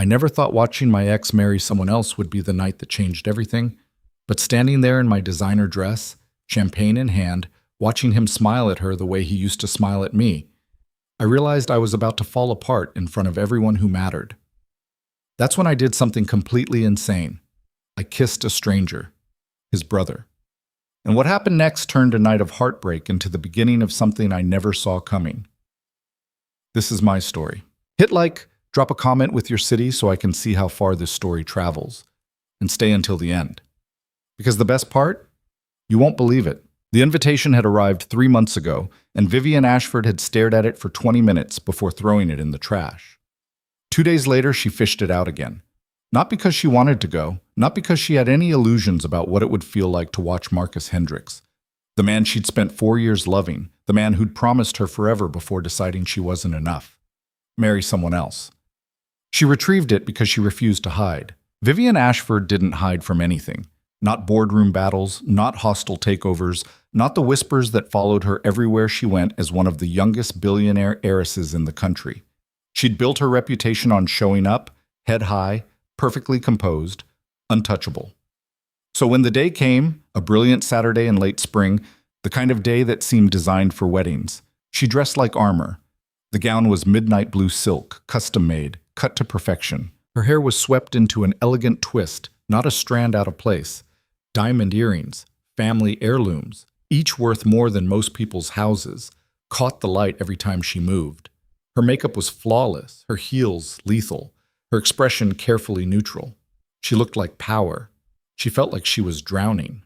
I never thought watching my ex marry someone else would be the night that changed everything, but standing there in my designer dress, champagne in hand, watching him smile at her the way he used to smile at me, I realized I was about to fall apart in front of everyone who mattered. That's when I did something completely insane. I kissed a stranger, his brother. And what happened next turned a night of heartbreak into the beginning of something I never saw coming. This is my story. Hit like, drop a comment with your city so I can see how far this story travels, and stay until the end. Because the best part? You won't believe it. The invitation had arrived 3 months ago, and Vivian Ashford had stared at it for 20 minutes before throwing it in the trash. 2 days later, she fished it out again. Not because she wanted to go, not because she had any illusions about what it would feel like to watch Marcus Hendricks, the man she'd spent 4 years loving, the man who'd promised her forever before deciding she wasn't enough. Marry someone else. She retrieved it because she refused to hide. Vivian Ashford didn't hide from anything. Not boardroom battles, not hostile takeovers, not the whispers that followed her everywhere she went as one of the youngest billionaire heiresses in the country. She'd built her reputation on showing up, head high, perfectly composed, untouchable. So when the day came, a brilliant Saturday in late spring, the kind of day that seemed designed for weddings, she dressed like armor. The gown was midnight blue silk, custom-made, cut to perfection. Her hair was swept into an elegant twist, not a strand out of place. Diamond earrings, family heirlooms, each worth more than most people's houses, caught the light every time she moved. Her makeup was flawless, her heels lethal, her expression carefully neutral. She looked like power. She felt like she was drowning.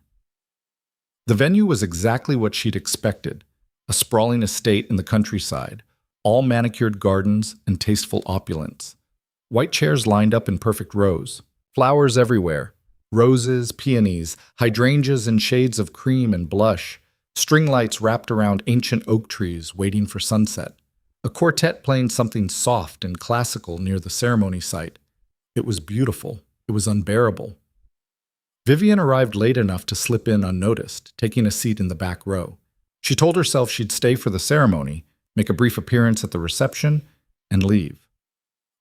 The venue was exactly what she'd expected, a sprawling estate in the countryside, all manicured gardens and tasteful opulence. White chairs lined up in perfect rows, flowers everywhere, roses, peonies, hydrangeas in shades of cream and blush, string lights wrapped around ancient oak trees waiting for sunset. A quartet playing something soft and classical near the ceremony site. It was beautiful. It was unbearable. Vivian arrived late enough to slip in unnoticed, taking a seat in the back row. She told herself she'd stay for the ceremony, make a brief appearance at the reception, and leave.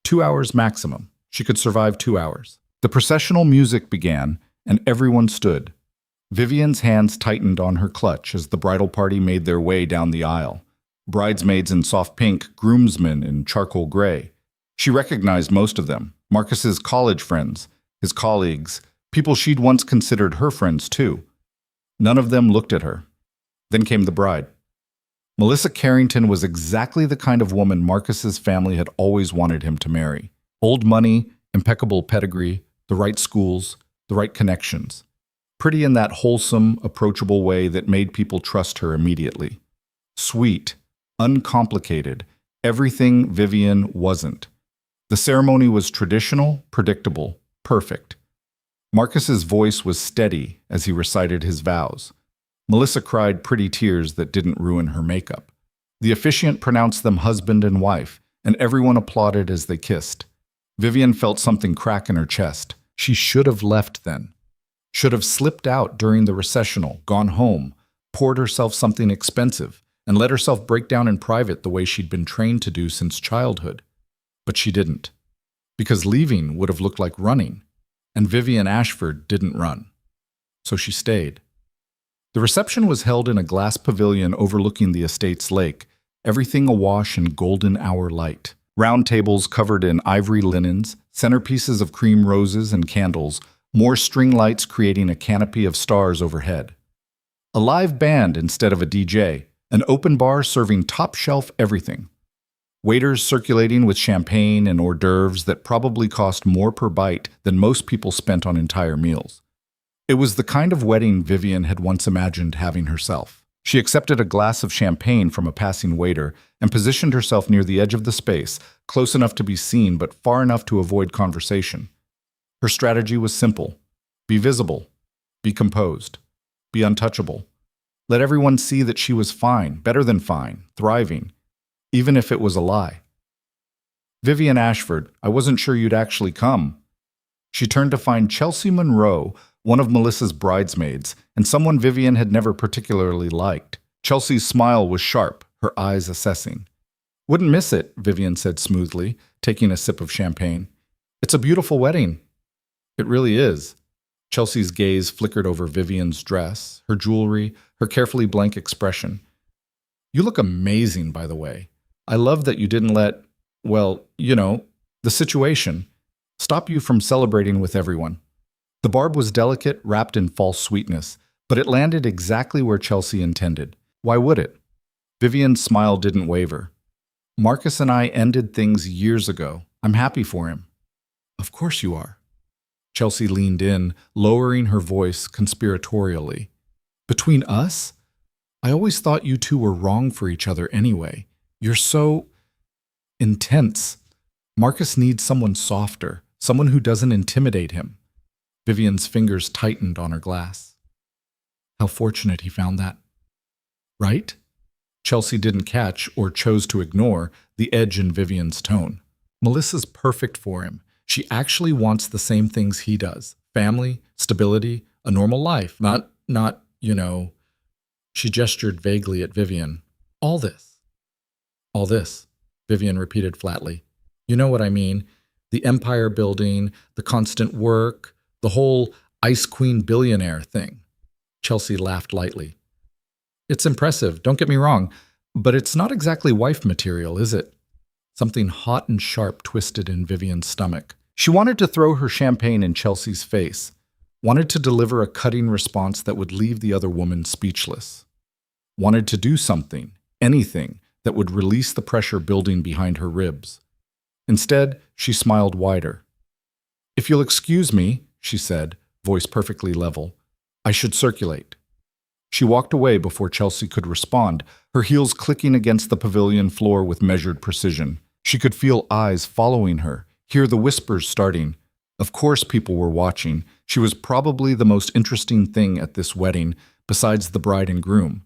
2 hours maximum. She could survive 2 hours. The processional music began, and everyone stood. Vivian's hands tightened on her clutch as the bridal party made their way down the aisle. Bridesmaids in soft pink, groomsmen in charcoal gray. She recognized most of them, Marcus's college friends, his colleagues, people she'd once considered her friends too. None of them looked at her. Then came the bride. Melissa Carrington was exactly the kind of woman Marcus's family had always wanted him to marry. Old money, impeccable pedigree, the right schools, the right connections. Pretty in that wholesome, approachable way that made people trust her immediately. Sweet, uncomplicated, everything Vivian wasn't. The ceremony was traditional, predictable, perfect. Marcus's voice was steady as he recited his vows. Melissa cried pretty tears that didn't ruin her makeup. The officiant pronounced them husband and wife, and everyone applauded as they kissed. Vivian felt something crack in her chest. She should have left then. Should have slipped out during the recessional, gone home, poured herself something expensive, and let herself break down in private the way she'd been trained to do since childhood. But she didn't. Because leaving would have looked like running, and Vivian Ashford didn't run. So she stayed. The reception was held in a glass pavilion overlooking the estate's lake, everything awash in golden hour light. Round tables covered in ivory linens, centerpieces of cream roses and candles, more string lights creating a canopy of stars overhead. A live band instead of a DJ, an open bar serving top-shelf everything. Waiters circulating with champagne and hors d'oeuvres that probably cost more per bite than most people spent on entire meals. It was the kind of wedding Vivian had once imagined having herself. She accepted a glass of champagne from a passing waiter and positioned herself near the edge of the space, close enough to be seen but far enough to avoid conversation. Her strategy was simple. Be visible. Be composed. Be untouchable. Let everyone see that she was fine, better than fine, thriving, even if it was a lie. Vivian Ashford, I wasn't sure you'd actually come. She turned to find Chelsea Monroe, one of Melissa's bridesmaids, and someone Vivian had never particularly liked. Chelsea's smile was sharp, her eyes assessing. Wouldn't miss it, Vivian said smoothly, taking a sip of champagne. It's a beautiful wedding. It really is. Chelsea's gaze flickered over Vivian's dress, her jewelry, her carefully blank expression. You look amazing, by the way. I love that you didn't let, well, the situation, stop you from celebrating with everyone. The barb was delicate, wrapped in false sweetness, but it landed exactly where Chelsea intended. Why would it? Vivian's smile didn't waver. Marcus and I ended things years ago. I'm happy for him. Of course you are. Chelsea leaned in, lowering her voice conspiratorially. Between us? I always thought you two were wrong for each other anyway. You're so intense. Marcus needs someone softer, someone who doesn't intimidate him. Vivian's fingers tightened on her glass. How fortunate he found that. Right? Chelsea didn't catch, or chose to ignore, the edge in Vivian's tone. Melissa's perfect for him. She actually wants the same things he does. Family, stability, a normal life. Not, She gestured vaguely at Vivian. All this. All this, Vivian repeated flatly. You know what I mean. The empire building, the constant work, the whole Ice Queen billionaire thing. Chelsea laughed lightly. It's impressive, don't get me wrong, but it's not exactly wife material, is it? Something hot and sharp twisted in Vivian's stomach. She wanted to throw her champagne in Chelsea's face, wanted to deliver a cutting response that would leave the other woman speechless. Wanted to do something, anything, that would release the pressure building behind her ribs. Instead, she smiled wider. If you'll excuse me, she said, voice perfectly level, I should circulate. She walked away before Chelsea could respond, her heels clicking against the pavilion floor with measured precision. She could feel eyes following her, hear the whispers starting. Of course people were watching. She was probably the most interesting thing at this wedding, besides the bride and groom.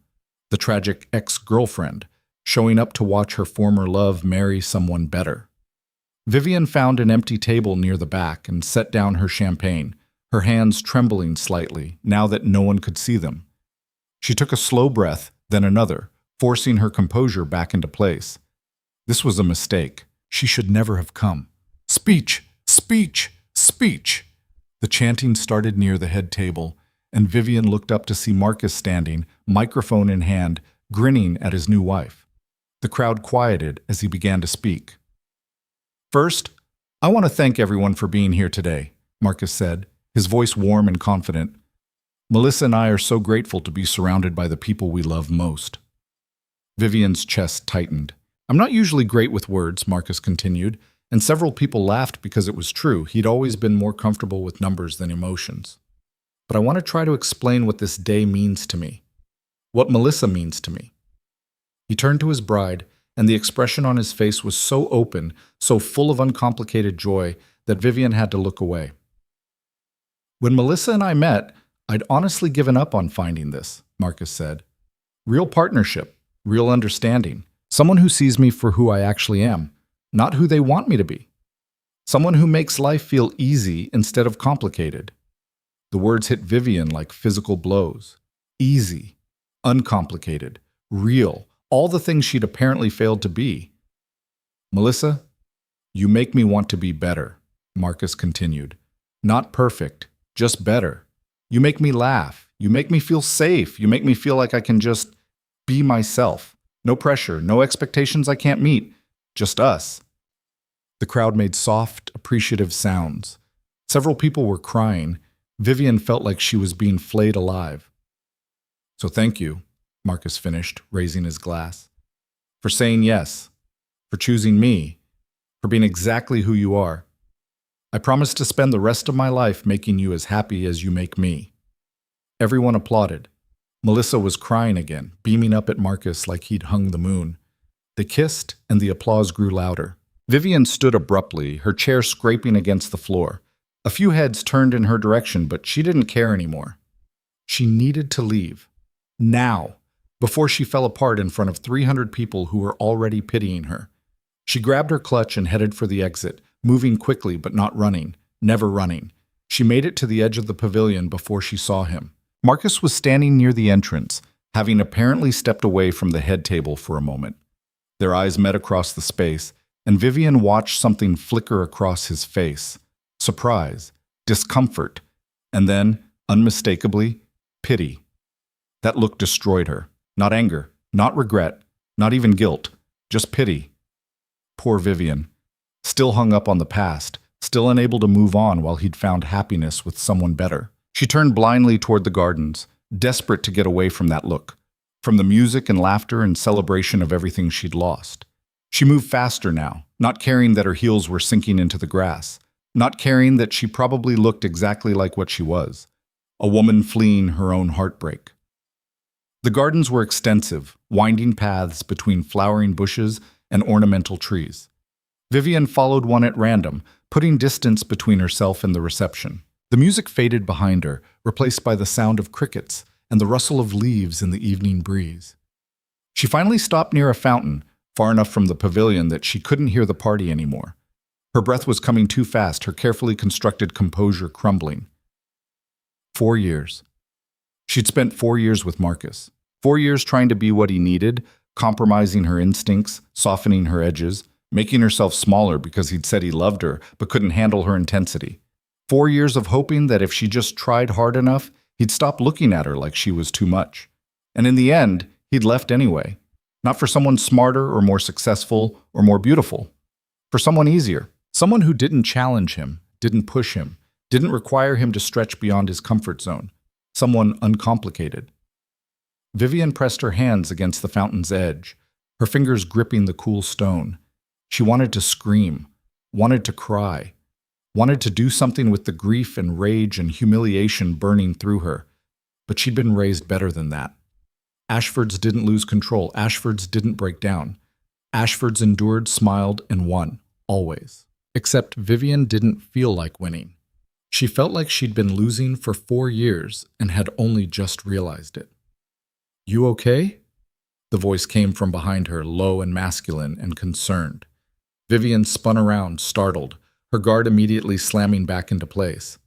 The tragic ex-girlfriend, showing up to watch her former love marry someone better. Vivian found an empty table near the back and set down her champagne, her hands trembling slightly, now that no one could see them. She took a slow breath, then another, forcing her composure back into place. This was a mistake. She should never have come. Speech! Speech! Speech! The chanting started near the head table, and Vivian looked up to see Marcus standing, microphone in hand, grinning at his new wife. The crowd quieted as he began to speak. First, I want to thank everyone for being here today, Marcus said, his voice warm and confident. Melissa and I are so grateful to be surrounded by the people we love most. Vivian's chest tightened. I'm not usually great with words, Marcus continued, and several people laughed because it was true. He'd always been more comfortable with numbers than emotions. But I want to try to explain what this day means to me, what Melissa means to me. He turned to his bride, and the expression on his face was so open, so full of uncomplicated joy, that Vivian had to look away. When Melissa and I met, I'd honestly given up on finding this, Marcus said. Real partnership, real understanding, someone who sees me for who I actually am, not who they want me to be. Someone who makes life feel easy instead of complicated. The words hit Vivian like physical blows. Easy, uncomplicated, real, all the things she'd apparently failed to be. Melissa, you make me want to be better, Marcus continued. Not perfect, just better. You make me laugh. You make me feel safe. You make me feel like I can just be myself. No pressure, no expectations I can't meet. Just us. The crowd made soft, appreciative sounds. Several people were crying. Vivian felt like she was being flayed alive. So thank you, Marcus finished, raising his glass. For saying yes. For choosing me. For being exactly who you are. I promise to spend the rest of my life making you as happy as you make me. Everyone applauded. Melissa was crying again, beaming up at Marcus like he'd hung the moon. They kissed, and the applause grew louder. Vivian stood abruptly, her chair scraping against the floor. A few heads turned in her direction, but she didn't care anymore. She needed to leave. Now, before she fell apart in front of 300 people who were already pitying her. She grabbed her clutch and headed for the exit, moving quickly but not running, never running. She made it to the edge of the pavilion before she saw him. Marcus was standing near the entrance, having apparently stepped away from the head table for a moment. Their eyes met across the space, and Vivian watched something flicker across his face, surprise, discomfort, and then, unmistakably, pity. That look destroyed her. Not anger, not regret, not even guilt, just pity. Poor Vivian, still hung up on the past, still unable to move on while he'd found happiness with someone better. She turned blindly toward the gardens, desperate to get away from that look, from the music and laughter and celebration of everything she'd lost. She moved faster now, not caring that her heels were sinking into the grass, not caring that she probably looked exactly like what she was, a woman fleeing her own heartbreak. The gardens were extensive, winding paths between flowering bushes and ornamental trees. Vivian followed one at random, putting distance between herself and the reception. The music faded behind her, replaced by the sound of crickets and the rustle of leaves in the evening breeze. She finally stopped near a fountain, far enough from the pavilion that she couldn't hear the party anymore. Her breath was coming too fast, her carefully constructed composure crumbling. 4 years. She'd spent 4 years with Marcus. 4 years trying to be what he needed, compromising her instincts, softening her edges, making herself smaller because he'd said he loved her but couldn't handle her intensity. 4 years of hoping that if she just tried hard enough, he'd stop looking at her like she was too much. And in the end, he'd left anyway. Not for someone smarter or more successful or more beautiful. For someone easier. Someone who didn't challenge him, didn't push him, didn't require him to stretch beyond his comfort zone. Someone uncomplicated. Vivian pressed her hands against the fountain's edge, her fingers gripping the cool stone. She wanted to scream, wanted to cry, wanted to do something with the grief and rage and humiliation burning through her. But she'd been raised better than that. Ashfords didn't lose control. Ashfords didn't break down. Ashfords endured, smiled, and won. Always. Except Vivian didn't feel like winning. She felt like she'd been losing for 4 years and had only just realized it. "You okay?" The voice came from behind her, low and masculine and concerned. Vivian spun around, startled, her guard immediately slamming back into place.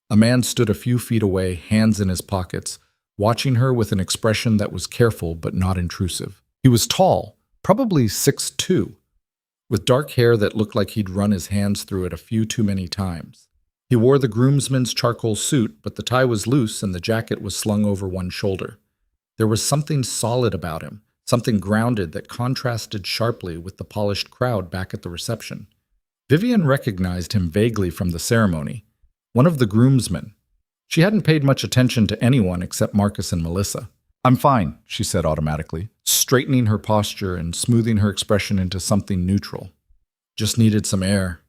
A man stood a few feet away, hands in his pockets, watching her with an expression that was careful but not intrusive. He was tall, probably 6'2", with dark hair that looked like he'd run his hands through it a few too many times. He wore the groomsman's charcoal suit, but the tie was loose and the jacket was slung over one shoulder. There was something solid about him, something grounded that contrasted sharply with the polished crowd back at the reception. Vivian recognized him vaguely from the ceremony, one of the groomsmen. She hadn't paid much attention to anyone except Marcus and Melissa. "I'm fine," she said automatically, straightening her posture and smoothing her expression into something neutral. "Just needed some air."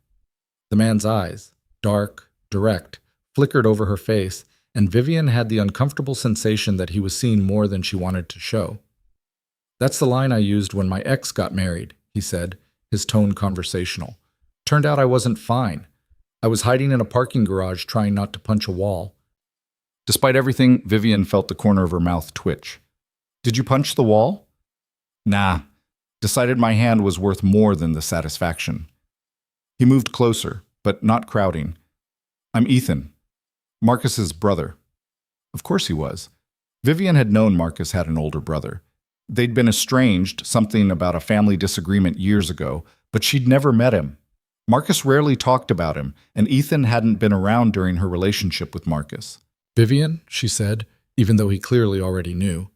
The man's eyes, dark, direct, flickered over her face, and Vivian had the uncomfortable sensation that he was seeing more than she wanted to show. "That's the line I used when my ex got married," he said, his tone conversational. "Turned out I wasn't fine. I was hiding in a parking garage trying not to punch a wall." Despite everything, Vivian felt the corner of her mouth twitch. "Did you punch the wall?" "Nah. Decided my hand was worth more than the satisfaction." He moved closer, but not crowding. "I'm Ethan. Marcus's brother." Of course he was. Vivian had known Marcus had an older brother. They'd been estranged, something about a family disagreement years ago, but she'd never met him. Marcus rarely talked about him, and Ethan hadn't been around during her relationship with Marcus. "Vivian," she said, even though he clearly already knew.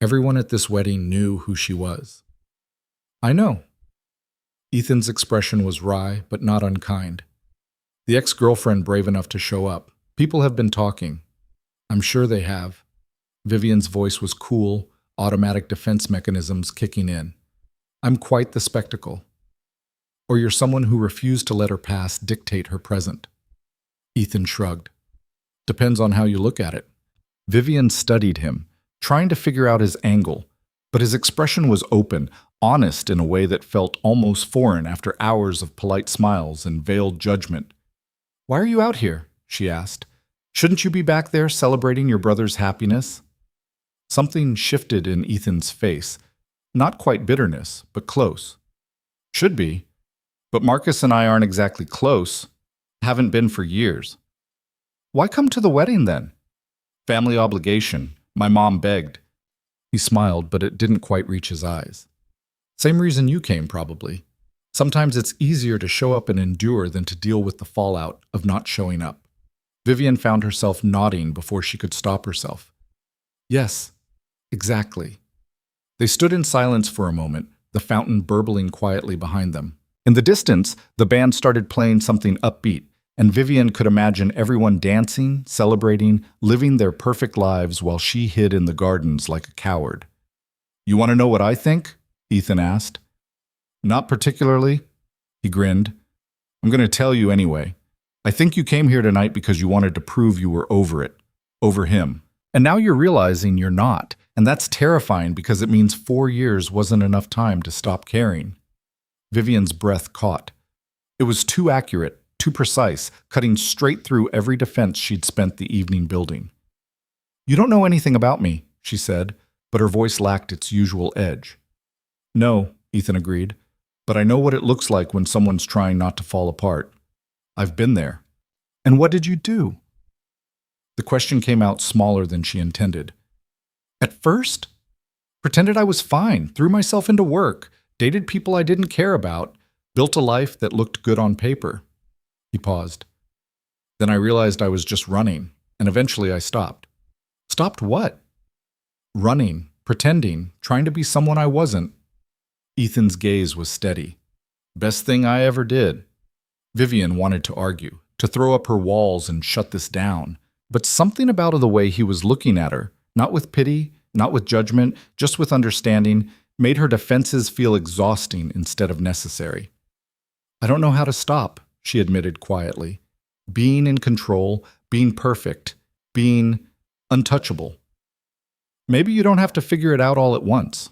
Everyone at this wedding knew who she was. "I know." Ethan's expression was wry, but not unkind. "The ex-girlfriend brave enough to show up. People have been talking." "I'm sure they have." Vivian's voice was cool, automatic defense mechanisms kicking in. "I'm quite the spectacle." "Or you're someone who refused to let her past dictate her present." Ethan shrugged. "Depends on how you look at it." Vivian studied him, trying to figure out his angle, but his expression was open, honest in a way that felt almost foreign after hours of polite smiles and veiled judgment. "Why are you out here?" she asked. "Shouldn't you be back there celebrating your brother's happiness?" Something shifted in Ethan's face. Not quite bitterness, but close. "Should be. But Marcus and I aren't exactly close. Haven't been for years." "Why come to the wedding then?" "Family obligation. My mom begged." He smiled, but it didn't quite reach his eyes. "Same reason you came, probably. Sometimes it's easier to show up and endure than to deal with the fallout of not showing up. Vivian found herself nodding before she could stop herself. Yes, exactly. They stood in silence for a moment, the fountain burbling quietly behind them. In the distance, the band started playing something upbeat, and Vivian could imagine everyone dancing, celebrating, living their perfect lives while she hid in the gardens like a coward. "You want to know what I think?" Ethan asked. "Not particularly," he grinned. "I'm going to tell you anyway. I think you came here tonight because you wanted to prove you were over it, over him. And now you're realizing you're not, and that's terrifying because it means 4 years wasn't enough time to stop caring." Vivian's breath caught. It was too accurate, too precise, cutting straight through every defense she'd spent the evening building. "You don't know anything about me," she said, but her voice lacked its usual edge. "No," Ethan agreed, "but I know what it looks like when someone's trying not to fall apart. I've been there." "And what did you do?" The question came out smaller than she intended. "At first, pretended I was fine, threw myself into work, dated people I didn't care about, built a life that looked good on paper." He paused. "Then I realized I was just running, and eventually I stopped." "Stopped what?" "Running, pretending, trying to be someone I wasn't." Ethan's gaze was steady. "Best thing I ever did." Vivian wanted to argue, to throw up her walls and shut this down, but something about the way he was looking at her, not with pity, not with judgment, just with understanding, made her defenses feel exhausting instead of necessary. "I don't know how to stop," she admitted quietly. "Being in control, being perfect, being untouchable. Maybe you don't have to figure it out all at once."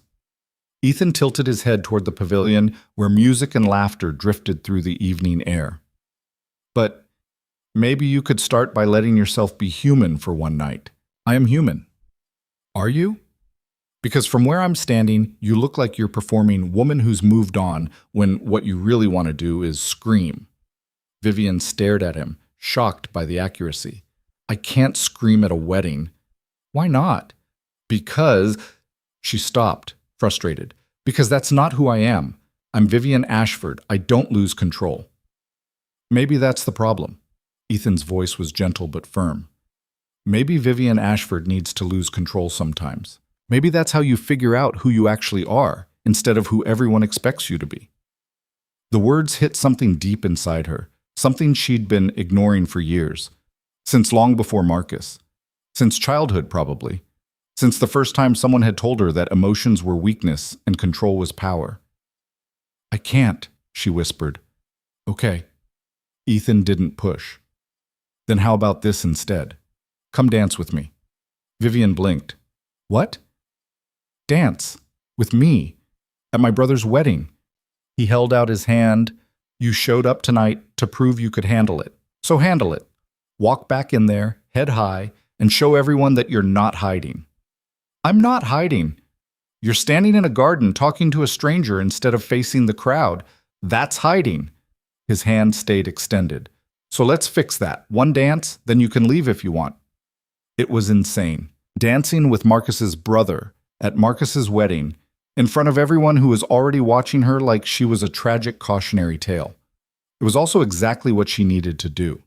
Ethan tilted his head toward the pavilion where music and laughter drifted through the evening air. "But maybe you could start by letting yourself be human for one night. I am human." "Are you?" "Because from where I'm standing, you look like you're performing woman who's moved on when what you really want to do is scream." Vivian stared at him, shocked by the accuracy. "I can't scream at a wedding." "Why not?" "Because—" She stopped, frustrated. "Because that's not who I am. I'm Vivian Ashford. I don't lose control." "Maybe that's the problem." Ethan's voice was gentle but firm. "Maybe Vivian Ashford needs to lose control sometimes. Maybe that's how you figure out who you actually are, instead of who everyone expects you to be." The words hit something deep inside her, something she'd been ignoring for years. Since long before Marcus. Since childhood, probably. Since the first time someone had told her that emotions were weakness and control was power. "I can't," she whispered. "Okay." Ethan didn't push. "Then how about this instead? Come dance with me." Vivian blinked. "What?" "Dance. With me. At my brother's wedding." He held out his hand. "You showed up tonight to prove you could handle it. So handle it. Walk back in there, head high, and show everyone that you're not hiding." "I'm not hiding." "You're standing in a garden talking to a stranger instead of facing the crowd. That's hiding." His hand stayed extended. "So let's fix that. One dance, then you can leave if you want." It was insane. Dancing with Marcus's brother, at Marcus's wedding, in front of everyone who was already watching her like she was a tragic cautionary tale. It was also exactly what she needed to do.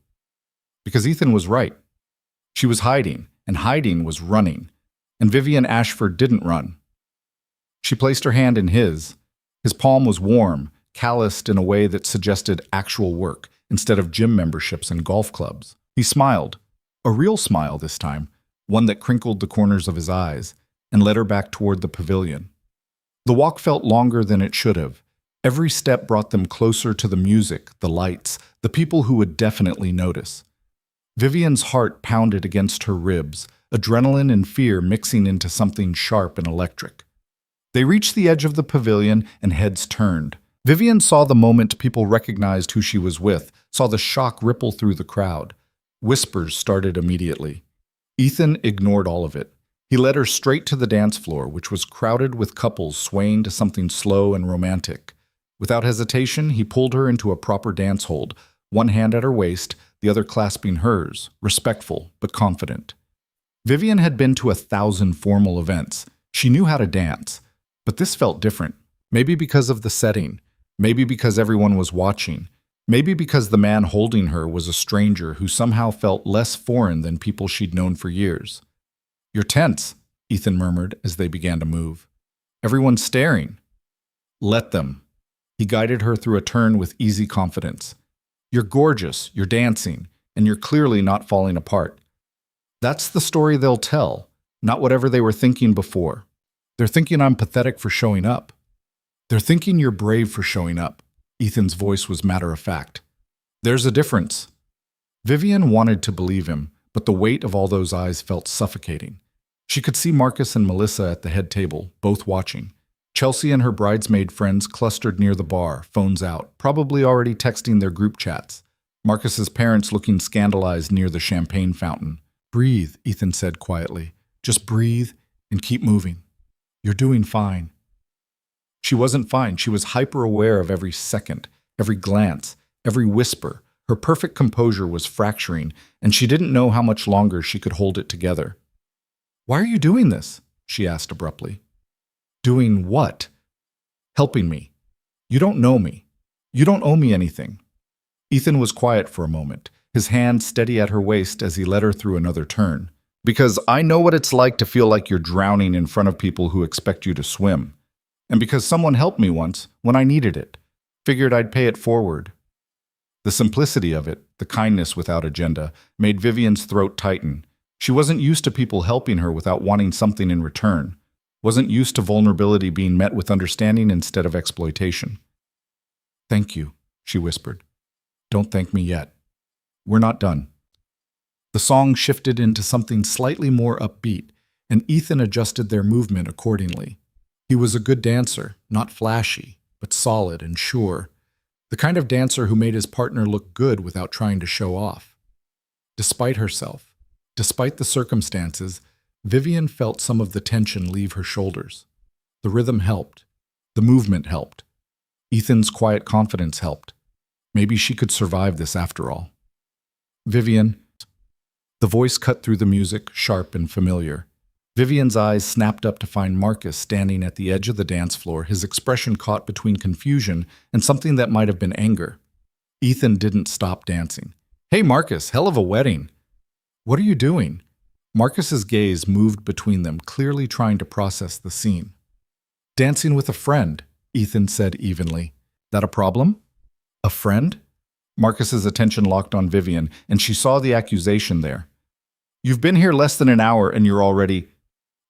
Because Ethan was right. She was hiding, and hiding was running. And Vivian Ashford didn't run. She placed her hand in his. His palm was warm, calloused in a way that suggested actual work, instead of gym memberships and golf clubs. He smiled, a real smile this time, one that crinkled the corners of his eyes, and led her back toward the pavilion. The walk felt longer than it should have. Every step brought them closer to the music, the lights, the people who would definitely notice. Vivian's heart pounded against her ribs, adrenaline and fear mixing into something sharp and electric. They reached the edge of the pavilion and heads turned. Vivian saw the moment people recognized who she was with, saw the shock ripple through the crowd. Whispers started immediately. Ethan ignored all of it. He led her straight to the dance floor, which was crowded with couples swaying to something slow and romantic. Without hesitation, he pulled her into a proper dance hold, one hand at her waist, the other clasping hers, respectful but confident. Vivian had been to 1,000 formal events. She knew how to dance, but this felt different. Maybe because of the setting, Maybe because everyone was watching. Maybe because the man holding her was a stranger who somehow felt less foreign than people she'd known for years. "You're tense," Ethan murmured as they began to move. "Everyone's staring." "Let them." He guided her through a turn with easy confidence. "You're gorgeous, you're dancing, and you're clearly not falling apart. That's the story they'll tell, not whatever they were thinking before. They're thinking I'm pathetic for showing up. They're thinking you're brave for showing up." Ethan's voice was matter of fact. "There's a difference." Vivian wanted to believe him, but the weight of all those eyes felt suffocating. She could see Marcus and Melissa at the head table, both watching. Chelsea and her bridesmaid friends clustered near the bar, phones out, probably already texting their group chats. Marcus's parents looking scandalized near the champagne fountain. "Breathe," Ethan said quietly. "Just breathe and keep moving. You're doing fine." She wasn't fine. She was hyper-aware of every second, every glance, every whisper. Her perfect composure was fracturing, and she didn't know how much longer she could hold it together. "Why are you doing this?" she asked abruptly. "Doing what?" "Helping me. You don't know me. You don't owe me anything." Ethan was quiet for a moment, his hand steady at her waist as he led her through another turn. "Because I know what it's like to feel like you're drowning in front of people who expect you to swim. And because someone helped me once when I needed it. Figured I'd pay it forward." The simplicity of it, the kindness without agenda, made Vivian's throat tighten. She wasn't used to people helping her without wanting something in return. Wasn't used to vulnerability being met with understanding instead of exploitation. "Thank you," she whispered. "Don't thank me yet. We're not done." The song shifted into something slightly more upbeat, and Ethan adjusted their movement accordingly. He was a good dancer, not flashy, but solid and sure. The kind of dancer who made his partner look good without trying to show off. Despite herself, despite the circumstances, Vivian felt some of the tension leave her shoulders. The rhythm helped. The movement helped. Ethan's quiet confidence helped. Maybe she could survive this after all. "Vivian." The voice cut through the music, sharp and familiar. Vivian's eyes snapped up to find Marcus standing at the edge of the dance floor, his expression caught between confusion and something that might have been anger. Ethan didn't stop dancing. "Hey Marcus, hell of a wedding." "What are you doing?" Marcus's gaze moved between them, clearly trying to process the scene. "Dancing with a friend," Ethan said evenly. "That a problem?" "A friend?" Marcus's attention locked on Vivian, and she saw the accusation there. "You've been here less than an hour and you're already..."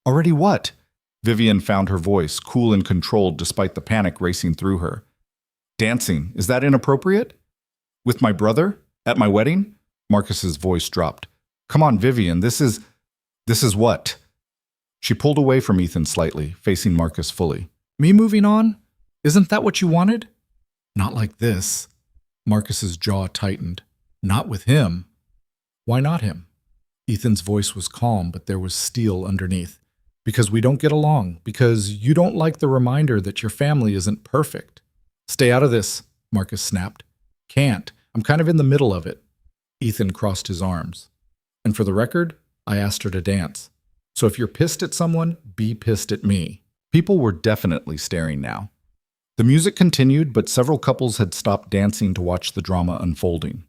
"Already what?" Vivian found her voice, cool and controlled despite the panic racing through her. "Dancing, is that inappropriate?" "With my brother? At my wedding?" Marcus's voice dropped. "Come on, Vivian, this is what?" She pulled away from Ethan slightly, facing Marcus fully. "Me moving on? Isn't that what you wanted?" "Not like this." Marcus's jaw tightened. "Not with him." "Why not him?" Ethan's voice was calm, but there was steel underneath. "Because we don't get along. Because you don't like the reminder that your family isn't perfect." "Stay out of this," Marcus snapped. "Can't. I'm kind of in the middle of it." Ethan crossed his arms. "And for the record, I asked her to dance. So if you're pissed at someone, be pissed at me." People were definitely staring now. The music continued, but several couples had stopped dancing to watch the drama unfolding.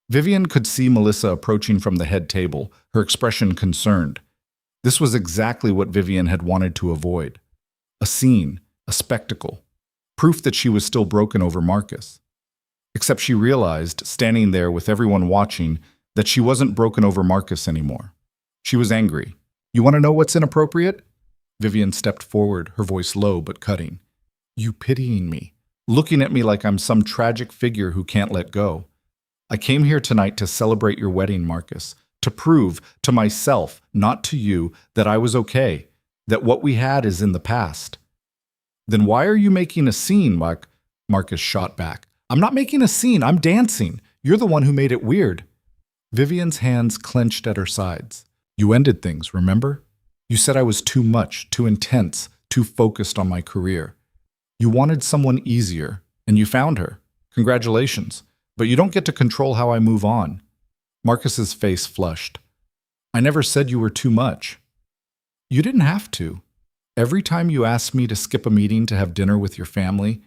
Vivian could see Melissa approaching from the head table, her expression concerned. This was exactly what Vivian had wanted to avoid. A scene, a spectacle, proof that she was still broken over Marcus. Except she realized, standing there with everyone watching, that she wasn't broken over Marcus anymore. She was angry. "You want to know what's inappropriate?" Vivian stepped forward, her voice low but cutting. "You pitying me, looking at me like I'm some tragic figure who can't let go. I came here tonight to celebrate your wedding, Marcus, to prove to myself, not to you, that I was okay, that what we had is in the past." "Then why are you making a scene, Marcus shot back. "I'm not making a scene, I'm dancing. You're the one who made it weird." Vivian's hands clenched at her sides. "You ended things, remember? You said I was too much, too intense, too focused on my career. You wanted someone easier, and you found her. Congratulations. But you don't get to control how I move on." Marcus's face flushed. "I never said you were too much." "You didn't have to. Every time you asked me to skip a meeting to have dinner with your family,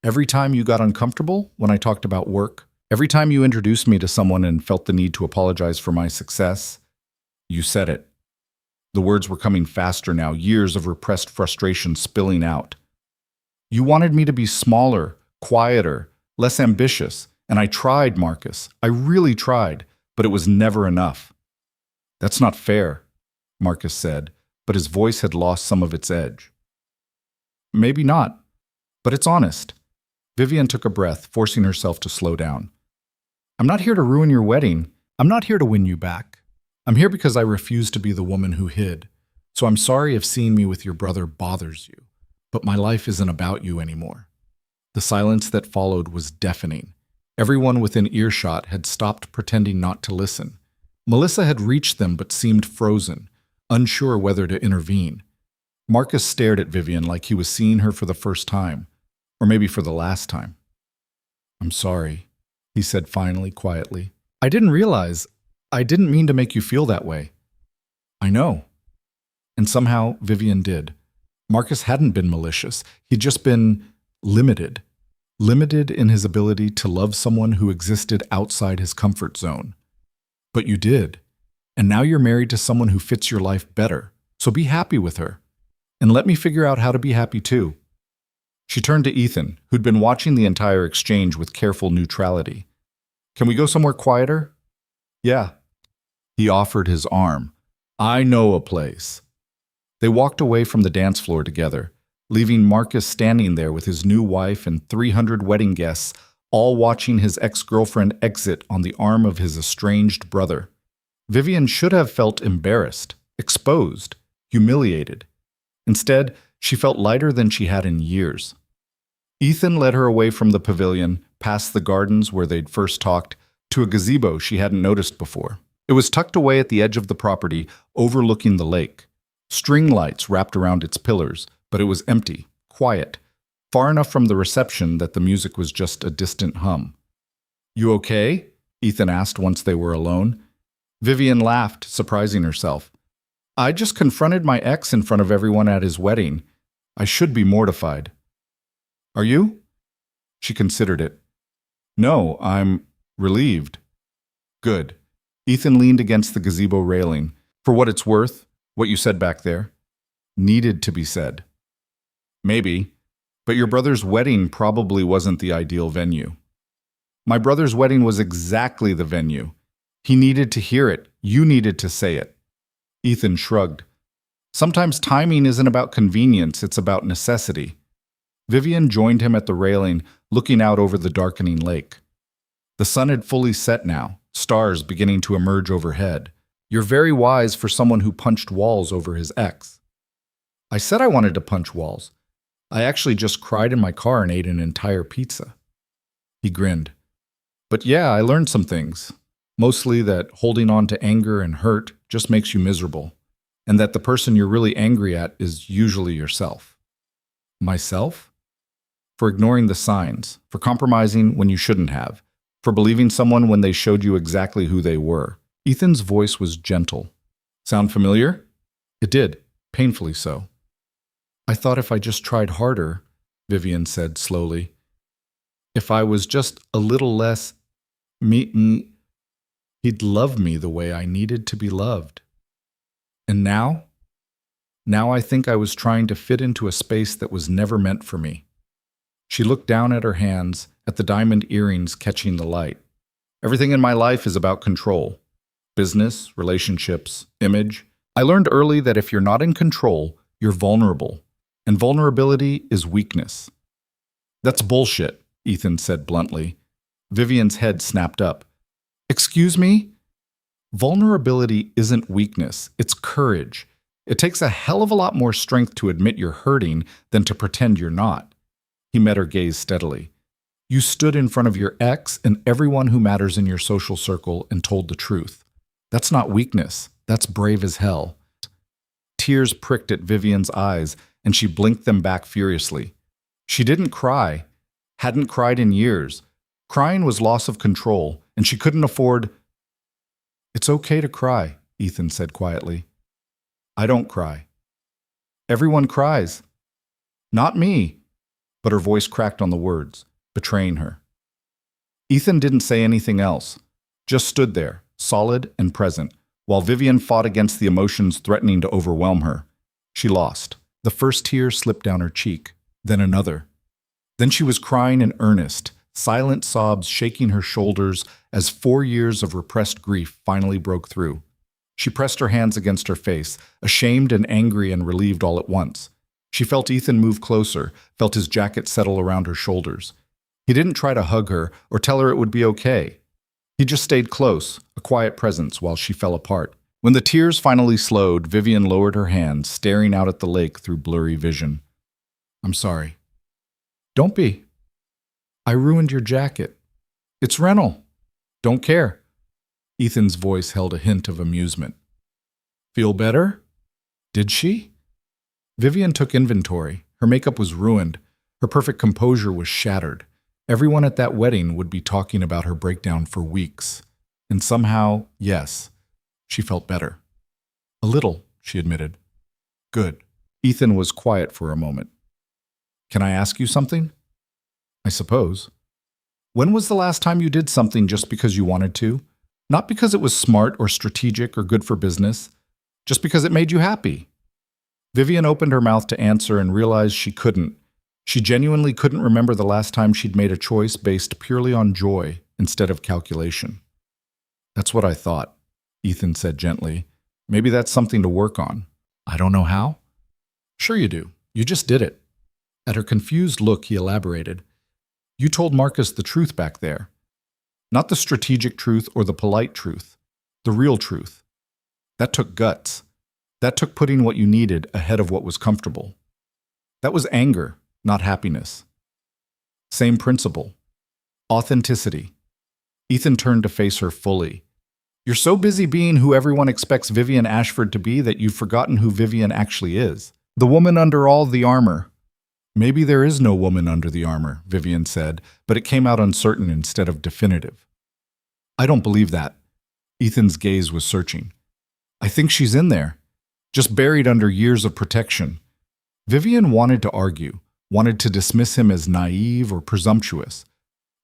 Every time you got uncomfortable when I talked about work, every time you introduced me to someone and felt the need to apologize for my success, you said it. The words were coming faster now, years of repressed frustration spilling out. You wanted me to be smaller, quieter, less ambitious, and I tried, Marcus. I really tried, but it was never enough. That's not fair, Marcus said, but his voice had lost some of its edge. Maybe not, but it's honest. Vivian took a breath, forcing herself to slow down. I'm not here to ruin your wedding. I'm not here to win you back. I'm here because I refuse to be the woman who hid. So I'm sorry if seeing me with your brother bothers you, but my life isn't about you anymore. The silence that followed was deafening. Everyone within earshot had stopped pretending not to listen. Melissa had reached them but seemed frozen, unsure whether to intervene. Marcus stared at Vivian like he was seeing her for the first time, or maybe for the last time. I'm sorry, he said finally, quietly. I didn't mean to make you feel that way. I know. And somehow Vivian did. Marcus hadn't been malicious. He'd just been limited. Limited in his ability to love someone who existed outside his comfort zone. But you did. And now you're married to someone who fits your life better. So be happy with her. And let me figure out how to be happy too. She turned to Ethan, who'd been watching the entire exchange with careful neutrality. Can we go somewhere quieter? Yeah. He offered his arm. I know a place. They walked away from the dance floor together, leaving Marcus standing there with his new wife and 300 wedding guests, all watching his ex-girlfriend exit on the arm of his estranged brother. Vivian should have felt embarrassed, exposed, humiliated. Instead, she felt lighter than she had in years. Ethan led her away from the pavilion, past the gardens where they'd first talked, to a gazebo she hadn't noticed before. It was tucked away at the edge of the property, overlooking the lake. String lights wrapped around its pillars, but it was empty, quiet, far enough from the reception that the music was just a distant hum. You okay? Ethan asked once they were alone. Vivian laughed, surprising herself. I just confronted my ex in front of everyone at his wedding. I should be mortified. Are you? She considered it. No, I'm relieved. Good. Ethan leaned against the gazebo railing. For what it's worth, what you said back there needed to be said. Maybe, but your brother's wedding probably wasn't the ideal venue. My brother's wedding was exactly the venue. He needed to hear it. You needed to say it. Ethan shrugged. Sometimes timing isn't about convenience, it's about necessity. Vivian joined him at the railing, looking out over the darkening lake. The sun had fully set now, stars beginning to emerge overhead. You're very wise for someone who punched walls over his ex. I said I wanted to punch walls. I actually just cried in my car and ate an entire pizza. He grinned. But yeah, I learned some things. Mostly that holding on to anger and hurt just makes you miserable, and that the person you're really angry at is usually yourself. Myself? For ignoring the signs, for compromising when you shouldn't have, for believing someone when they showed you exactly who they were. Ethan's voice was gentle. Sound familiar? It did, painfully so. I thought if I just tried harder, Vivian said slowly. If I was just a little less me, he'd love me the way I needed to be loved. And now? Now I think I was trying to fit into a space that was never meant for me. She looked down at her hands, at the diamond earrings catching the light. Everything in my life is about control. Business, relationships, image. I learned early that if you're not in control, you're vulnerable. And vulnerability is weakness. That's bullshit, Ethan said bluntly. Vivian's head snapped up. Excuse me? Vulnerability isn't weakness, it's courage. It takes a hell of a lot more strength to admit you're hurting than to pretend you're not. He met her gaze steadily. You stood in front of your ex and everyone who matters in your social circle and told the truth. That's not weakness, that's brave as hell. Tears pricked at Vivian's eyes, and she blinked them back furiously. She didn't cry, hadn't cried in years. Crying was loss of control, and she couldn't afford. It's okay to cry, Ethan said quietly. I don't cry. Everyone cries. Not me. but her voice cracked on the words, betraying her. Ethan didn't say anything else, just stood there, solid and present, while Vivian fought against the emotions threatening to overwhelm her. She lost. The first tear slipped down her cheek, then another. Then she was crying in earnest, silent sobs shaking her shoulders as 4 years of repressed grief finally broke through. She pressed her hands against her face, ashamed and angry and relieved all at once. She felt Ethan move closer, felt his jacket settle around her shoulders. He didn't try to hug her or tell her it would be okay. He just stayed close, a quiet presence while she fell apart. When the tears finally slowed, Vivian lowered her hands, staring out at the lake through blurry vision. "I'm sorry." "Don't be. I ruined your jacket. It's rental. Don't care." Ethan's voice held a hint of amusement. "Feel better? Did she?" Vivian took inventory. Her makeup was ruined. Her perfect composure was shattered. Everyone at that wedding would be talking about her breakdown for weeks. And somehow, yes, she felt better. "A little," she admitted. "Good." Ethan was quiet for a moment. "Can I ask you something?" "I suppose." "When was the last time you did something just because you wanted to? Not because it was smart or strategic or good for business, just because it made you happy?" Vivian opened her mouth to answer and realized she couldn't. She genuinely couldn't remember the last time she'd made a choice based purely on joy instead of calculation. "That's what I thought," Ethan said gently. "Maybe that's something to work on." "I don't know how." "Sure you do. You just did it." At her confused look, he elaborated. "You told Marcus the truth back there. Not the strategic truth or the polite truth. The real truth. That took guts. That took putting what you needed ahead of what was comfortable. That was anger, not happiness. Same principle. Authenticity." Ethan turned to face her fully. "You're so busy being who everyone expects Vivian Ashford to be that you've forgotten who Vivian actually is. The woman under all the armor." "Maybe there is no woman under the armor," Vivian said, but it came out uncertain instead of definitive. "I don't believe that." Ethan's gaze was searching. "I think she's in there, just buried under years of protection." Vivian wanted to argue, wanted to dismiss him as naive or presumptuous,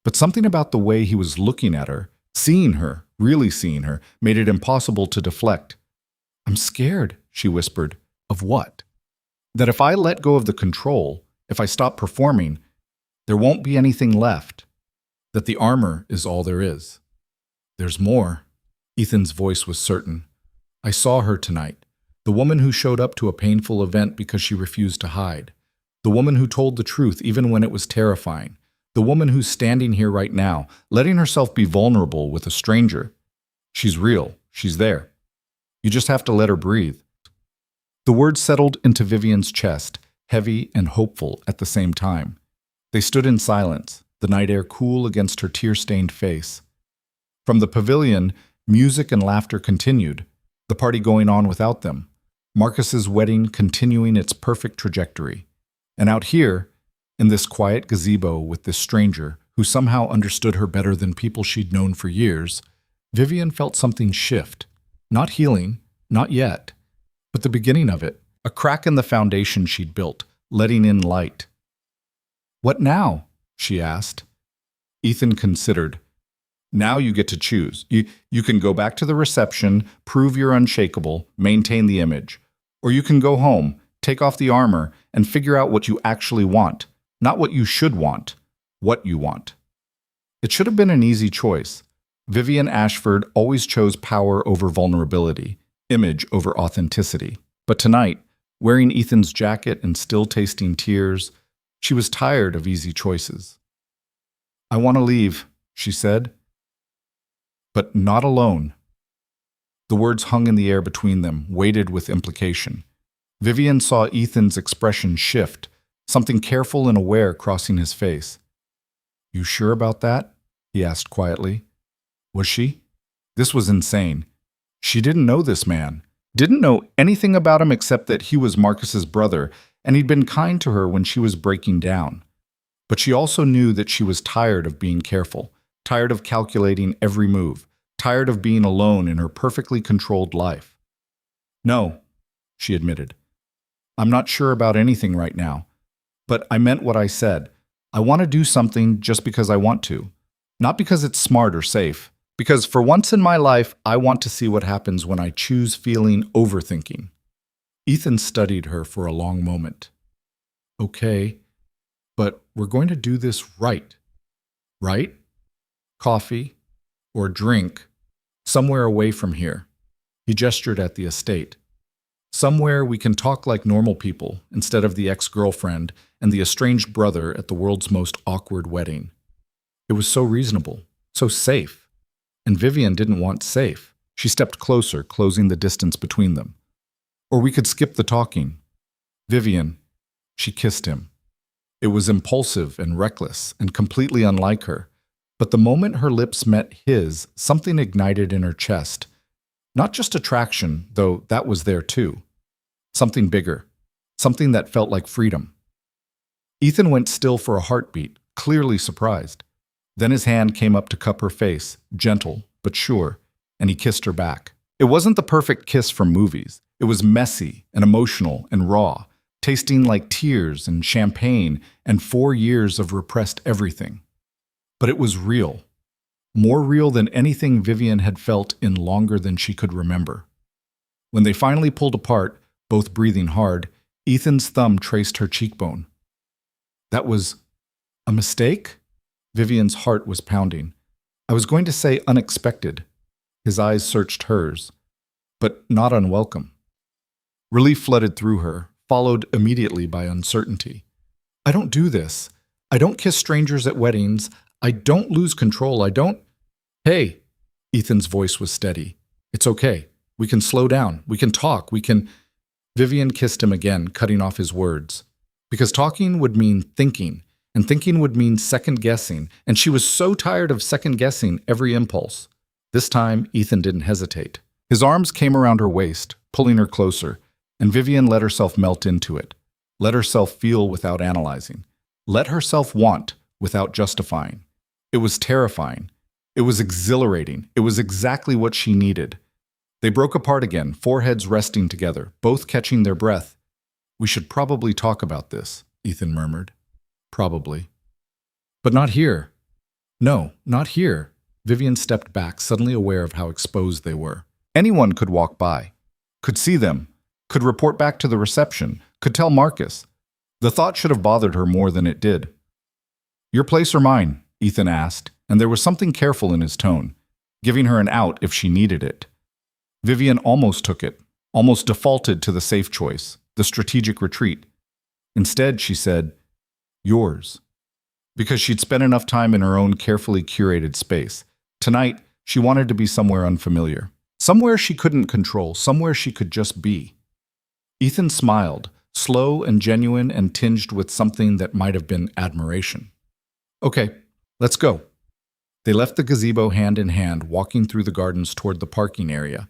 but something about the way he was looking at her, seeing her, really seeing her, made it impossible to deflect. "I'm scared," she whispered. "Of what?" "That if I let go of the control, if I stop performing, there won't be anything left. That the armor is all there is." "There's more." Ethan's voice was certain. "I saw her tonight. The woman who showed up to a painful event because she refused to hide. The woman who told the truth even when it was terrifying. The woman who's standing here right now, letting herself be vulnerable with a stranger. She's real. She's there. You just have to let her breathe." The words settled into Vivian's chest, heavy and hopeful at the same time. They stood in silence, the night air cool against her tear-stained face. From the pavilion, music and laughter continued, the party going on without them, Marcus's wedding continuing its perfect trajectory. And out here, in this quiet gazebo with this stranger who somehow understood her better than people she'd known for years, Vivian felt something shift. Not healing, not yet, but the beginning of it, a crack in the foundation she'd built, letting in light. "What now?" she asked. Ethan considered. "Now you get to choose. You can go back to the reception, prove you're unshakable, maintain the image. Or you can go home, take off the armor, and figure out what you actually want. Not what you should want, what you want." It should have been an easy choice. Vivian Ashford always chose power over vulnerability, image over authenticity. But tonight, wearing Ethan's jacket and still tasting tears, she was tired of easy choices. "I want to leave," she said. "But not alone." The words hung in the air between them, weighted with implication. Vivian saw Ethan's expression shift, something careful and aware crossing his face. "You sure about that?" he asked quietly. Was she? This was insane. She didn't know this man, didn't know anything about him except that he was Marcus's brother, and he'd been kind to her when she was breaking down. But she also knew that she was tired of being careful, tired of calculating every move, tired of being alone in her perfectly controlled life. "No," she admitted. "I'm not sure about anything right now, but I meant what I said. I want to do something just because I want to. Not because it's smart or safe. Because for once in my life, I want to see what happens when I choose feeling overthinking. Ethan studied her for a long moment. Okay, but we're going to do this right. Right? Coffee or drink somewhere away from here. He gestured at the estate. Somewhere we can talk like normal people instead of the ex-girlfriend and the estranged brother at the world's most awkward wedding. It was so reasonable, so safe. And Vivian didn't want safe. She stepped closer, closing the distance between them. Or we could skip the talking. Vivian, she kissed him. It was impulsive and reckless and completely unlike her. But the moment her lips met his, something ignited in her chest. Not just attraction, though that was there too. Something bigger. Something that felt like freedom. Ethan went still for a heartbeat, clearly surprised. Then his hand came up to cup her face, gentle but sure, and he kissed her back. It wasn't the perfect kiss from movies. It was messy and emotional and raw, tasting like tears and champagne and 4 years of repressed everything. But it was real. More real than anything Vivian had felt in longer than she could remember. When they finally pulled apart, both breathing hard, Ethan's thumb traced her cheekbone. That was a mistake? Vivian's heart was pounding. I was going to say unexpected. His eyes searched hers, but not unwelcome. Relief flooded through her, followed immediately by uncertainty. I don't do this. I don't kiss strangers at weddings. I don't lose control. I don't... Hey, Ethan's voice was steady. It's okay. We can slow down. We can talk. We can... Vivian kissed him again, cutting off his words. Because talking would mean thinking, and thinking would mean second-guessing, and she was so tired of second-guessing every impulse. This time, Ethan didn't hesitate. His arms came around her waist, pulling her closer, and Vivian let herself melt into it. Let herself feel without analyzing. Let herself want without justifying. It was terrifying. It was exhilarating. It was exactly what she needed. They broke apart again, foreheads resting together, both catching their breath. We should probably talk about this, Ethan murmured. Probably. But not here. No, not here. Vivian stepped back, suddenly aware of how exposed they were. Anyone could walk by, could see them, could report back to the reception, could tell Marcus. The thought should have bothered her more than it did. Your place or mine? Ethan asked, and there was something careful in his tone, giving her an out if she needed it. Vivian almost took it, almost defaulted to the safe choice, the strategic retreat. Instead, she said, yours. Because she'd spent enough time in her own carefully curated space. Tonight, she wanted to be somewhere unfamiliar. Somewhere she couldn't control, somewhere she could just be. Ethan smiled, slow and genuine and tinged with something that might have been admiration. Okay, let's go. They left the gazebo hand in hand, walking through the gardens toward the parking area.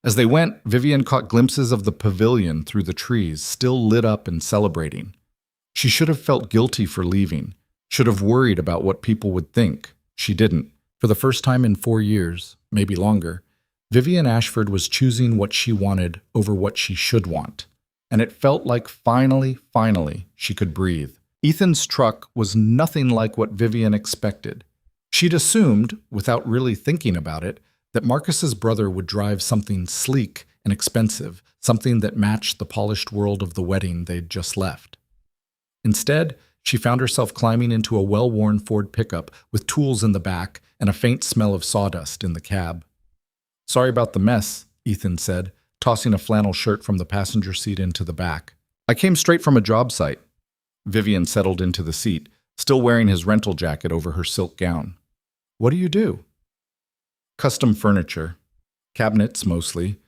As they went, Vivian caught glimpses of the pavilion through the trees, still lit up and celebrating. She should have felt guilty for leaving, should have worried about what people would think. She didn't. For the first time in 4 years, maybe longer, Vivian Ashford was choosing what she wanted over what she should want. And it felt like finally, she could breathe. Ethan's truck was nothing like what Vivian expected. She'd assumed, without really thinking about it, that Marcus's brother would drive something sleek and expensive, something that matched the polished world of the wedding they'd just left. Instead, she found herself climbing into a well-worn Ford pickup with tools in the back and a faint smell of sawdust in the cab. Sorry about the mess, Ethan said, tossing a flannel shirt from the passenger seat into the back. I came straight from a job site. Vivian settled into the seat, still wearing his rental jacket over her silk gown. What do you do? Custom furniture. Cabinets, mostly.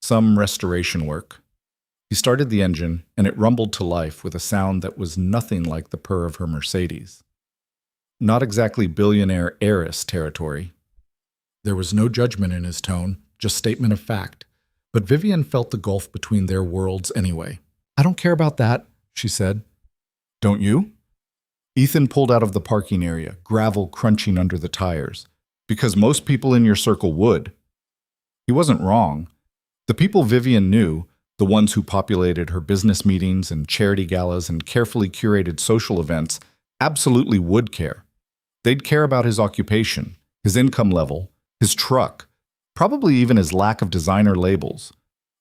Some restoration work. He started the engine, and it rumbled to life with a sound that was nothing like the purr of her Mercedes. Not exactly billionaire heiress territory. There was no judgment in his tone, just statement of fact. But Vivian felt the gulf between their worlds anyway. I don't care about that, she said. Don't you? Ethan pulled out of the parking area, gravel crunching under the tires. Because most people in your circle would. He wasn't wrong. The people Vivian knew, the ones who populated her business meetings and charity galas and carefully curated social events, absolutely would care. They'd care about his occupation, his income level, his truck, probably even his lack of designer labels.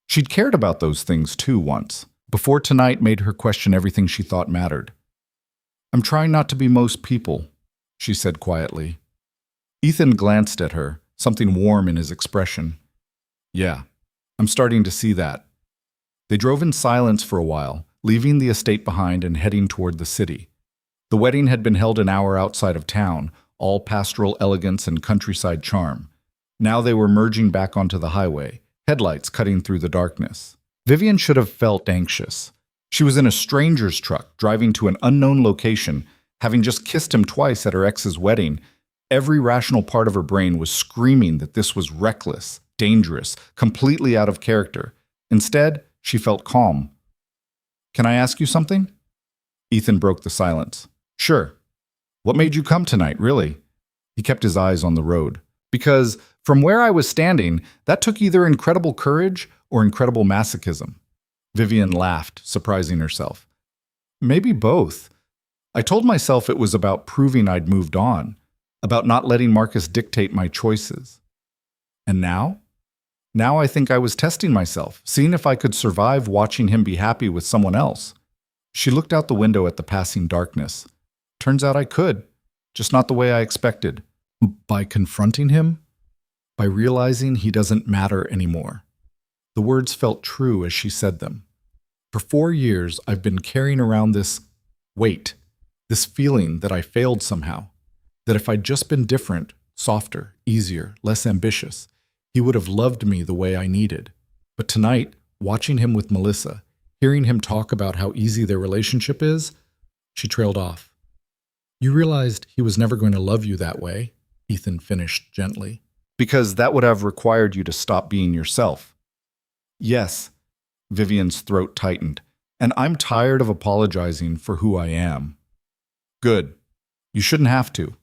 She'd cared about those things too once, before tonight made her question everything she thought mattered. "I'm trying not to be most people," she said quietly. Ethan glanced at her, something warm in his expression. "Yeah, I'm starting to see that." They drove in silence for a while, leaving the estate behind and heading toward the city. The wedding had been held an hour outside of town, all pastoral elegance and countryside charm. Now they were merging back onto the highway, headlights cutting through the darkness. Vivian should have felt anxious. She was in a stranger's truck, driving to an unknown location, having just kissed him twice at her ex's wedding. Every rational part of her brain was screaming that this was reckless, dangerous, completely out of character. Instead, she felt calm. "Can I ask you something?" Ethan broke the silence. "Sure. What made you come tonight, really?" He kept his eyes on the road. "Because from where I was standing, that took either incredible courage or incredible masochism." Vivian laughed, surprising herself. "Maybe both. I told myself it was about proving I'd moved on, about not letting Marcus dictate my choices. And now? Now I think I was testing myself, seeing if I could survive watching him be happy with someone else." She looked out the window at the passing darkness. "Turns out I could, just not the way I expected. By confronting him, by realizing he doesn't matter anymore." The words felt true as she said them. "For 4 years, I've been carrying around this weight, this feeling that I failed somehow, that if I'd just been different, softer, easier, less ambitious, he would have loved me the way I needed. But tonight, watching him with Melissa, hearing him talk about how easy their relationship is," she trailed off. "You realized he was never going to love you that way," Ethan finished gently. "Because that would have required you to stop being yourself." "Yes." Vivian's throat tightened. "And I'm tired of apologizing for who I am." "Good. You shouldn't have to."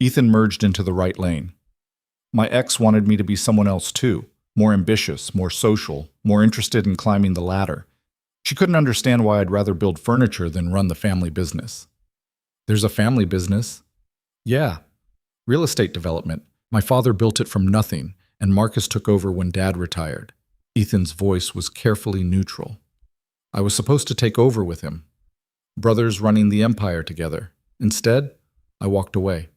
Ethan merged into the right lane. "My ex wanted me to be someone else too, more ambitious, more social, more interested in climbing the ladder. She couldn't understand why I'd rather build furniture than run the family business." "There's a family business?" "Yeah. Real estate development. My father built it from nothing, and Marcus took over when Dad retired." Ethan's voice was carefully neutral. "I was supposed to take over with him. Brothers running the empire together. Instead, I walked away."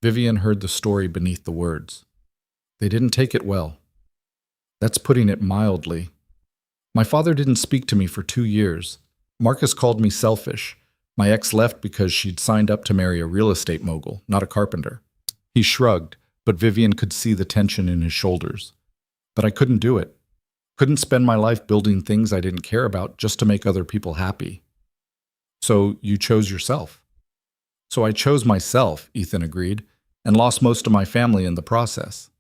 Vivian heard the story beneath the words. "They didn't take it well. That's putting it mildly. My father didn't speak to me for 2 years. Marcus called me selfish. My ex left because she'd signed up to marry a real estate mogul, not a carpenter." He shrugged, but Vivian could see the tension in his shoulders. "But I couldn't do it. Couldn't spend my life building things I didn't care about just to make other people happy." "So you chose yourself." "So I chose myself," Ethan agreed, "and lost most of my family in the process."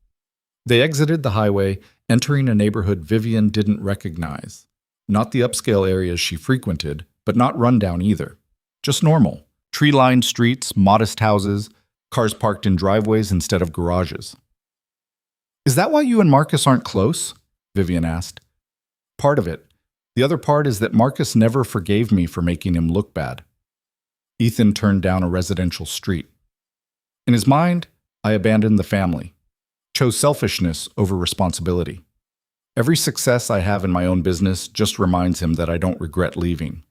They exited the highway, entering a neighborhood Vivian didn't recognize. Not the upscale areas she frequented, but not rundown either. Just normal. Tree-lined streets, modest houses, cars parked in driveways instead of garages. "Is that why you and Marcus aren't close?" Vivian asked. "Part of it. The other part is that Marcus never forgave me for making him look bad." Ethan turned down a residential street. In his mind, I abandoned the family. Chose selfishness over responsibility. Every success I have in my own business just reminds him that I don't regret leaving.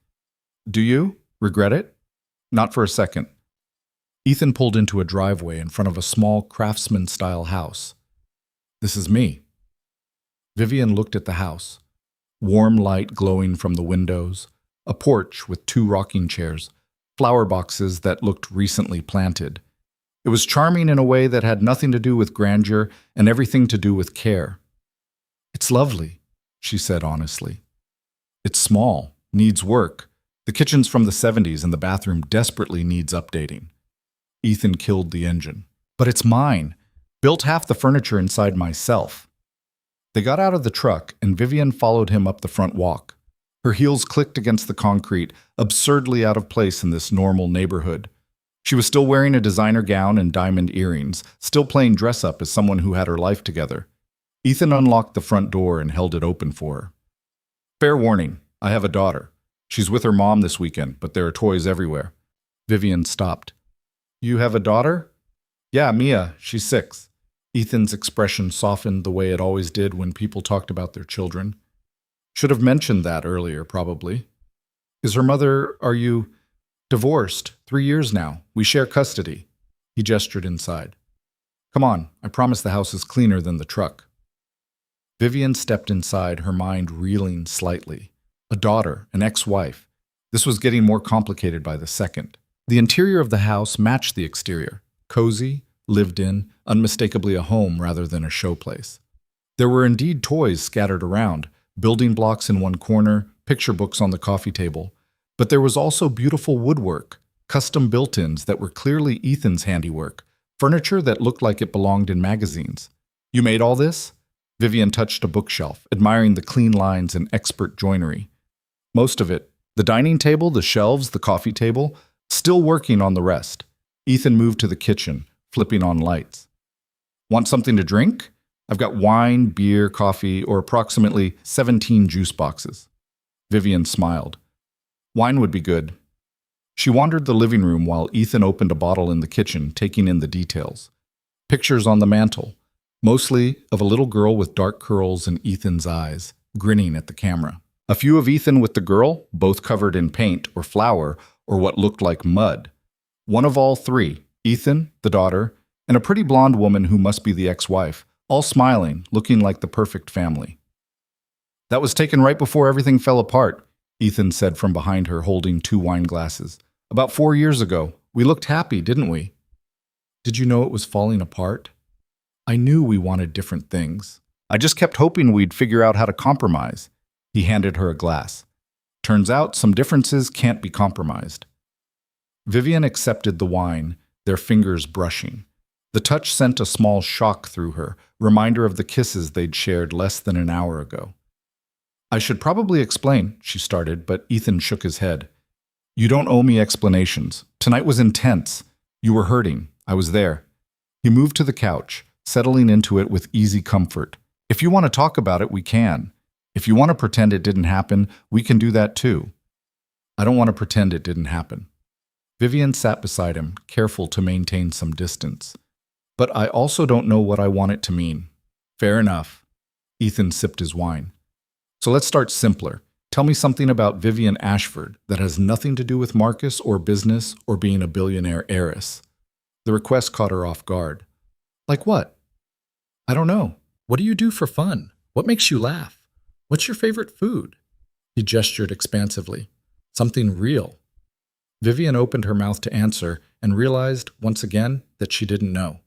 "Do you regret it?" "Not for a second." Ethan pulled into a driveway in front of a small craftsman-style house. "This is me." Vivian looked at the house. Warm light glowing from the windows, a porch with 2 rocking chairs, flower boxes that looked recently planted. It was charming in a way that had nothing to do with grandeur and everything to do with care. "It's lovely," she said honestly. "It's small, needs work. The kitchen's from the 70s and the bathroom desperately needs updating." Ethan killed the engine. "But it's mine. Built half the furniture inside myself." They got out of the truck, and Vivian followed him up the front walk. Her heels clicked against the concrete, absurdly out of place in this normal neighborhood. She was still wearing a designer gown and diamond earrings, still playing dress-up as someone who had her life together. Ethan unlocked the front door and held it open for her. "Fair warning, I have a daughter. She's with her mom this weekend, but there are toys everywhere." Vivian stopped. You have a daughter? Yeah, Mia. She's 6. Ethan's expression softened the way it always did when people talked about their children. Should have mentioned that earlier, probably. Is her mother, are you... Divorced. 3 years now. We share custody. He gestured inside. Come on, I promise the house is cleaner than the truck. Vivian stepped inside, her mind reeling slightly. A daughter, an ex-wife. This was getting more complicated by the second. The interior of the house matched the exterior. Cozy, lived in, unmistakably a home rather than a showplace. There were indeed toys scattered around, building blocks in one corner, picture books on the coffee table. But there was also beautiful woodwork, custom built-ins that were clearly Ethan's handiwork, furniture that looked like it belonged in magazines. You made all this? Vivian touched a bookshelf, admiring the clean lines and expert joinery. Most of it. The dining table, the shelves, the coffee table, still working on the rest. Ethan moved to the kitchen, flipping on lights. Want something to drink? I've got wine, beer, coffee, or approximately 17 juice boxes. Vivian smiled. Wine would be good. She wandered the living room while Ethan opened a bottle in the kitchen, taking in the details. Pictures on the mantel, mostly of a little girl with dark curls in Ethan's eyes, grinning at the camera. A few of Ethan with the girl, both covered in paint or flour or what looked like mud. One of all 3, Ethan, the daughter, and a pretty blonde woman who must be the ex-wife, all smiling, looking like the perfect family. That was taken right before everything fell apart, Ethan said from behind her, holding 2 wine glasses. About 4 years ago. We looked happy, didn't we? Did you know it was falling apart? I knew we wanted different things. I just kept hoping we'd figure out how to compromise. He handed her a glass. Turns out some differences can't be compromised. Vivian accepted the wine, their fingers brushing. The touch sent a small shock through her, reminder of the kisses they'd shared less than an hour ago. I should probably explain, she started, but Ethan shook his head. You don't owe me explanations. Tonight was intense. You were hurting. I was there. He moved to the couch, settling into it with easy comfort. If you want to talk about it, we can. If you want to pretend it didn't happen, we can do that too. I don't want to pretend it didn't happen. Vivian sat beside him, careful to maintain some distance. But I also don't know what I want it to mean. Fair enough. Ethan sipped his wine. So let's start simpler. Tell me something about Vivian Ashford that has nothing to do with Marcus or business or being a billionaire heiress. The request caught her off guard. Like what? I don't know. What do you do for fun? What makes you laugh? What's your favorite food? He gestured expansively. Something real. Vivian opened her mouth to answer and realized, once again, that she didn't know.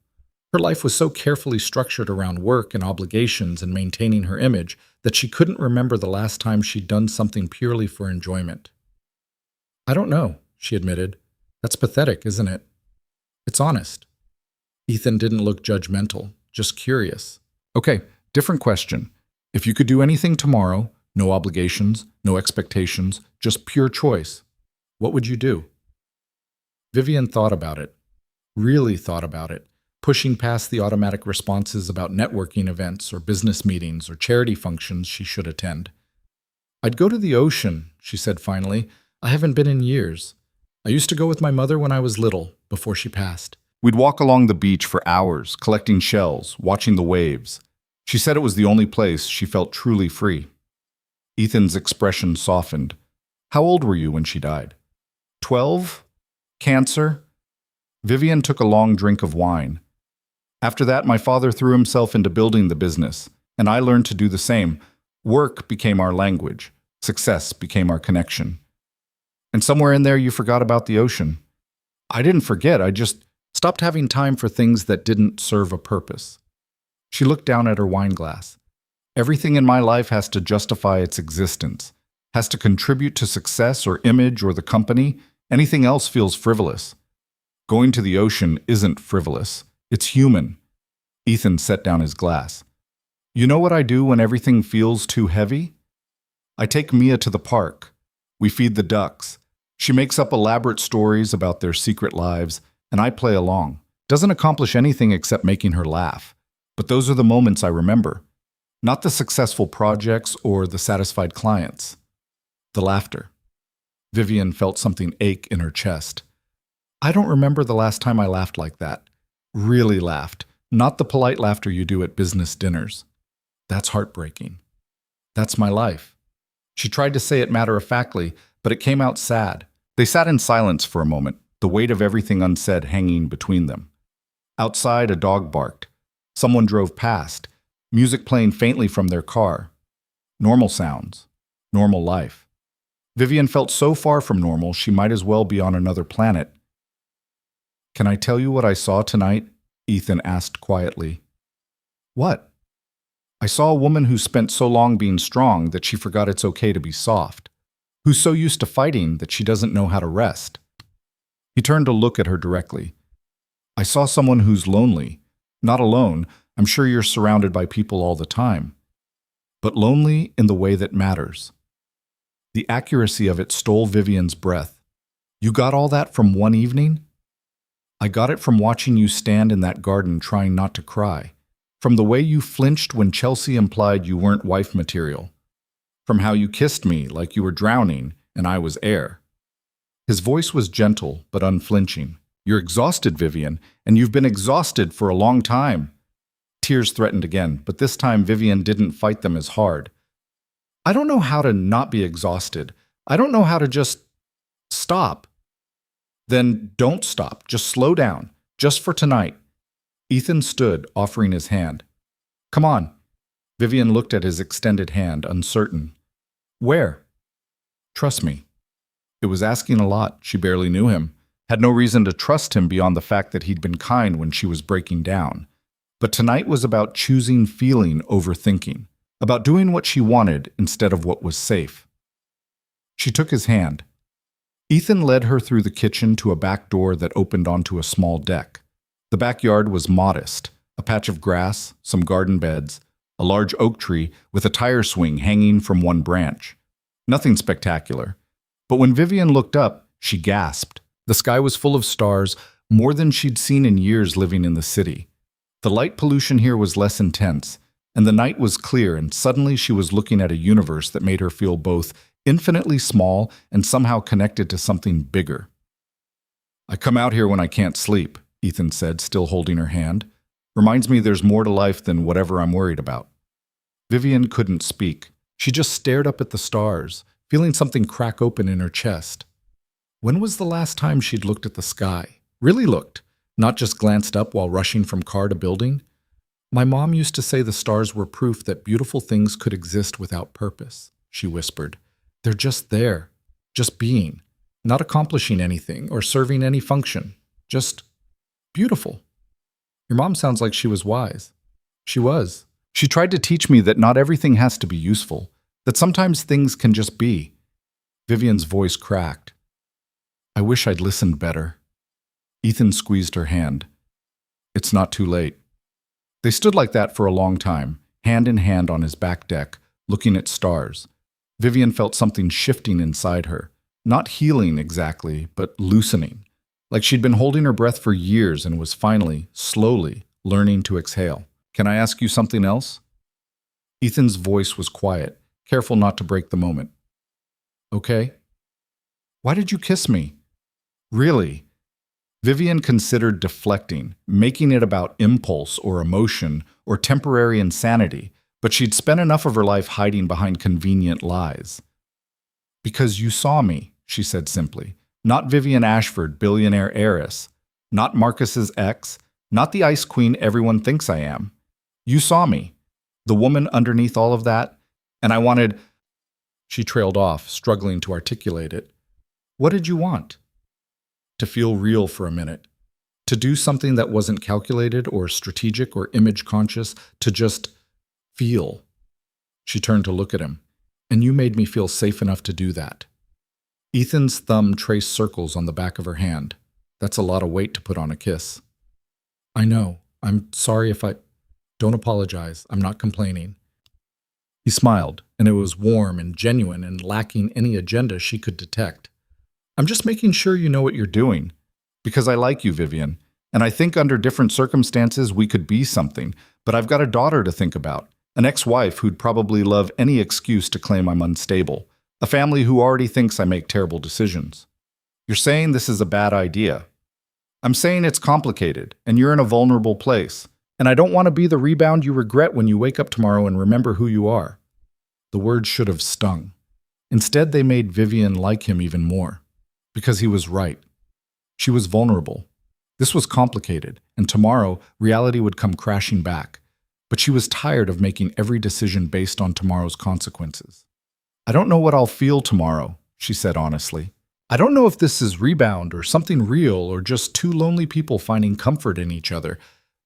Her life was so carefully structured around work and obligations and maintaining her image that she couldn't remember the last time she'd done something purely for enjoyment. I don't know, she admitted. That's pathetic, isn't it? It's honest. Ethan didn't look judgmental, just curious. Okay, different question. If you could do anything tomorrow, no obligations, no expectations, just pure choice, what would you do? Vivian thought about it. Really thought about it. Pushing past the automatic responses about networking events or business meetings or charity functions she should attend. I'd go to the ocean, she said finally. I haven't been in years. I used to go with my mother when I was little, before she passed. We'd walk along the beach for hours, collecting shells, watching the waves. She said it was the only place she felt truly free. Ethan's expression softened. How old were you when she died? 12? Cancer? Vivian took a long drink of wine. After that, my father threw himself into building the business, and I learned to do the same. Work became our language. Success became our connection. And somewhere in there, you forgot about the ocean. I didn't forget, I just stopped having time for things that didn't serve a purpose. She looked down at her wine glass. Everything in my life has to justify its existence, has to contribute to success or image or the company. Anything else feels frivolous. Going to the ocean isn't frivolous. It's human. Ethan set down his glass. You know what I do when everything feels too heavy? I take Mia to the park. We feed the ducks. She makes up elaborate stories about their secret lives, and I play along. Doesn't accomplish anything except making her laugh. But those are the moments I remember. Not the successful projects or the satisfied clients. The laughter. Vivian felt something ache in her chest. I don't remember the last time I laughed like that. Really laughed. Not the polite laughter you do at business dinners. That's heartbreaking. That's my life. She tried to say it matter-of-factly, but it came out sad. They sat in silence for a moment, the weight of everything unsaid hanging between them. Outside, a dog barked. Someone drove past, music playing faintly from their car. Normal sounds. Normal life. Vivian felt so far from normal she might as well be on another planet. "Can I tell you what I saw tonight?" Ethan asked quietly. "What?" "I saw a woman who spent so long being strong that she forgot it's okay to be soft. Who's so used to fighting that she doesn't know how to rest." He turned to look at her directly. "I saw someone who's lonely. Not alone. I'm sure you're surrounded by people all the time. But lonely in the way that matters." The accuracy of it stole Vivian's breath. "You got all that from one evening?" "I got it from watching you stand in that garden trying not to cry. From the way you flinched when Chelsea implied you weren't wife material. From how you kissed me like you were drowning and I was air." His voice was gentle but unflinching. "You're exhausted, Vivian, and you've been exhausted for a long time." Tears threatened again, but this time Vivian didn't fight them as hard. "I don't know how to not be exhausted. I don't know how to just stop." "Then don't stop. Just slow down. Just for tonight." Ethan stood, offering his hand. "Come on." Vivian looked at his extended hand, uncertain. "Where?" "Trust me." It was asking a lot. She barely knew him. Had no reason to trust him beyond the fact that he'd been kind when she was breaking down. But tonight was about choosing feeling over thinking. About doing what she wanted instead of what was safe. She took his hand. Ethan led her through the kitchen to a back door that opened onto a small deck. The backyard was modest, a patch of grass, some garden beds, a large oak tree with a tire swing hanging from one branch. Nothing spectacular. But when Vivian looked up, she gasped. The sky was full of stars, more than she'd seen in years living in the city. The light pollution here was less intense, and the night was clear, and suddenly she was looking at a universe that made her feel both infinitely small and somehow connected to something bigger. "I come out here when I can't sleep," Ethan said, still holding her hand. "Reminds me there's more to life than whatever I'm worried about." Vivian couldn't speak. She just stared up at the stars, feeling something crack open in her chest. When was the last time she'd looked at the sky? Really looked, not just glanced up while rushing from car to building? "My mom used to say the stars were proof that beautiful things could exist without purpose," she whispered. "They're just there, just being, not accomplishing anything or serving any function, just beautiful." Your mom sounds like she was wise. She was. She tried to teach me that not everything has to be useful, that sometimes things can just be. Vivian's voice cracked. "I wish I'd listened better." Ethan squeezed her hand. "It's not too late." They stood like that for a long time, hand in hand on his back deck, looking at stars. Vivian felt something shifting inside her, not healing exactly, but loosening, like she'd been holding her breath for years and was finally, slowly, learning to exhale. "Can I ask you something else?" Ethan's voice was quiet, careful not to break the moment. "Okay." "Why did you kiss me?" "Really?" Vivian considered deflecting, making it about impulse or emotion or temporary insanity, but she'd spent enough of her life hiding behind convenient lies. "Because you saw me," she said simply. "Not Vivian Ashford, billionaire heiress. Not Marcus's ex. Not the ice queen everyone thinks I am. You saw me. The woman underneath all of that. And I wanted—" She trailed off, struggling to articulate it. "What did you want?" "To feel real for a minute. To do something that wasn't calculated or strategic or image conscious. To just feel." She turned to look at him. "And you made me feel safe enough to do that." Ethan's thumb traced circles on the back of her hand. "That's a lot of weight to put on a kiss." "I know. I'm sorry if I—" "Don't apologize. I'm not complaining." He smiled, and it was warm and genuine and lacking any agenda she could detect. "I'm just making sure you know what you're doing. Because I like you, Vivian. And I think under different circumstances we could be something. But I've got a daughter to think about. An ex-wife who'd probably love any excuse to claim I'm unstable. A family who already thinks I make terrible decisions. You're saying this is a bad idea." I'm saying it's complicated, and you're in a vulnerable place. And I don't want to be the rebound you regret when you wake up tomorrow and remember who you are. The words should have stung. Instead, they made Vivian like him even more. Because he was right. She was vulnerable. This was complicated, and tomorrow, reality would come crashing back. But she was tired of making every decision based on tomorrow's consequences. I don't know what I'll feel tomorrow, she said honestly. I don't know if this is rebound or something real or just two lonely people finding comfort in each other.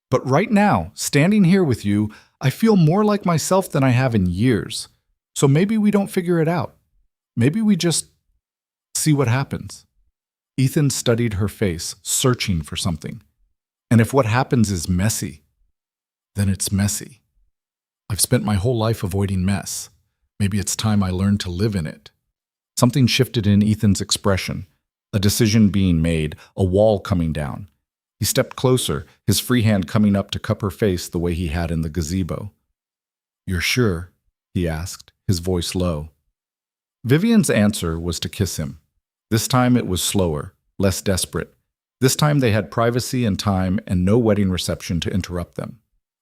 But right now, standing here with you, I feel more like myself than I have in years. So maybe we don't figure it out. Maybe we just see what happens. Ethan studied her face, searching for something. And if what happens is messy, then it's messy. I've spent my whole life avoiding mess. Maybe it's time I learned to live in it. Something shifted in Ethan's expression, a decision being made, a wall coming down. He stepped closer, his free hand coming up to cup her face the way he had in the gazebo. "You're sure?" he asked, his voice low. Vivian's answer was to kiss him. This time it was slower, less desperate. This time they had privacy and time and no wedding reception to interrupt them.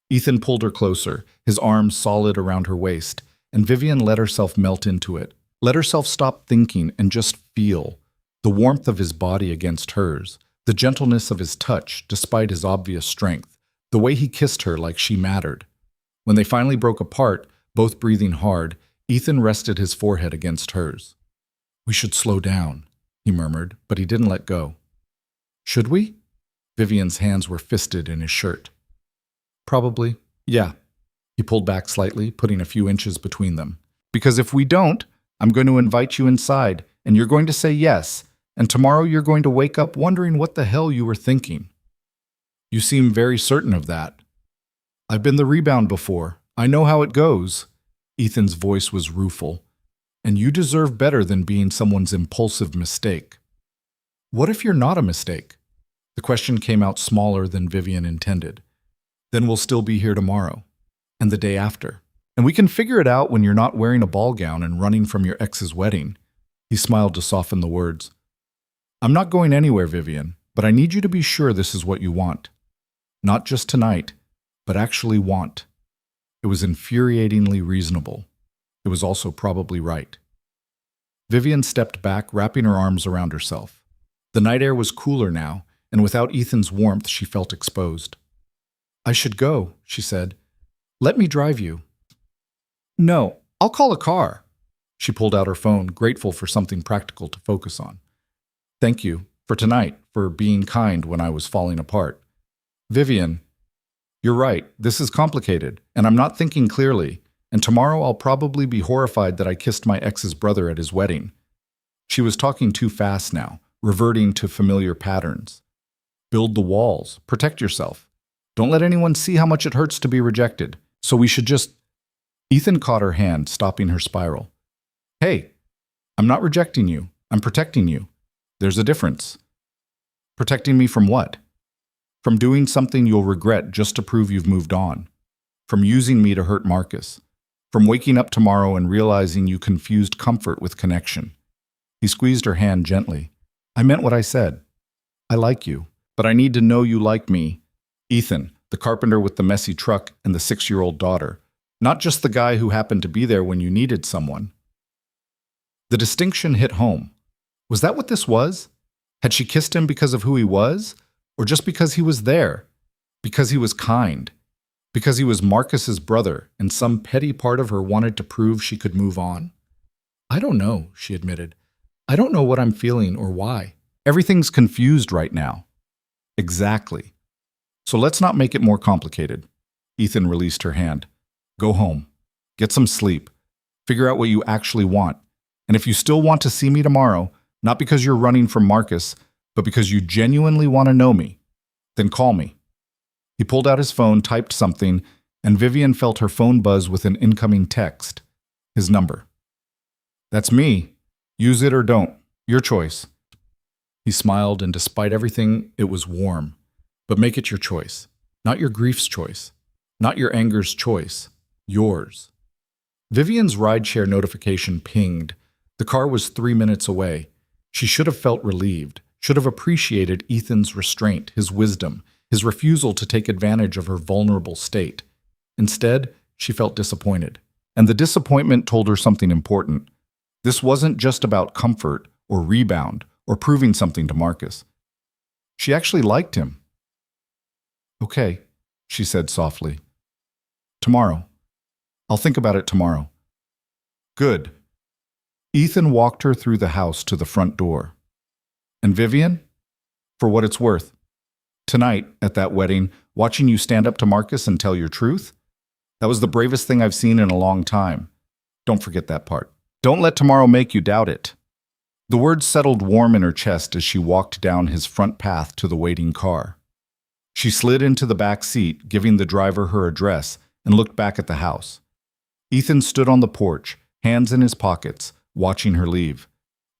Ethan pulled her closer, his arms solid around her waist, and Vivian let herself melt into it. Let herself stop thinking and just feel the warmth of his body against hers, the gentleness of his touch despite his obvious strength, the way he kissed her like she mattered. When they finally broke apart, both breathing hard, Ethan rested his forehead against hers. "We should slow down," he murmured, but he didn't let go. "Should we?" Vivian's hands were fisted in his shirt. "Probably, yeah." He pulled back slightly, putting a few inches between them. "Because if we don't, I'm going to invite you inside, and you're going to say yes, and tomorrow you're going to wake up wondering what the hell you were thinking." "You seem very certain of that." "I've been the rebound before. I know how it goes." Ethan's voice was rueful. "And you deserve better than being someone's impulsive mistake." "What if you're not a mistake?" The question came out smaller than Vivian intended. "Then we'll still be here tomorrow. And the day after. And we can figure it out when you're not wearing a ball gown and running from your ex's wedding." He smiled to soften the words. "I'm not going anywhere, Vivian, but I need you to be sure this is what you want. Not just tonight, but actually want." It was infuriatingly reasonable. It was also probably right. Vivian stepped back, wrapping her arms around herself. The night air was cooler now, and without Ethan's warmth, she felt exposed. "I should go," she said. "Let me drive you." "No, I'll call a car." She pulled out her phone, grateful for something practical to focus on. "Thank you, for tonight, for being kind when I was falling apart." "Vivian, you're right, this is complicated, and I'm not thinking clearly, and tomorrow I'll probably be horrified that I kissed my ex's brother at his wedding." She was talking too fast now, reverting to familiar patterns. "Build the walls, protect yourself. Don't let anyone see how much it hurts to be rejected. So we should just..." Ethan caught her hand, stopping her spiral. "Hey, I'm not rejecting you. I'm protecting you. There's a difference." "Protecting me from what?" "From doing something you'll regret just to prove you've moved on. From using me to hurt Marcus. From waking up tomorrow and realizing you confused comfort with connection." He squeezed her hand gently. "I meant what I said. I like you, but I need to know you like me. Ethan, the carpenter with the messy truck and the 6-year-old daughter. Not just the guy who happened to be there when you needed someone." The distinction hit home. Was that what this was? Had she kissed him because of who he was? Or just because he was there? Because he was kind? Because he was Marcus's brother and some petty part of her wanted to prove she could move on? "I don't know," she admitted. "I don't know what I'm feeling or why. Everything's confused right now." "Exactly. So let's not make it more complicated." Ethan released her hand. "Go home. Get some sleep. Figure out what you actually want. And if you still want to see me tomorrow, not because you're running from Marcus, but because you genuinely want to know me, then call me." He pulled out his phone, typed something, and Vivian felt her phone buzz with an incoming text. His number. "That's me. Use it or don't. Your choice." He smiled, and despite everything, it was warm. "But make it your choice. Not your grief's choice. Not your anger's choice. Yours." Vivian's rideshare notification pinged. The car was 3 minutes away. She should have felt relieved. should have appreciated Ethan's restraint, his wisdom, his refusal to take advantage of her vulnerable state. Instead, she felt disappointed. And the disappointment told her something important. This wasn't just about comfort or rebound or proving something to Marcus. She actually liked him. "Okay," she said softly. "Tomorrow. I'll think about it tomorrow." "Good." Ethan walked her through the house to the front door. "And Vivian? For what it's worth. Tonight, at that wedding, watching you stand up to Marcus and tell your truth, that was the bravest thing I've seen in a long time. Don't forget that part. Don't let tomorrow make you doubt it." The words settled warm in her chest as she walked down his front path to the waiting car. She slid into the back seat, giving the driver her address, and looked back at the house. Ethan stood on the porch, hands in his pockets, watching her leave.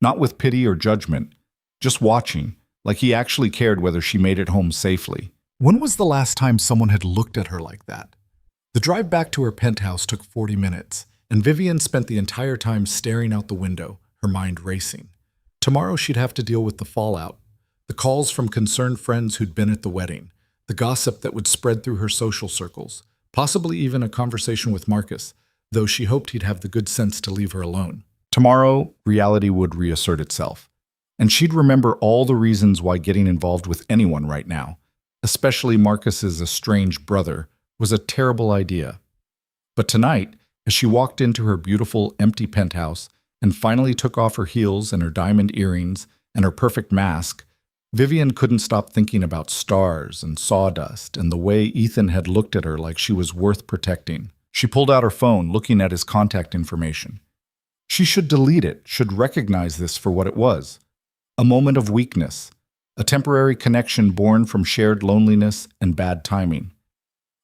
Not with pity or judgment, just watching, like he actually cared whether she made it home safely. When was the last time someone had looked at her like that? The drive back to her penthouse took 40 minutes, and Vivian spent the entire time staring out the window, her mind racing. Tomorrow she'd have to deal with the fallout, the calls from concerned friends who'd been at the wedding, the gossip that would spread through her social circles, possibly even a conversation with Marcus, though she hoped he'd have the good sense to leave her alone. Tomorrow, reality would reassert itself, and she'd remember all the reasons why getting involved with anyone right now, especially Marcus's estranged brother, was a terrible idea. But tonight, as she walked into her beautiful, empty penthouse and finally took off her heels and her diamond earrings and her perfect mask, Vivian couldn't stop thinking about stars and sawdust and the way Ethan had looked at her like she was worth protecting. She pulled out her phone, looking at his contact information. She should delete it, should recognize this for what it was. A moment of weakness, a temporary connection born from shared loneliness and bad timing.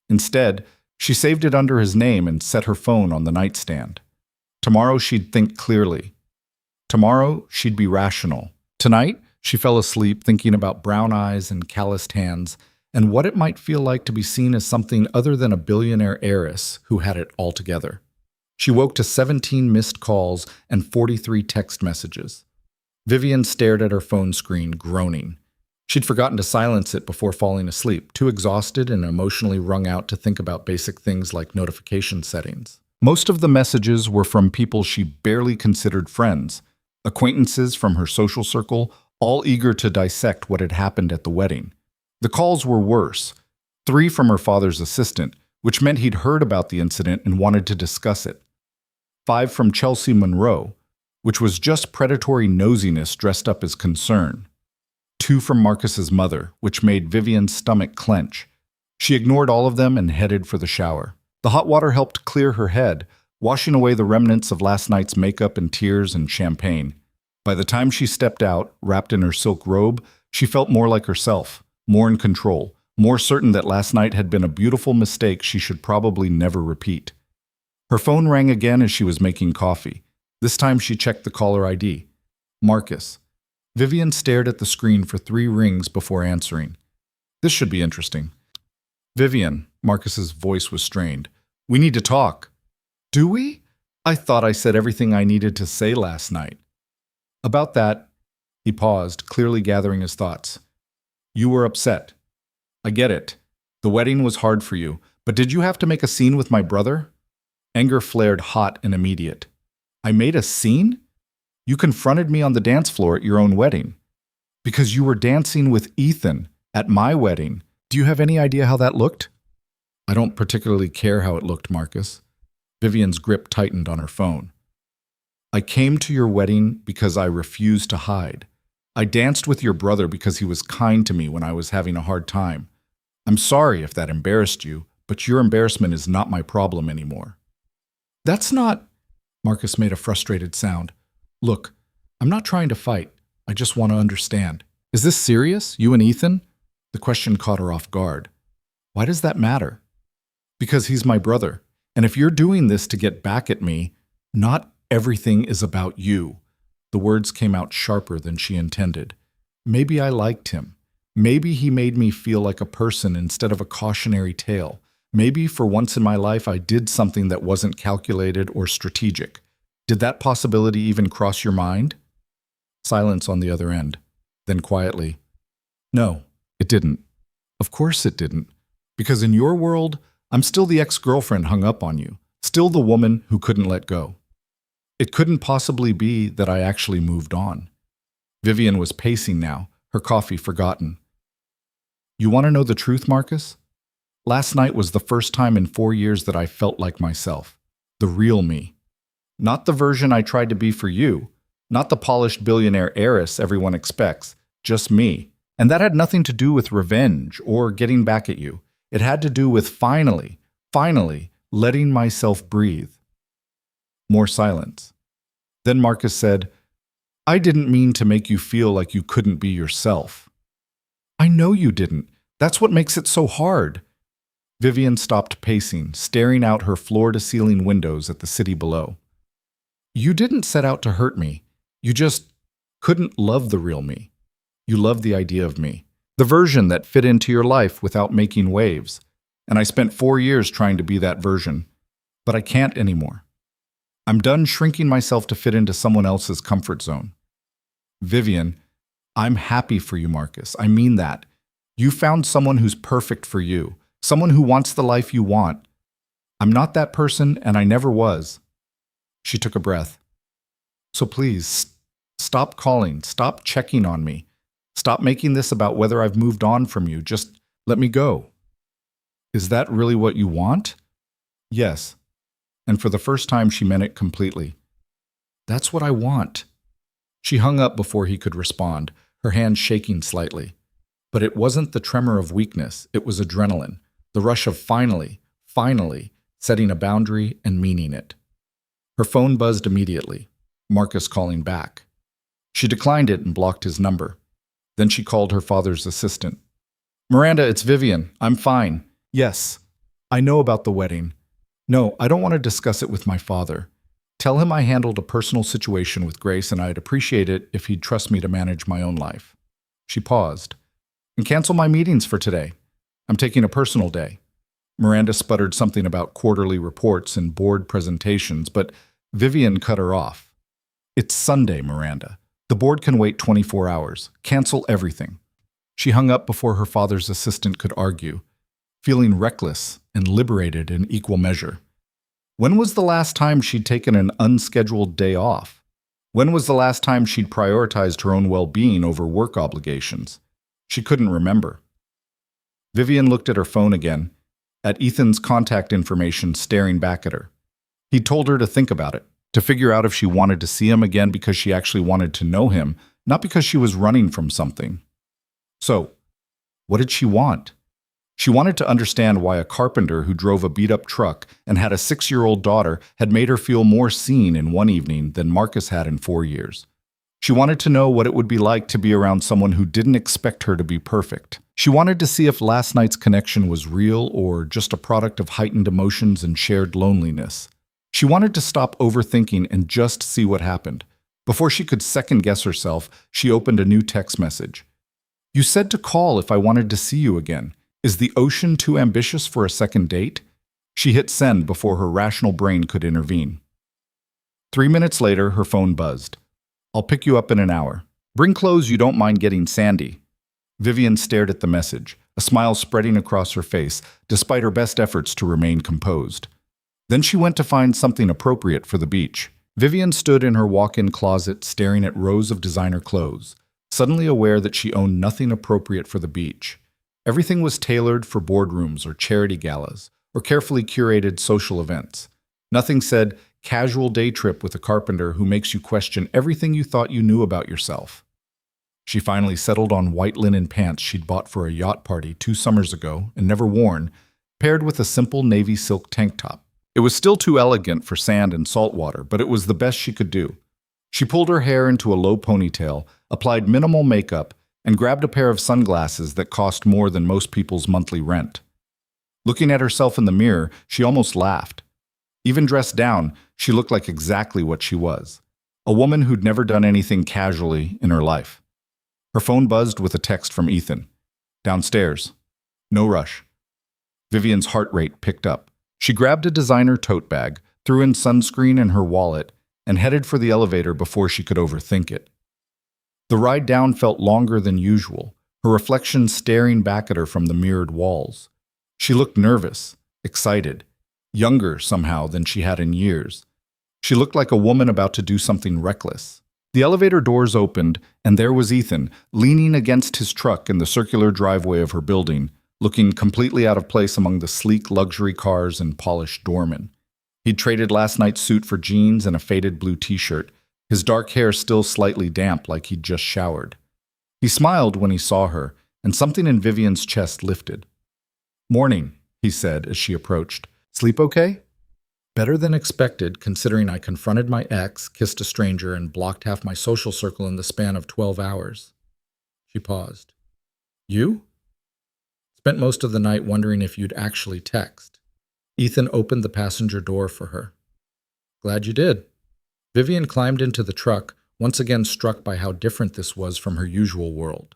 Instead, she saved it under his name and set her phone on the nightstand. Tomorrow she'd think clearly. Tomorrow she'd be rational. Tonight, she fell asleep thinking about brown eyes and calloused hands and what it might feel like to be seen as something other than a billionaire heiress who had it all together. She woke to 17 missed calls and 43 text messages. Vivian stared at her phone screen, groaning. She'd forgotten to silence it before falling asleep, too exhausted and emotionally wrung out to think about basic things like notification settings. Most of the messages were from people she barely considered friends, acquaintances from her social circle, all eager to dissect what had happened at the wedding. The calls were worse. 3 from her father's assistant, which meant he'd heard about the incident and wanted to discuss it. 5 from Chelsea Monroe, which was just predatory nosiness dressed up as concern. 2 from Marcus's mother, which made Vivian's stomach clench. She ignored all of them and headed for the shower. The hot water helped clear her head, washing away the remnants of last night's makeup and tears and champagne. By the time she stepped out, wrapped in her silk robe, she felt more like herself, more in control, more certain that last night had been a beautiful mistake she should probably never repeat. Her phone rang again as she was making coffee. This time she checked the caller ID. Marcus. Vivian stared at the screen for 3 rings before answering. This should be interesting. "Vivian," Marcus's voice was strained. "We need to talk." "Do we? I thought I said everything I needed to say last night." "About that," he paused, clearly gathering his thoughts. "You were upset. I get it. The wedding was hard for you, but did you have to make a scene with my brother?" Anger flared hot and immediate. "I made a scene? You confronted me on the dance floor at your own wedding. Because you were dancing with Ethan at my wedding. Do you have any idea how that looked?" "I don't particularly care how it looked, Marcus." Vivian's grip tightened on her phone. "I came to your wedding because I refused to hide. I danced with your brother because he was kind to me when I was having a hard time. I'm sorry if that embarrassed you, but your embarrassment is not my problem anymore." "That's not—" Marcus made a frustrated sound. "Look, I'm not trying to fight. I just want to understand. Is this serious, you and Ethan?" The question caught her off guard. "Why does that matter?" "Because he's my brother. And if you're doing this to get back at me, not everything is about you." The words came out sharper than she intended. "Maybe I liked him. Maybe he made me feel like a person instead of a cautionary tale. Maybe for once in my life I did something that wasn't calculated or strategic. Did that possibility even cross your mind?" Silence on the other end. Then quietly, "No, it didn't. Of course it didn't. Because in your world, I'm still the ex-girlfriend hung up on you, still the woman who couldn't let go. It couldn't possibly be that I actually moved on." Vivian was pacing now, her coffee forgotten. "You want to know the truth, Marcus? Last night was the first time in 4 years that I felt like myself, the real me. Not the version I tried to be for you, not the polished billionaire heiress everyone expects, just me. And that had nothing to do with revenge or getting back at you. It had to do with finally letting myself breathe." More silence. Then Marcus said, "I didn't mean to make you feel like you couldn't be yourself." "I know you didn't. That's what makes it so hard." Vivian stopped pacing, staring out her floor-to-ceiling windows at the city below. "You didn't set out to hurt me. You just couldn't love the real me. You loved the idea of me, the version that fit into your life without making waves. And I spent 4 years trying to be that version. But I can't anymore. I'm done shrinking myself to fit into someone else's comfort zone." "Vivian, I'm happy for you, Marcus. I mean that. You found someone who's perfect for you, someone who wants the life you want. I'm not that person, and I never was." She took a breath. "So please, stop calling, stop checking on me. Stop making this about whether I've moved on from you. Just let me go." "Is that really what you want?" "Yes." And for the first time, she meant it completely. "That's what I want." She hung up before he could respond, her hand shaking slightly. But it wasn't the tremor of weakness, it was adrenaline, the rush of finally setting a boundary and meaning it. Her phone buzzed immediately, Marcus calling back. She declined it and blocked his number. Then she called her father's assistant. "Miranda, it's Vivian. I'm fine. Yes, I know about the wedding. No, I don't want to discuss it with my father. Tell him I handled a personal situation with Grace and I'd appreciate it if he'd trust me to manage my own life." She paused. "And cancel my meetings for today. I'm taking a personal day." Miranda sputtered something about quarterly reports and board presentations, but Vivian cut her off. "It's Sunday, Miranda. The board can wait 24 hours. Cancel everything." She hung up before her father's assistant could argue, feeling reckless and liberated in equal measure. When was the last time she'd taken an unscheduled day off? When was the last time she'd prioritized her own well-being over work obligations? She couldn't remember. Vivian looked at her phone again, at Ethan's contact information staring back at her. He'd told her to think about it, to figure out if she wanted to see him again because she actually wanted to know him, not because she was running from something. So, what did she want? She wanted to understand why a carpenter who drove a beat-up truck and had a 6-year-old daughter had made her feel more seen in one evening than Marcus had in 4 years. She wanted to know what it would be like to be around someone who didn't expect her to be perfect. She wanted to see if last night's connection was real or just a product of heightened emotions and shared loneliness. She wanted to stop overthinking and just see what happened. Before she could second-guess herself, she opened a new text message. "You said to call if I wanted to see you again. Is the ocean too ambitious for a second date?" She hit send before her rational brain could intervene. 3 minutes later, her phone buzzed. "I'll pick you up in an hour. Bring clothes you don't mind getting sandy." Vivian stared at the message, a smile spreading across her face, despite her best efforts to remain composed. Then she went to find something appropriate for the beach. Vivian stood in her walk-in closet staring at rows of designer clothes, suddenly aware that she owned nothing appropriate for the beach. Everything was tailored for boardrooms or charity galas, or carefully curated social events. Nothing said, "casual day trip with a carpenter who makes you question everything you thought you knew about yourself." She finally settled on white linen pants she'd bought for a yacht party 2 summers ago and never worn, paired with a simple navy silk tank top. It was still too elegant for sand and salt water, but it was the best she could do. She pulled her hair into a low ponytail, applied minimal makeup, and grabbed a pair of sunglasses that cost more than most people's monthly rent. Looking at herself in the mirror, she almost laughed. Even dressed down, she looked like exactly what she was, a woman who'd never done anything casually in her life. Her phone buzzed with a text from Ethan. "Downstairs. No rush." Vivian's heart rate picked up. She grabbed a designer tote bag, threw in sunscreen and her wallet, and headed for the elevator before she could overthink it. The ride down felt longer than usual, her reflection staring back at her from the mirrored walls. She looked nervous, excited, younger somehow than she had in years. She looked like a woman about to do something reckless. The elevator doors opened, and there was Ethan, leaning against his truck in the circular driveway of her building, looking completely out of place among the sleek luxury cars and polished doormen. He'd traded last night's suit for jeans and a faded blue t-shirt, his dark hair still slightly damp like he'd just showered. He smiled when he saw her, and something in Vivian's chest lifted. "Morning," he said as she approached. "Sleep okay?" "Better than expected, considering I confronted my ex, kissed a stranger, and blocked half my social circle in the span of 12 hours. She paused. "You?" "Spent most of the night wondering if you'd actually text." Ethan opened the passenger door for her. "Glad you did." Vivian climbed into the truck, once again struck by how different this was from her usual world.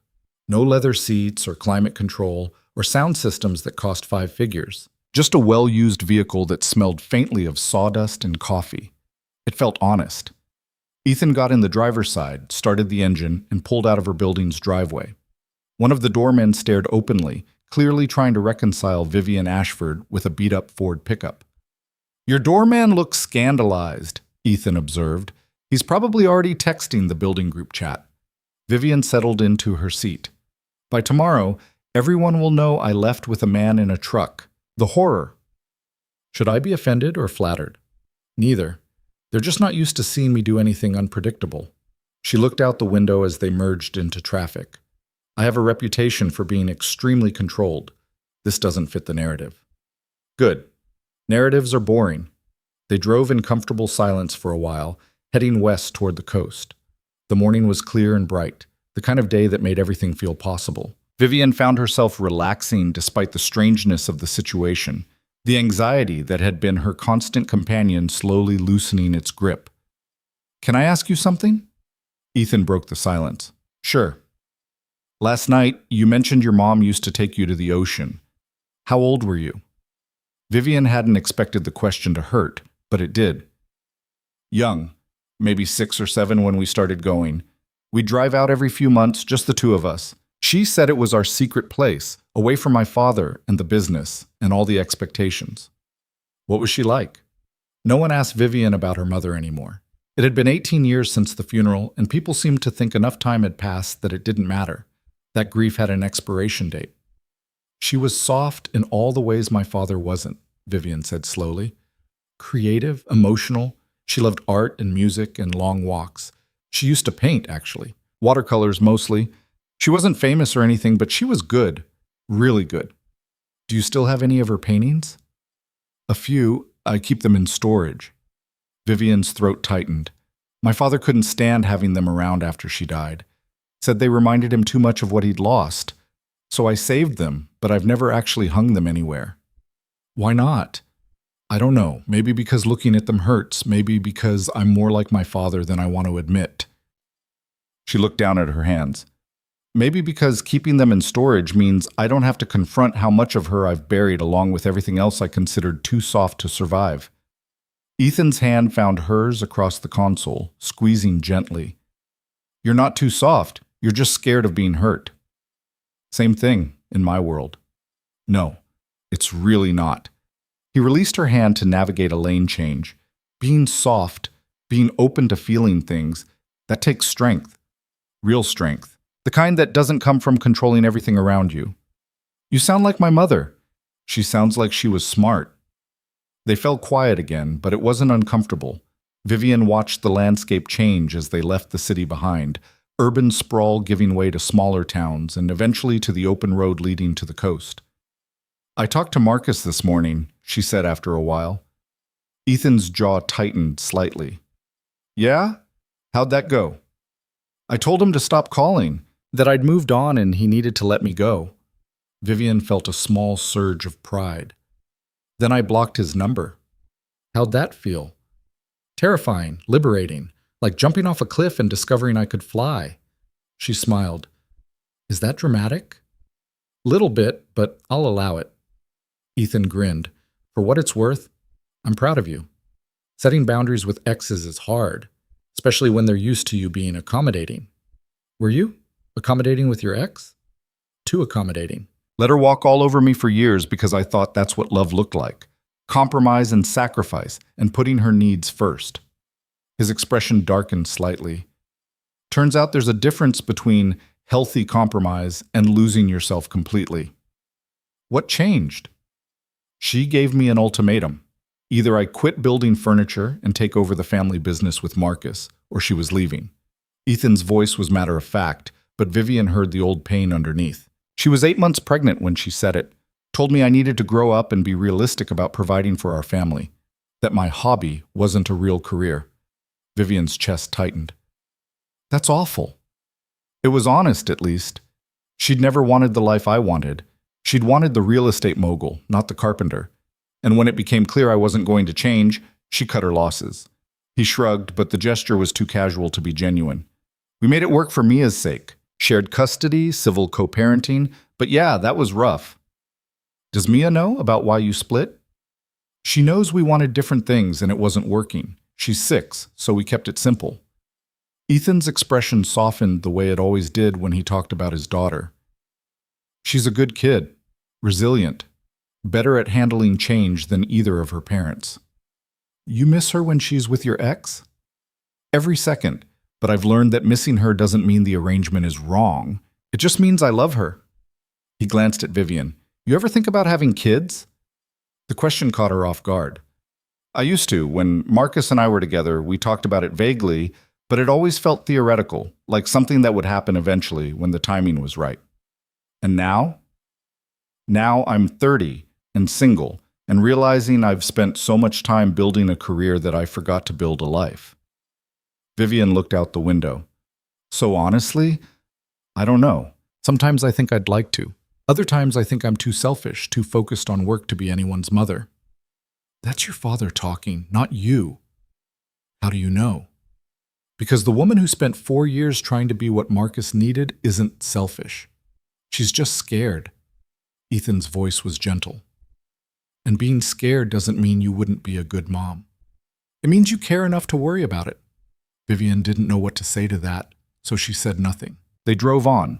No leather seats or climate control or sound systems that cost 5 figures. Just a well-used vehicle that smelled faintly of sawdust and coffee. It felt honest. Ethan got in the driver's side, started the engine, and pulled out of her building's driveway. One of the doormen stared openly, clearly trying to reconcile Vivian Ashford with a beat-up Ford pickup. "Your doorman looks scandalized," Ethan observed. "He's probably already texting the building group chat." Vivian settled into her seat. "By tomorrow, everyone will know I left with a man in a truck. The horror." Should I be offended or flattered? Neither. They're just not used to seeing me do anything unpredictable. She looked out the window as they merged into traffic. "I have a reputation for being extremely controlled. This doesn't fit the narrative." "Good. Narratives are boring." They drove in comfortable silence for a while, heading west toward the coast. The morning was clear and bright, the kind of day that made everything feel possible. Vivian found herself relaxing despite the strangeness of the situation, the anxiety that had been her constant companion slowly loosening its grip. "Can I ask you something?" Ethan broke the silence. "Sure." "Last night, you mentioned your mom used to take you to the ocean. How old were you?" Vivian hadn't expected the question to hurt, but it did. "Young. Maybe 6 or 7 when we started going. We'd drive out every few months, just the two of us. She said it was our secret place, away from my father and the business and all the expectations." "What was she like?" No one asked Vivian about her mother anymore. It had been 18 years since the funeral, and people seemed to think enough time had passed that it didn't matter. That grief had an expiration date. "She was soft in all the ways my father wasn't," Vivian said slowly. "Creative, emotional. She loved art and music and long walks. She used to paint, actually. Watercolors mostly. She wasn't famous or anything, but she was good. Really good." "Do you still have any of her paintings?" "A few. I keep them in storage." Vivian's throat tightened. "My father couldn't stand having them around after she died. Said they reminded him too much of what he'd lost. So I saved them, but I've never actually hung them anywhere." "Why not?" "I don't know. Maybe because looking at them hurts. Maybe because I'm more like my father than I want to admit." She looked down at her hands. "Maybe because keeping them in storage means I don't have to confront how much of her I've buried along with everything else I considered too soft to survive." Ethan's hand found hers across the console, squeezing gently. "You're not too soft. You're just scared of being hurt." "Same thing, in my world." "No, it's really not." He released her hand to navigate a lane change. Being soft, being open to feeling things, that takes strength. Real strength. The kind that doesn't come from controlling everything around you. "You sound like my mother." "She sounds like she was smart." They fell quiet again, but it wasn't uncomfortable. Vivian watched the landscape change as they left the city behind, urban sprawl giving way to smaller towns and eventually to the open road leading to the coast. "I talked to Marcus this morning," she said after a while. Ethan's jaw tightened slightly. "Yeah? How'd that go?" "I told him to stop calling, that I'd moved on and he needed to let me go." Vivian felt a small surge of pride. "Then I blocked his number." "How'd that feel?" "Terrifying, liberating, like jumping off a cliff and discovering I could fly." She smiled. "Is that dramatic?" "Little bit, but I'll allow it." Ethan grinned. "For what it's worth, I'm proud of you. Setting boundaries with exes is hard, especially when they're used to you being accommodating." Were you? Accommodating with your ex? Too accommodating. Let her walk all over me for years because I thought that's what love looked like. Compromise and sacrifice, and putting her needs first. His expression darkened slightly. Turns out there's a difference between healthy compromise and losing yourself completely. What changed? She gave me an ultimatum. Either I quit building furniture and take over the family business with Marcus, or she was leaving. Ethan's voice was matter of fact, but Vivian heard the old pain underneath. She was 8 months pregnant when she said it, told me I needed to grow up and be realistic about providing for our family, that my hobby wasn't a real career. Vivian's chest tightened. That's awful. It was honest, at least. She'd never wanted the life I wanted. She'd wanted the real estate mogul, not the carpenter. And when it became clear I wasn't going to change, she cut her losses. He shrugged, but the gesture was too casual to be genuine. We made it work for Mia's sake. Shared custody, civil co-parenting, but yeah, that was rough. Does Mia know about why you split? She knows we wanted different things and it wasn't working. She's 6, so we kept it simple. Ethan's expression softened the way it always did when he talked about his daughter. She's a good kid, resilient, better at handling change than either of her parents. You miss her when she's with your ex? Every second, but I've learned that missing her doesn't mean the arrangement is wrong. It just means I love her. He glanced at Vivian. You ever think about having kids? The question caught her off guard. I used to. When Marcus and I were together, we talked about it vaguely, but it always felt theoretical, like something that would happen eventually when the timing was right. And now? Now I'm 30 and single and realizing I've spent so much time building a career that I forgot to build a life. Vivian looked out the window. So honestly, I don't know. Sometimes I think I'd like to. Other times I think I'm too selfish, too focused on work to be anyone's mother. That's your father talking, not you. How do you know? Because the woman who spent 4 years trying to be what Marcus needed isn't selfish. She's just scared. Ethan's voice was gentle. And being scared doesn't mean you wouldn't be a good mom. It means you care enough to worry about it. Vivian didn't know what to say to that, so she said nothing. They drove on,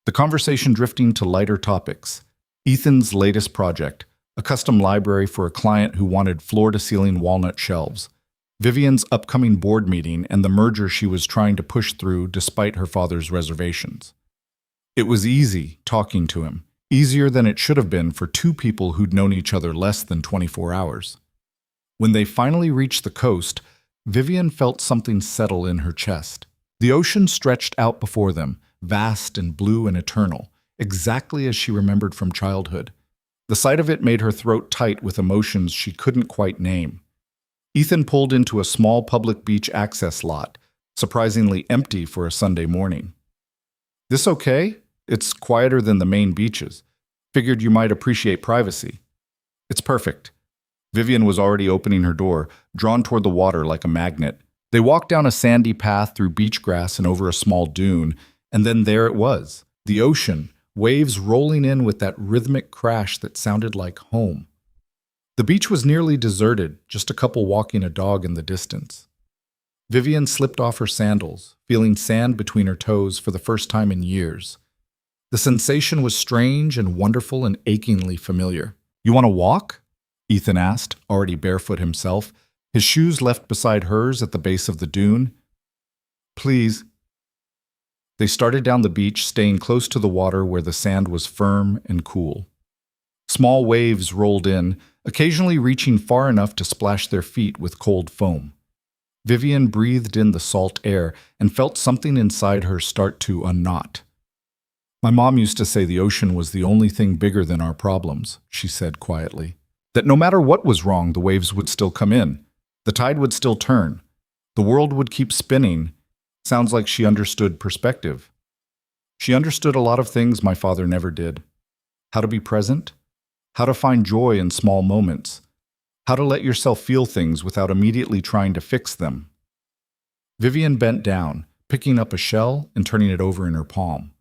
the conversation drifting to lighter topics. Ethan's latest project, a custom library for a client who wanted floor-to-ceiling walnut shelves. Vivian's upcoming board meeting and the merger she was trying to push through despite her father's reservations. It was easy talking to him, easier than it should have been for two people who'd known each other less than 24 hours. When they finally reached the coast, Vivian felt something settle in her chest. The ocean stretched out before them, vast and blue and eternal, exactly as she remembered from childhood. The sight of it made her throat tight with emotions she couldn't quite name. Ethan pulled into a small public beach access lot, surprisingly empty for a Sunday morning. This okay? It's quieter than the main beaches. Figured you might appreciate privacy. It's perfect. Vivian was already opening her door, drawn toward the water like a magnet. They walked down a sandy path through beach grass and over a small dune, and then there it was, the ocean, waves rolling in with that rhythmic crash that sounded like home. The beach was nearly deserted, just a couple walking a dog in the distance. Vivian slipped off her sandals, feeling sand between her toes for the first time in years. The sensation was strange and wonderful and achingly familiar. You want to walk? Ethan asked, already barefoot himself, his shoes left beside hers at the base of the dune. Please. They started down the beach, staying close to the water where the sand was firm and cool. Small waves rolled in, occasionally reaching far enough to splash their feet with cold foam. Vivian breathed in the salt air and felt something inside her start to unknot. My mom used to say the ocean was the only thing bigger than our problems, she said quietly. That no matter what was wrong, the waves would still come in. The tide would still turn. The world would keep spinning. Sounds like she understood perspective. She understood a lot of things my father never did. How to be present. How to find joy in small moments. How to let yourself feel things without immediately trying to fix them. Vivian bent down, picking up a shell and turning it over in her palm.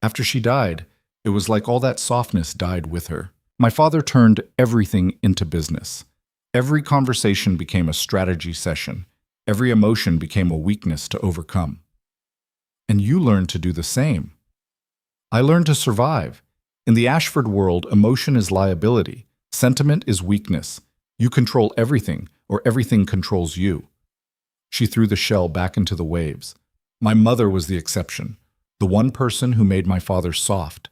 After she died, it was like all that softness died with her. My father turned everything into business. Every conversation became a strategy session. Every emotion became a weakness to overcome. And you learned to do the same. I learned to survive. In the Ashford world, emotion is liability. Sentiment is weakness. You control everything, or everything controls you. She threw the shell back into the waves. My mother was the exception, the one person who made my father soft.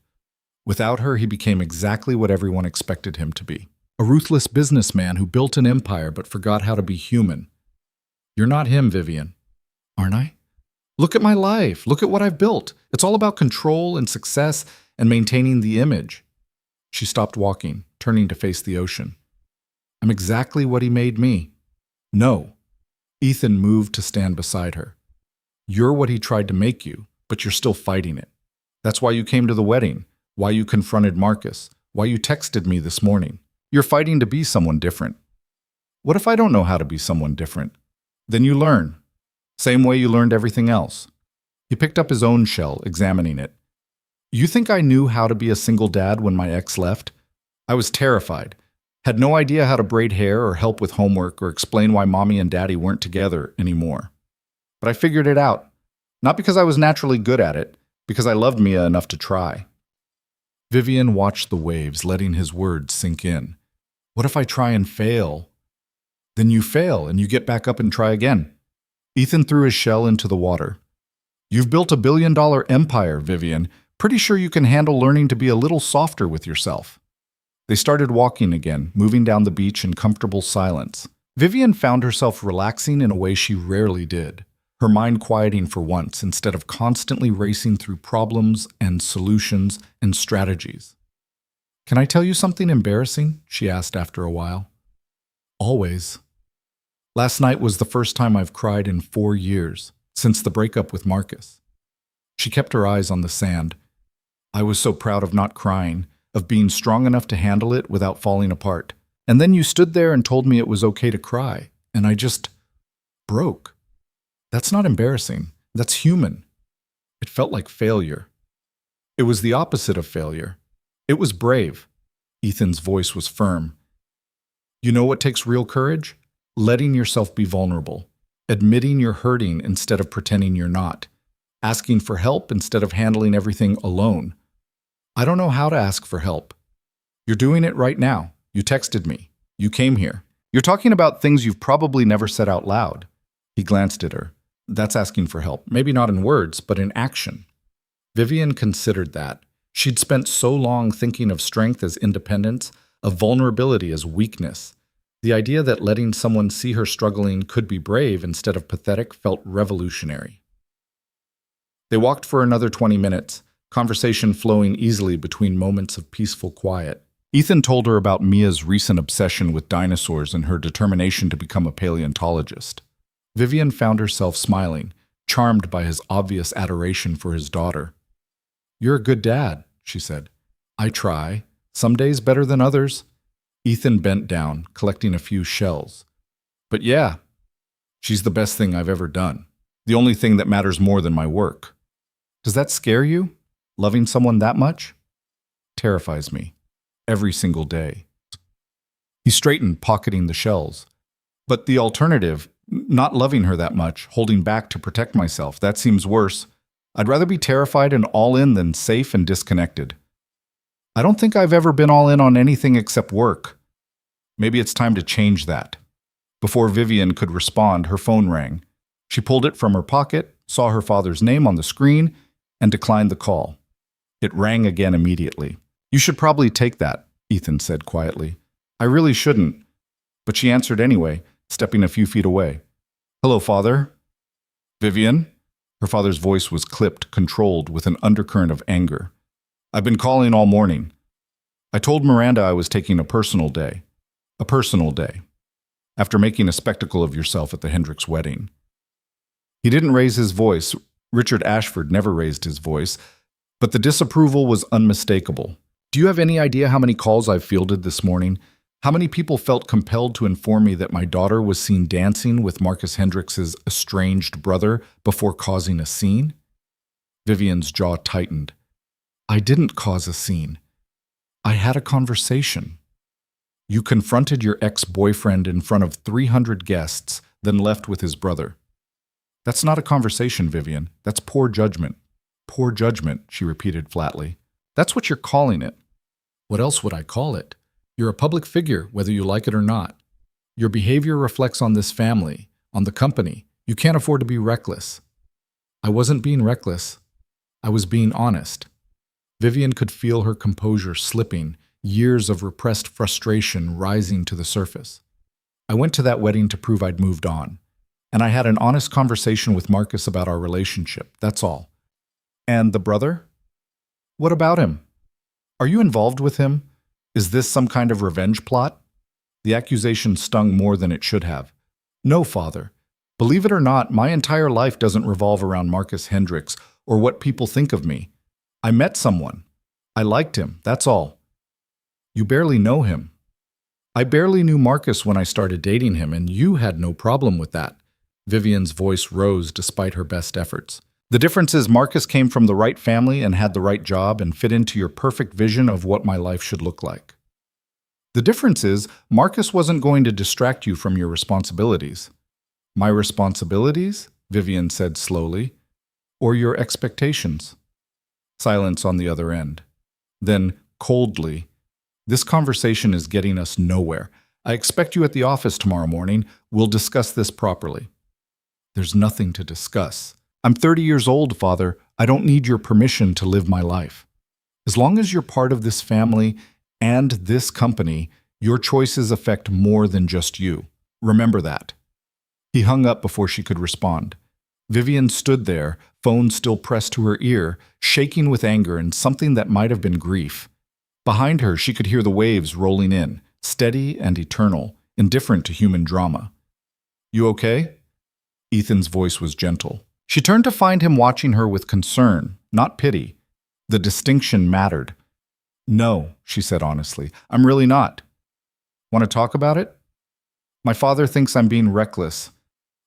Without her, he became exactly what everyone expected him to be. A ruthless businessman who built an empire but forgot how to be human. You're not him, Vivian. Aren't I? Look at my life. Look at what I've built. It's all about control and success and maintaining the image. She stopped walking, turning to face the ocean. I'm exactly what he made me. No. Ethan moved to stand beside her. You're what he tried to make you, but you're still fighting it. That's why you came to the wedding, why you confronted Marcus, why you texted me this morning. You're fighting to be someone different. What if I don't know how to be someone different? Then you learn. Same way you learned everything else. He picked up his own shell, examining it. You think I knew how to be a single dad when my ex left? I was terrified. Had no idea how to braid hair or help with homework or explain why mommy and daddy weren't together anymore. But I figured it out. Not because I was naturally good at it, because I loved Mia enough to try. Vivian watched the waves, letting his words sink in. What if I try and fail? Then you fail and you get back up and try again. Ethan threw his shell into the water. You've built a billion-dollar empire, Vivian. Pretty sure you can handle learning to be a little softer with yourself. They started walking again, moving down the beach in comfortable silence. Vivian found herself relaxing in a way she rarely did, her mind quieting for once instead of constantly racing through problems and solutions and strategies. Can I tell you something embarrassing? She asked after a while. Always. Last night was the first time I've cried in 4 years, since the breakup with Marcus. She kept her eyes on the sand. I was so proud of not crying, of being strong enough to handle it without falling apart. And then you stood there and told me it was okay to cry, and I just broke. That's not embarrassing. That's human. It felt like failure. It was the opposite of failure. It was brave. Ethan's voice was firm. You know what takes real courage? Letting yourself be vulnerable. Admitting you're hurting instead of pretending you're not. Asking for help instead of handling everything alone. I don't know how to ask for help. You're doing it right now. You texted me. You came here. You're talking about things you've probably never said out loud. He glanced at her. That's asking for help. Maybe not in words, but in action. Vivian considered that. She'd spent so long thinking of strength as independence, of vulnerability as weakness. The idea that letting someone see her struggling could be brave instead of pathetic felt revolutionary. They walked for another 20 minutes, conversation flowing easily between moments of peaceful quiet. Ethan told her about Mia's recent obsession with dinosaurs and her determination to become a paleontologist. Vivian found herself smiling, charmed by his obvious adoration for his daughter. You're a good dad, she said. I try. Some days better than others. Ethan bent down, collecting a few shells. But yeah, she's the best thing I've ever done. The only thing that matters more than my work. Does that scare you? Loving someone that much? Terrifies me. Every single day. He straightened, pocketing the shells. But the alternative, not loving her that much, holding back to protect myself, that seems worse. I'd rather be terrified and all in than safe and disconnected. I don't think I've ever been all in on anything except work. Maybe it's time to change that. Before Vivian could respond, her phone rang. She pulled it from her pocket, saw her father's name on the screen, and declined the call. It rang again immediately. You should probably take that, Ethan said quietly. I really shouldn't. But she answered anyway, stepping a few feet away. Hello, Father. Vivian? Her father's voice was clipped, controlled, with an undercurrent of anger. I've been calling all morning. I told Miranda I was taking a personal day. A personal day. After making a spectacle of yourself at the Hendricks wedding. He didn't raise his voice. Richard Ashford never raised his voice. But the disapproval was unmistakable. Do you have any idea how many calls I've fielded this morning? How many people felt compelled to inform me that my daughter was seen dancing with Marcus Hendricks's estranged brother before causing a scene? Vivian's jaw tightened. I didn't cause a scene. I had a conversation. You confronted your ex-boyfriend in front of 300 guests, then left with his brother. That's not a conversation, Vivian. That's poor judgment. Poor judgment, she repeated flatly. That's what you're calling it. What else would I call it? You're a public figure, whether you like it or not. Your behavior reflects on this family, on the company. You can't afford to be reckless. I wasn't being reckless. I was being honest. Vivian could feel her composure slipping, years of repressed frustration rising to the surface. I went to that wedding to prove I'd moved on. And I had an honest conversation with Marcus about our relationship, that's all. And the brother? What about him? Are you involved with him? Is this some kind of revenge plot? The accusation stung more than it should have. No, Father. Believe it or not, my entire life doesn't revolve around Marcus Hendricks or what people think of me. I met someone. I liked him, that's all. You barely know him. I barely knew Marcus when I started dating him, and you had no problem with that. Vivian's voice rose despite her best efforts. The difference is Marcus came from the right family and had the right job and fit into your perfect vision of what my life should look like. The difference is Marcus wasn't going to distract you from your responsibilities. My responsibilities? Vivian said slowly. Or your expectations? Silence on the other end. Then, coldly, this conversation is getting us nowhere. I expect you at the office tomorrow morning. We'll discuss this properly. There's nothing to discuss. I'm 30 years old, Father. I don't need your permission to live my life. As long as you're part of this family and this company, your choices affect more than just you. Remember that. He hung up before she could respond. Vivian stood there, phone still pressed to her ear, shaking with anger and something that might have been grief. Behind her, she could hear the waves rolling in, steady and eternal, indifferent to human drama. You okay? Ethan's voice was gentle. She turned to find him watching her with concern, not pity. The distinction mattered. No, she said honestly, I'm really not. Want to talk about it? My father thinks I'm being reckless,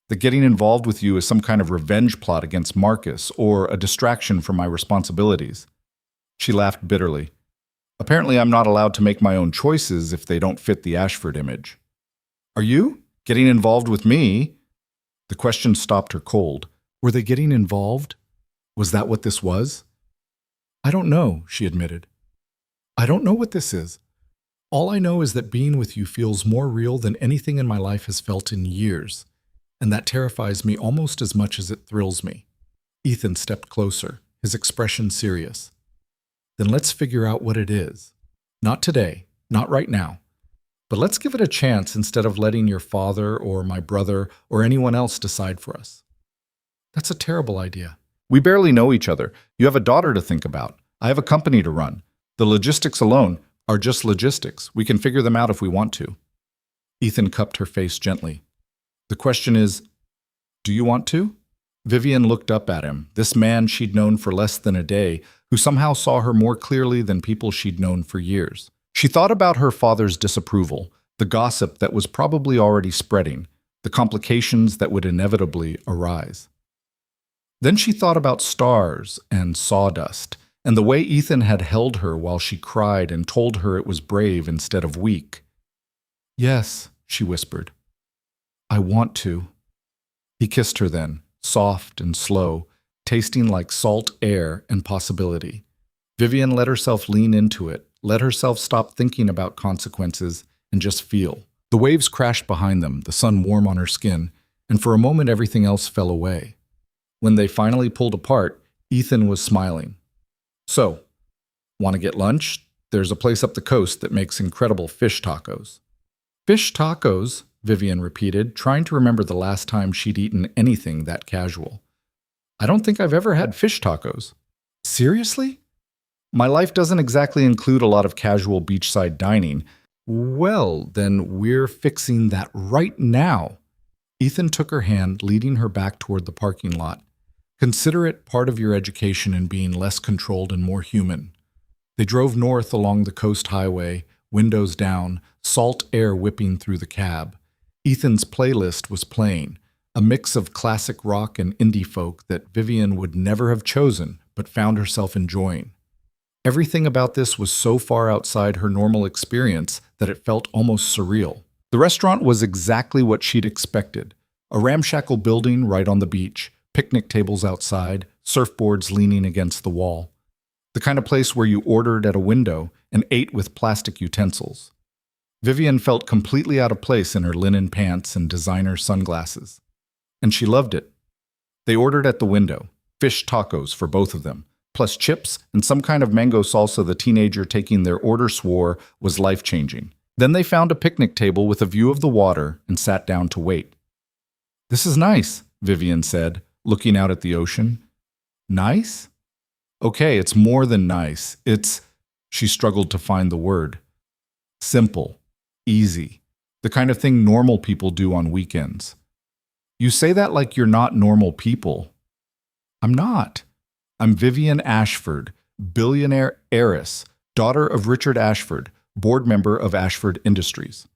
that getting involved with you is some kind of revenge plot against Marcus or a distraction from my responsibilities. She laughed bitterly. Apparently I'm not allowed to make my own choices if they don't fit the Ashford image. Are you? Getting involved with me? The question stopped her cold. Were they getting involved? Was that what this was? I don't know, she admitted. I don't know what this is. All I know is that being with you feels more real than anything in my life has felt in years, and that terrifies me almost as much as it thrills me. Ethan stepped closer, his expression serious. Then let's figure out what it is. Not today, not right now. But let's give it a chance instead of letting your father or my brother or anyone else decide for us. That's a terrible idea. We barely know each other. You have a daughter to think about. I have a company to run. The logistics alone are just logistics. We can figure them out if we want to. Ethan cupped her face gently. The question is, do you want to? Vivian looked up at him, this man she'd known for less than a day, who somehow saw her more clearly than people she'd known for years. She thought about her father's disapproval, the gossip that was probably already spreading, the complications that would inevitably arise. Then she thought about stars and sawdust, and the way Ethan had held her while she cried and told her it was brave instead of weak. Yes, she whispered. I want to. He kissed her then, soft and slow, tasting like salt air and possibility. Vivian let herself lean into it, let herself stop thinking about consequences and just feel. The waves crashed behind them, the sun warm on her skin, and for a moment everything else fell away. When they finally pulled apart, Ethan was smiling. So, want to get lunch? There's a place up the coast that makes incredible fish tacos. Fish tacos? Vivian repeated, trying to remember the last time she'd eaten anything that casual. I don't think I've ever had fish tacos. Seriously? My life doesn't exactly include a lot of casual beachside dining. Well, then we're fixing that right now. Ethan took her hand, leading her back toward the parking lot. Consider it part of your education in being less controlled and more human. They drove north along the coast highway, windows down, salt air whipping through the cab. Ethan's playlist was playing, a mix of classic rock and indie folk that Vivian would never have chosen but found herself enjoying. Everything about this was so far outside her normal experience that it felt almost surreal. The restaurant was exactly what she'd expected. A ramshackle building right on the beach, picnic tables outside, surfboards leaning against the wall. The kind of place where you ordered at a window and ate with plastic utensils. Vivian felt completely out of place in her linen pants and designer sunglasses. And she loved it. They ordered at the window, fish tacos for both of them, plus chips and some kind of mango salsa the teenager taking their order swore was life-changing. Then they found a picnic table with a view of the water and sat down to wait. "This is nice," Vivian said, looking out at the ocean. "Nice?" "Okay, it's more than nice. It's," she struggled to find the word, "simple. Easy. The kind of thing normal people do on weekends." "You say that like you're not normal people." "I'm not. I'm Vivian Ashford, billionaire heiress, daughter of Richard Ashford, board member of Ashford Industries.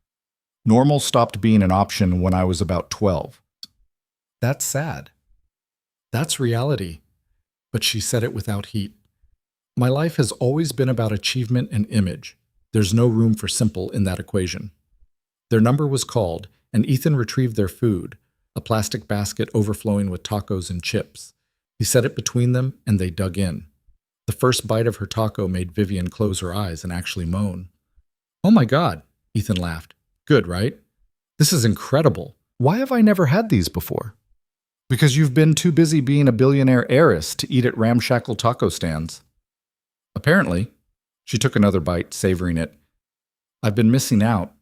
Normal stopped being an option when I was about 12. That's sad. That's reality. But she said it without heat. My life has always been about achievement and image. There's no room for simple in that equation. Their number was called, and Ethan retrieved their food, a plastic basket overflowing with tacos and chips. He set it between them, and they dug in. The first bite of her taco made Vivian close her eyes and actually moan. "Oh my God," Ethan laughed. "Good, right? This is incredible. Why have I never had these before?" "Because you've been too busy being a billionaire heiress to eat at ramshackle taco stands." "Apparently." She took another bite, savoring it. "I've been missing out."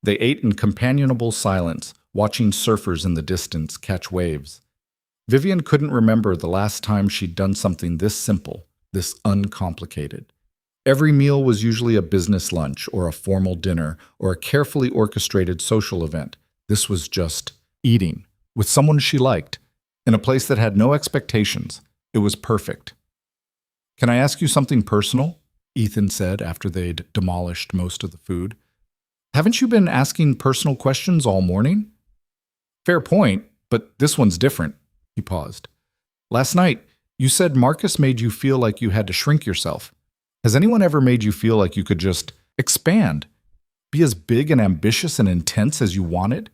They ate in companionable silence, watching surfers in the distance catch waves. Vivian couldn't remember the last time she'd done something this simple, this uncomplicated. Every meal was usually a business lunch or a formal dinner or a carefully orchestrated social event. This was just eating, with someone she liked, in a place that had no expectations. It was perfect. "Can I ask you something personal?" Ethan said after they'd demolished most of the food. "Haven't you been asking personal questions all morning?" "Fair point, but this one's different." He paused. "Last night, you said Marcus made you feel like you had to shrink yourself. Has anyone ever made you feel like you could just expand? Be as big and ambitious and intense as you wanted?"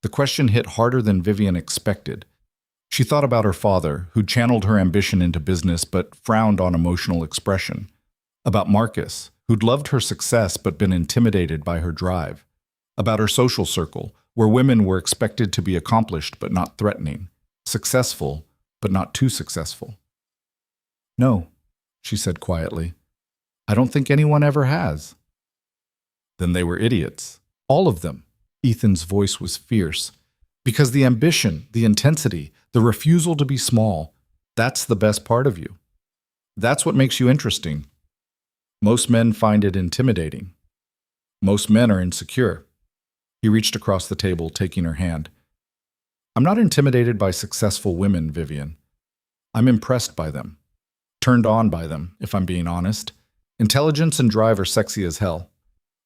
The question hit harder than Vivian expected. She thought about her father, who channeled her ambition into business but frowned on emotional expression. About Marcus, who'd loved her success but been intimidated by her drive. About her social circle, where women were expected to be accomplished but not threatening, successful but not too successful. "No," she said quietly. "I don't think anyone ever has." Then they were idiots. All of them. Ethan's voice was fierce. "Because the ambition, the intensity, the refusal to be small, that's the best part of you. That's what makes you interesting. Most men find it intimidating. Most men are insecure." He reached across the table, taking her hand. "I'm not intimidated by successful women, Vivian. I'm impressed by them. Turned on by them, if I'm being honest. Intelligence and drive are sexy as hell."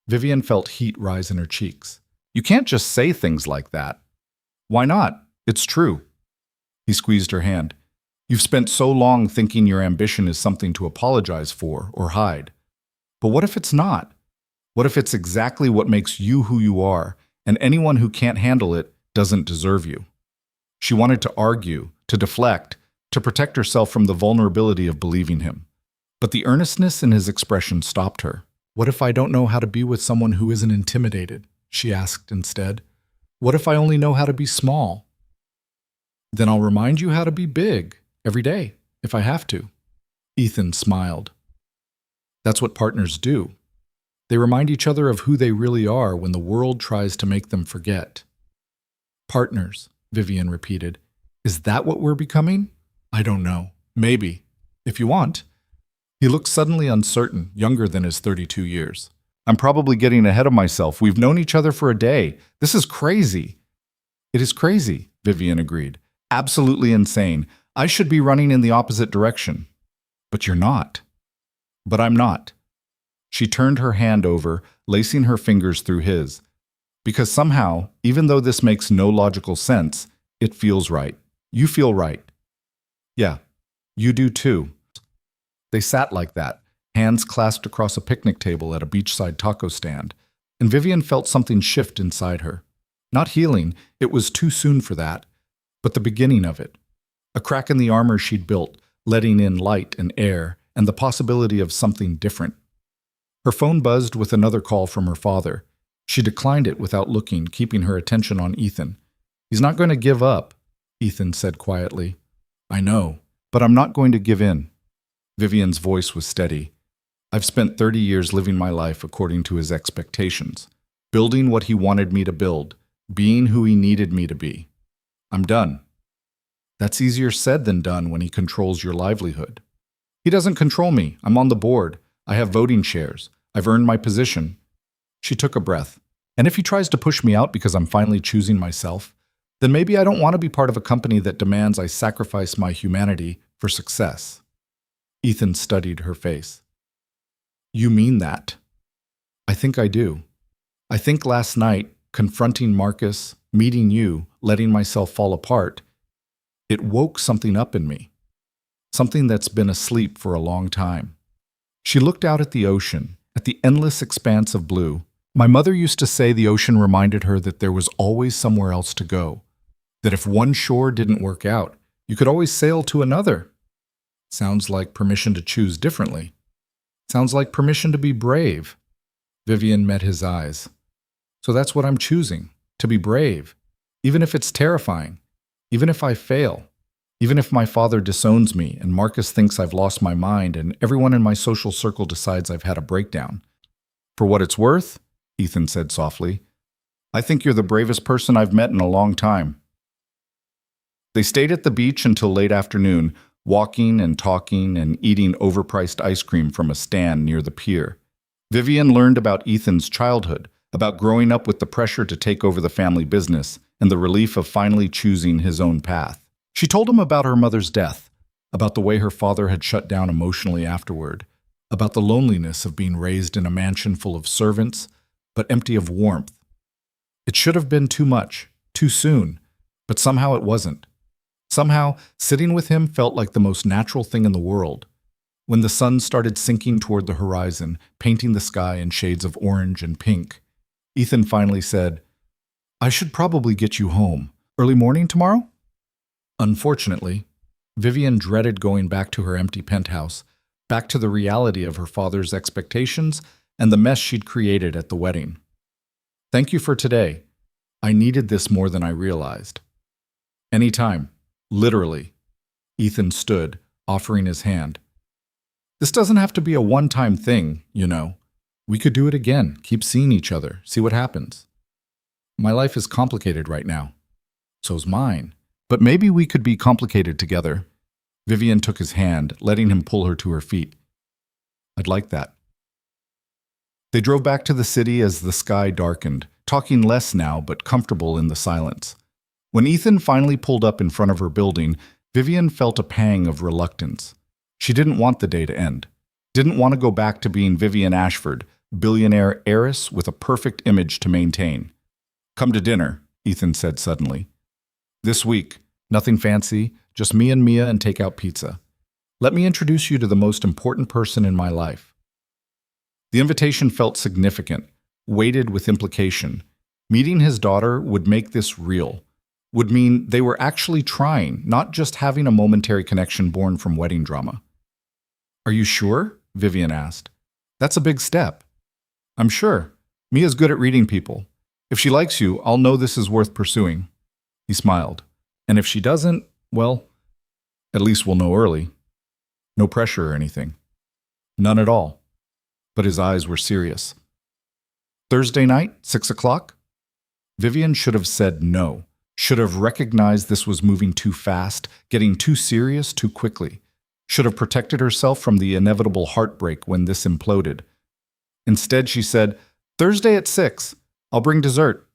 Vivian felt heat rise in her cheeks. "You can't just say things like that." "Why not? It's true." He squeezed her hand. "You've spent so long thinking your ambition is something to apologize for or hide. But what if it's not? What if it's exactly what makes you who you are, and anyone who can't handle it doesn't deserve you?" She wanted to argue, to deflect, to protect herself from the vulnerability of believing him. But the earnestness in his expression stopped her. "What if I don't know how to be with someone who isn't intimidated?" she asked instead. "What if I only know how to be small?" "Then I'll remind you how to be big, every day, if I have to." Ethan smiled. "That's what partners do. They remind each other of who they really are when the world tries to make them forget." "Partners," Vivian repeated. "Is that what we're becoming?" "I don't know. Maybe. If you want." He looked suddenly uncertain, younger than his 32 years. "I'm probably getting ahead of myself. We've known each other for a day. This is crazy." "It is crazy," Vivian agreed. "Absolutely insane. I should be running in the opposite direction." "But you're not." "But I'm not." She turned her hand over, lacing her fingers through his. "Because somehow, even though this makes no logical sense, it feels right. You feel right." "Yeah, you do too." They sat like that, hands clasped across a picnic table at a beachside taco stand, and Vivian felt something shift inside her. Not healing, it was too soon for that, but the beginning of it. A crack in the armor she'd built, letting in light and air, and the possibility of something different. Her phone buzzed with another call from her father. She declined it without looking, keeping her attention on Ethan. "He's not going to give up," Ethan said quietly. "I know, but I'm not going to give in." Vivian's voice was steady. "I've spent 30 years living my life according to his expectations, building what he wanted me to build, being who he needed me to be. I'm done." "That's easier said than done when he controls your livelihood." "He doesn't control me. I'm on the board. I have voting shares. I've earned my position." She took a breath. "And if he tries to push me out because I'm finally choosing myself, then maybe I don't want to be part of a company that demands I sacrifice my humanity for success." Ethan studied her face. "You mean that?" "I think I do. I think last night, confronting Marcus, meeting you, letting myself fall apart, it woke something up in me. Something that's been asleep for a long time." She looked out at the ocean, at the endless expanse of blue. "My mother used to say the ocean reminded her that there was always somewhere else to go, that if one shore didn't work out, you could always sail to another." Sounds like permission to choose differently. Sounds like permission to be brave. Vivian met his eyes. "So that's what I'm choosing, to be brave, even if it's terrifying, even if I fail, even if my father disowns me and Marcus thinks I've lost my mind and everyone in my social circle decides I've had a breakdown." "For what it's worth," Ethan said softly, "I think you're the bravest person I've met in a long time." They stayed at the beach until late afternoon, walking and talking and eating overpriced ice cream from a stand near the pier. Vivian learned about Ethan's childhood, about growing up with the pressure to take over the family business and the relief of finally choosing his own path. She told him about her mother's death, about the way her father had shut down emotionally afterward, about the loneliness of being raised in a mansion full of servants, but empty of warmth. It should have been too much, too soon, but somehow it wasn't. Somehow, sitting with him felt like the most natural thing in the world. When the sun started sinking toward the horizon, painting the sky in shades of orange and pink, Ethan finally said, "I should probably get you home. Early morning tomorrow?" Unfortunately, Vivian dreaded going back to her empty penthouse, back to the reality of her father's expectations and the mess she'd created at the wedding. "Thank you for today. I needed this more than I realized." "Anytime. Literally." Ethan stood, offering his hand. "This doesn't have to be a one-time thing, you know. We could do it again, keep seeing each other, see what happens. My life is complicated right now. So's mine. But maybe we could be complicated together." Vivian took his hand, letting him pull her to her feet. "I'd like that." They drove back to the city as the sky darkened, talking less now but comfortable in the silence. When Ethan finally pulled up in front of her building, Vivian felt a pang of reluctance. She didn't want the day to end. Didn't want to go back to being Vivian Ashford, billionaire heiress with a perfect image to maintain. "Come to dinner," Ethan said suddenly. "This week. Nothing fancy, just me and Mia and takeout pizza. Let me introduce you to the most important person in my life." The invitation felt significant, weighted with implication. Meeting his daughter would make this real. Would mean they were actually trying, not just having a momentary connection born from wedding drama. "Are you sure?" Vivian asked. "That's a big step." "I'm sure. Mia's good at reading people. If she likes you, I'll know this is worth pursuing." He smiled. "And if she doesn't, well, at least we'll know early. No pressure or anything." "None at all." But his eyes were serious. "Thursday night, 6 o'clock?" Vivian should have said no. Should have recognized this was moving too fast, getting too serious too quickly. Should have protected herself from the inevitable heartbreak when this imploded. Instead, she said, "Thursday at 6. I'll bring dessert."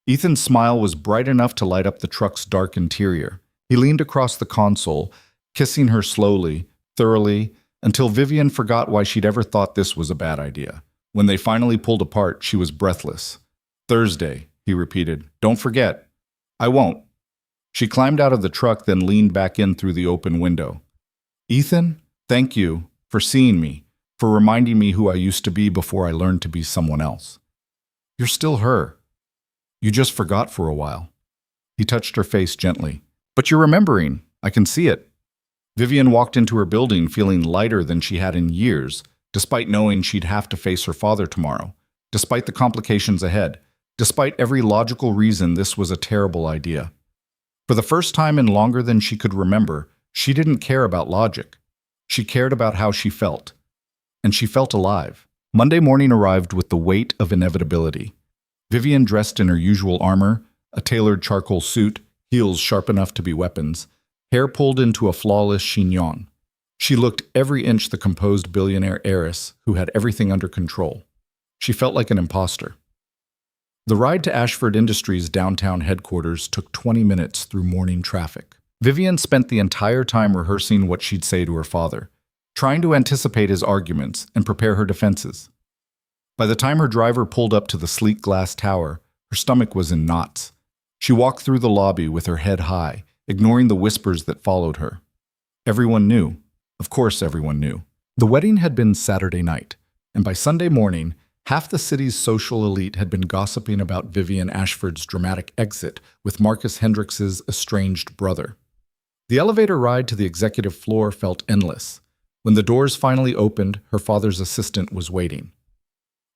Ethan's smile was bright enough to light up the truck's dark interior. He leaned across the console, kissing her slowly, thoroughly, until Vivian forgot why she'd ever thought this was a bad idea. When they finally pulled apart, she was breathless. "Thursday," he repeated. "Don't forget." "I won't." She climbed out of the truck, then leaned back in through the open window. "Ethan, thank you for seeing me, for reminding me who I used to be before I learned to be someone else. You're still her." You just forgot for a while. He touched her face gently. But you're remembering. I can see it. Vivian walked into her building feeling lighter than she had in years, despite knowing she'd have to face her father tomorrow, despite the complications ahead, despite every logical reason this was a terrible idea. For the first time in longer than she could remember, she didn't care about logic. She cared about how she felt. And she felt alive. Monday morning arrived with the weight of inevitability. Vivian dressed in her usual armor, a tailored charcoal suit, heels sharp enough to be weapons, hair pulled into a flawless chignon. She looked every inch the composed billionaire heiress who had everything under control. She felt like an imposter. The ride to Ashford Industries' downtown headquarters took 20 minutes through morning traffic. Vivian spent the entire time rehearsing what she'd say to her father, trying to anticipate his arguments and prepare her defenses. By the time her driver pulled up to the sleek glass tower, her stomach was in knots. She walked through the lobby with her head high, ignoring the whispers that followed her. Everyone knew. Of course everyone knew. The wedding had been Saturday night, and by Sunday morning, half the city's social elite had been gossiping about Vivian Ashford's dramatic exit with Marcus Hendricks's estranged brother. The elevator ride to the executive floor felt endless. When the doors finally opened, her father's assistant was waiting.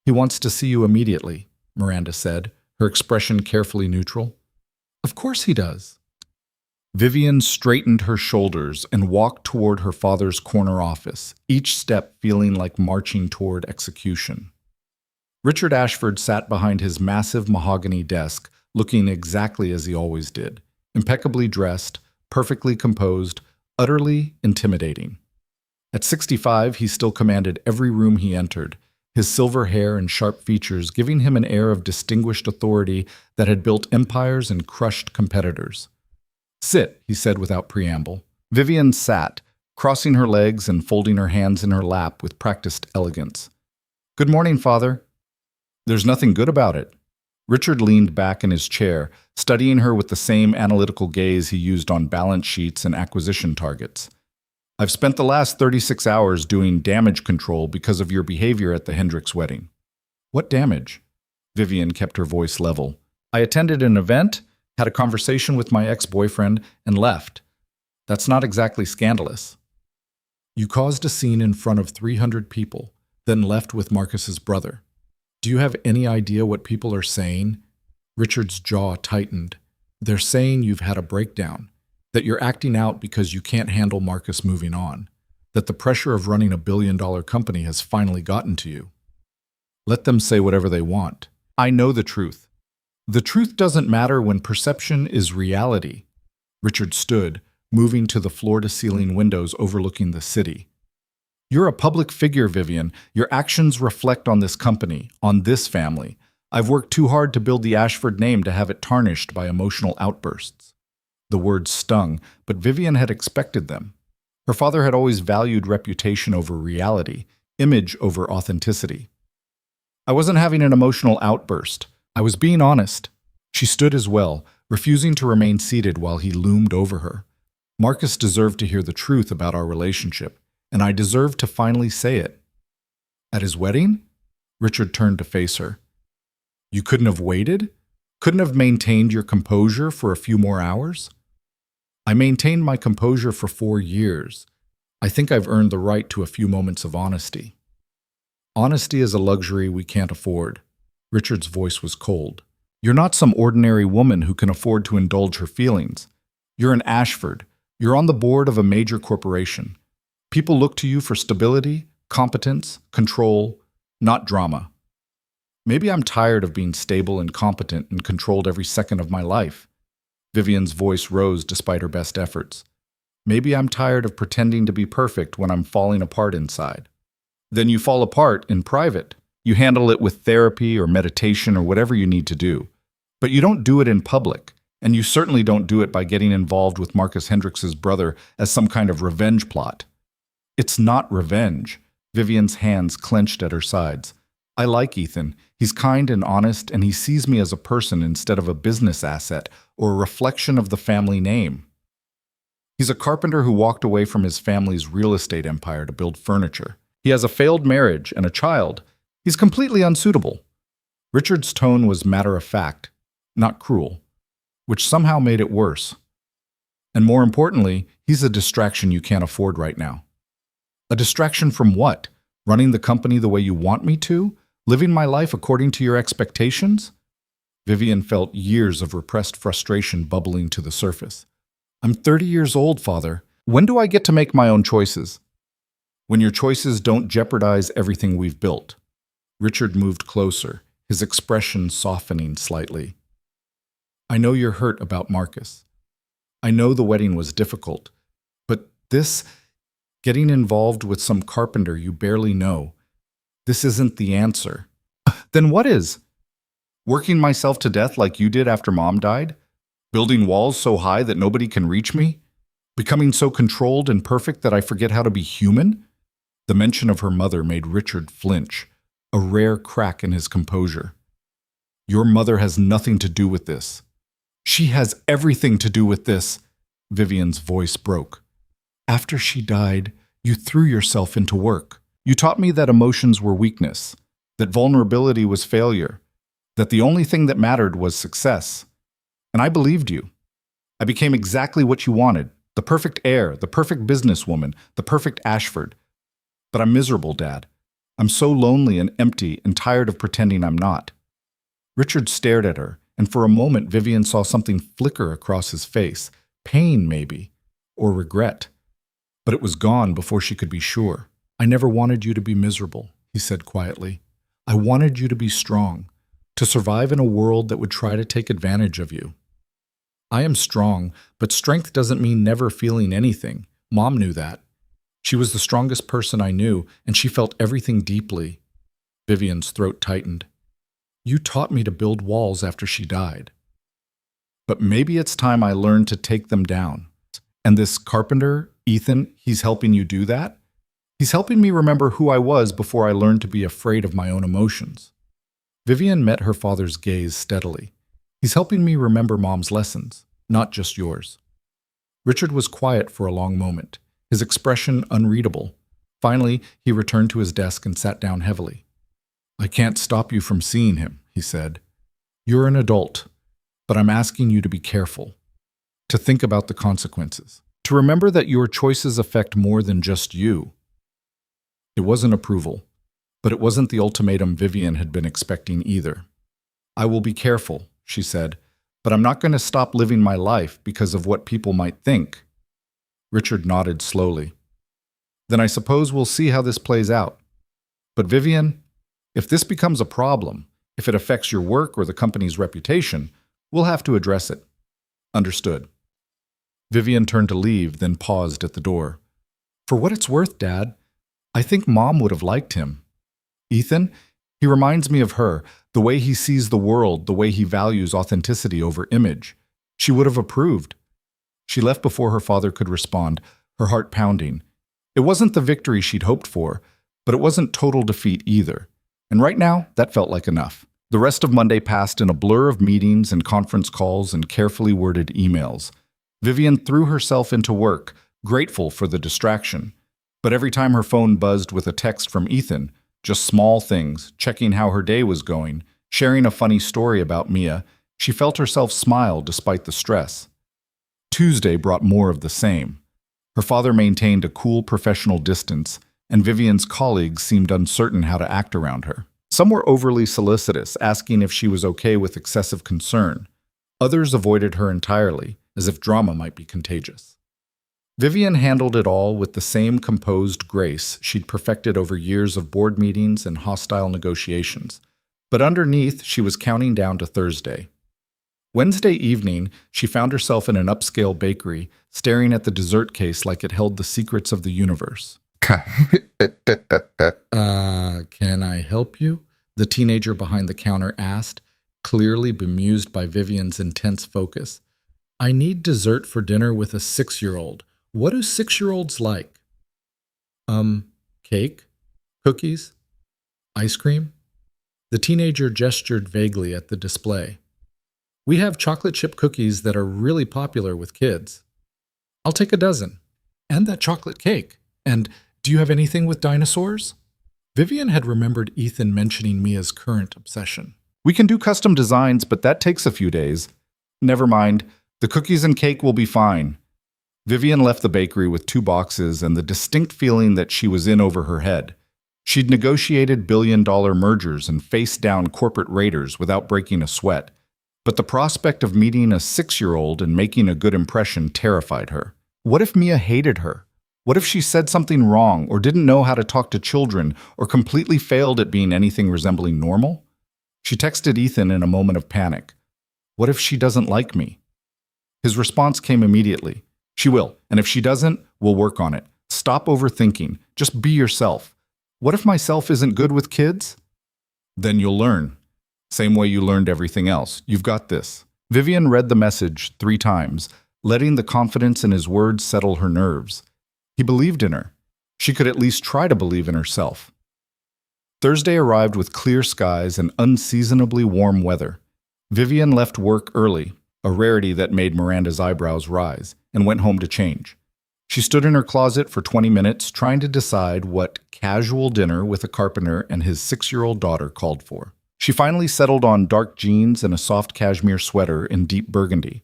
"He wants to see you immediately," Miranda said, her expression carefully neutral. "Of course he does." Vivian straightened her shoulders and walked toward her father's corner office, each step feeling like marching toward execution. Richard Ashford sat behind his massive mahogany desk, looking exactly as he always did, impeccably dressed, perfectly composed, utterly intimidating. At 65, he still commanded every room he entered, his silver hair and sharp features giving him an air of distinguished authority that had built empires and crushed competitors. "Sit," he said without preamble. Vivian sat, crossing her legs and folding her hands in her lap with practiced elegance. "Good morning, Father." "There's nothing good about it." Richard leaned back in his chair, studying her with the same analytical gaze he used on balance sheets and acquisition targets. "I've spent the last 36 hours doing damage control because of your behavior at the Hendricks wedding." "What damage?" Vivian kept her voice level. "I attended an event, had a conversation with my ex-boyfriend, and left. That's not exactly scandalous." "You caused a scene in front of 300 people, then left with Marcus's brother. Do you have any idea what people are saying?" Richard's jaw tightened. "They're saying you've had a breakdown, that you're acting out because you can't handle Marcus moving on, that the pressure of running a billion-dollar company has finally gotten to you." "Let them say whatever they want. I know the truth. The truth doesn't matter when perception is reality." Richard stood, moving to the floor-to-ceiling windows overlooking the city. "You're a public figure, Vivian. Your actions reflect on this company, on this family. I've worked too hard to build the Ashford name to have it tarnished by emotional outbursts." The words stung, but Vivian had expected them. Her father had always valued reputation over reality, image over authenticity. "I wasn't having an emotional outburst. I was being honest." She stood as well, refusing to remain seated while he loomed over her. "Marcus deserved to hear the truth about our relationship, and I deserved to finally say it." "At his wedding?" Richard turned to face her. "You couldn't have waited? Couldn't have maintained your composure for a few more hours?" "I maintained my composure for 4 years. I think I've earned the right to a few moments of honesty." "Honesty is a luxury we can't afford." Richard's voice was cold. "You're not some ordinary woman who can afford to indulge her feelings. You're an Ashford. You're on the board of a major corporation. People look to you for stability, competence, control, not drama. Maybe I'm tired of being stable and competent and controlled every second of my life." Vivian's voice rose despite her best efforts. "Maybe I'm tired of pretending to be perfect when I'm falling apart inside." "Then you fall apart in private. You handle it with therapy or meditation or whatever you need to do. But you don't do it in public, and you certainly don't do it by getting involved with Marcus Hendricks's brother as some kind of revenge plot." "It's not revenge." Vivian's hands clenched at her sides. "I like Ethan. He's kind and honest, and he sees me as a person instead of a business asset or a reflection of the family name. He's a carpenter who walked away from his family's real estate empire to build furniture. He has a failed marriage and a child. He's completely unsuitable." Richard's tone was matter-of-fact. not cruel, which somehow made it worse. And more importantly, he's a distraction you can't afford right now. A distraction from what? Running the company the way you want me to? Living my life according to your expectations? Vivian felt years of repressed frustration bubbling to the surface. I'm 30 years old, Father. When do I get to make my own choices? When your choices don't jeopardize everything we've built. Richard moved closer, his expression softening slightly. I know you're hurt about Marcus. I know the wedding was difficult, but this, getting involved with some carpenter you barely know, this isn't the answer. Then what is? Working myself to death like you did after Mom died? Building walls so high that nobody can reach me? Becoming so controlled and perfect that I forget how to be human? The mention of her mother made Richard flinch, a rare crack in his composure. Your mother has nothing to do with this. She has everything to do with this, Vivian's voice broke. After she died, you threw yourself into work. You taught me that emotions were weakness, that vulnerability was failure, that the only thing that mattered was success. And I believed you. I became exactly what you wanted, the perfect heir, the perfect businesswoman, the perfect Ashford. But I'm miserable, Dad. I'm so lonely and empty and tired of pretending I'm not. Richard stared at her, and for a moment Vivian saw something flicker across his face, pain maybe, or regret. But it was gone before she could be sure. I never wanted you to be miserable, he said quietly. I wanted you to be strong, to survive in a world that would try to take advantage of you. I am strong, but strength doesn't mean never feeling anything. Mom knew that. She was the strongest person I knew, and she felt everything deeply. Vivian's throat tightened. You taught me to build walls after she died. But maybe it's time I learned to take them down. And this carpenter, Ethan, he's helping you do that? He's helping me remember who I was before I learned to be afraid of my own emotions. Vivian met her father's gaze steadily. He's helping me remember Mom's lessons, not just yours. Richard was quiet for a long moment, his expression unreadable. Finally, he returned to his desk and sat down heavily. I can't stop you from seeing him, he said. You're an adult, but I'm asking you to be careful, to think about the consequences, to remember that your choices affect more than just you. It wasn't approval, but it wasn't the ultimatum Vivian had been expecting either. I will be careful, she said, but I'm not going to stop living my life because of what people might think. Richard nodded slowly. Then I suppose we'll see how this plays out. But Vivian, if this becomes a problem, if it affects your work or the company's reputation, we'll have to address it. Understood. Vivian turned to leave, then paused at the door. For what it's worth, Dad, I think Mom would have liked him. Ethan, he reminds me of her, the way he sees the world, the way he values authenticity over image. She would have approved. She left before her father could respond, her heart pounding. It wasn't the victory she'd hoped for, but it wasn't total defeat either. And right now, that felt like enough. The rest of Monday passed in a blur of meetings and conference calls and carefully worded emails. Vivian threw herself into work, grateful for the distraction. But every time her phone buzzed with a text from Ethan, just small things, checking how her day was going, sharing a funny story about Mia, she felt herself smile despite the stress. Tuesday brought more of the same. Her father maintained a cool professional distance, and Vivian's colleagues seemed uncertain how to act around her. Some were overly solicitous, asking if she was okay with excessive concern. Others avoided her entirely, as if drama might be contagious. Vivian handled it all with the same composed grace she'd perfected over years of board meetings and hostile negotiations. But underneath, she was counting down to Thursday. Wednesday evening, she found herself in an upscale bakery, staring at the dessert case like it held the secrets of the universe. Can I help you? The teenager behind the counter asked, clearly bemused by Vivian's intense focus. I need dessert for dinner with a 6-year-old. What do 6-year-olds like? Cake? Cookies? Ice cream? The teenager gestured vaguely at the display. We have chocolate chip cookies that are really popular with kids. I'll take a dozen. And that chocolate cake. And do you have anything with dinosaurs? Vivian had remembered Ethan mentioning Mia's current obsession. We can do custom designs, but that takes a few days. Never mind. The cookies and cake will be fine. Vivian left the bakery with 2 boxes and the distinct feeling that she was in over her head. She'd negotiated billion-dollar mergers and faced down corporate raiders without breaking a sweat. But the prospect of meeting a 6-year-old and making a good impression terrified her. What if Mia hated her? What if she said something wrong or didn't know how to talk to children or completely failed at being anything resembling normal? She texted Ethan in a moment of panic. What if she doesn't like me? His response came immediately. She will, and if she doesn't, we'll work on it. Stop overthinking. Just be yourself. What if myself isn't good with kids? Then you'll learn. Same way you learned everything else. You've got this. Vivian read the message 3 times, letting the confidence in his words settle her nerves. He believed in her. She could at least try to believe in herself. Thursday arrived with clear skies and unseasonably warm weather. Vivian left work early, a rarity that made Miranda's eyebrows rise, and went home to change. She stood in her closet for 20 minutes trying to decide what casual dinner with a carpenter and his 6-year-old daughter called for. She finally settled on dark jeans and a soft cashmere sweater in deep burgundy.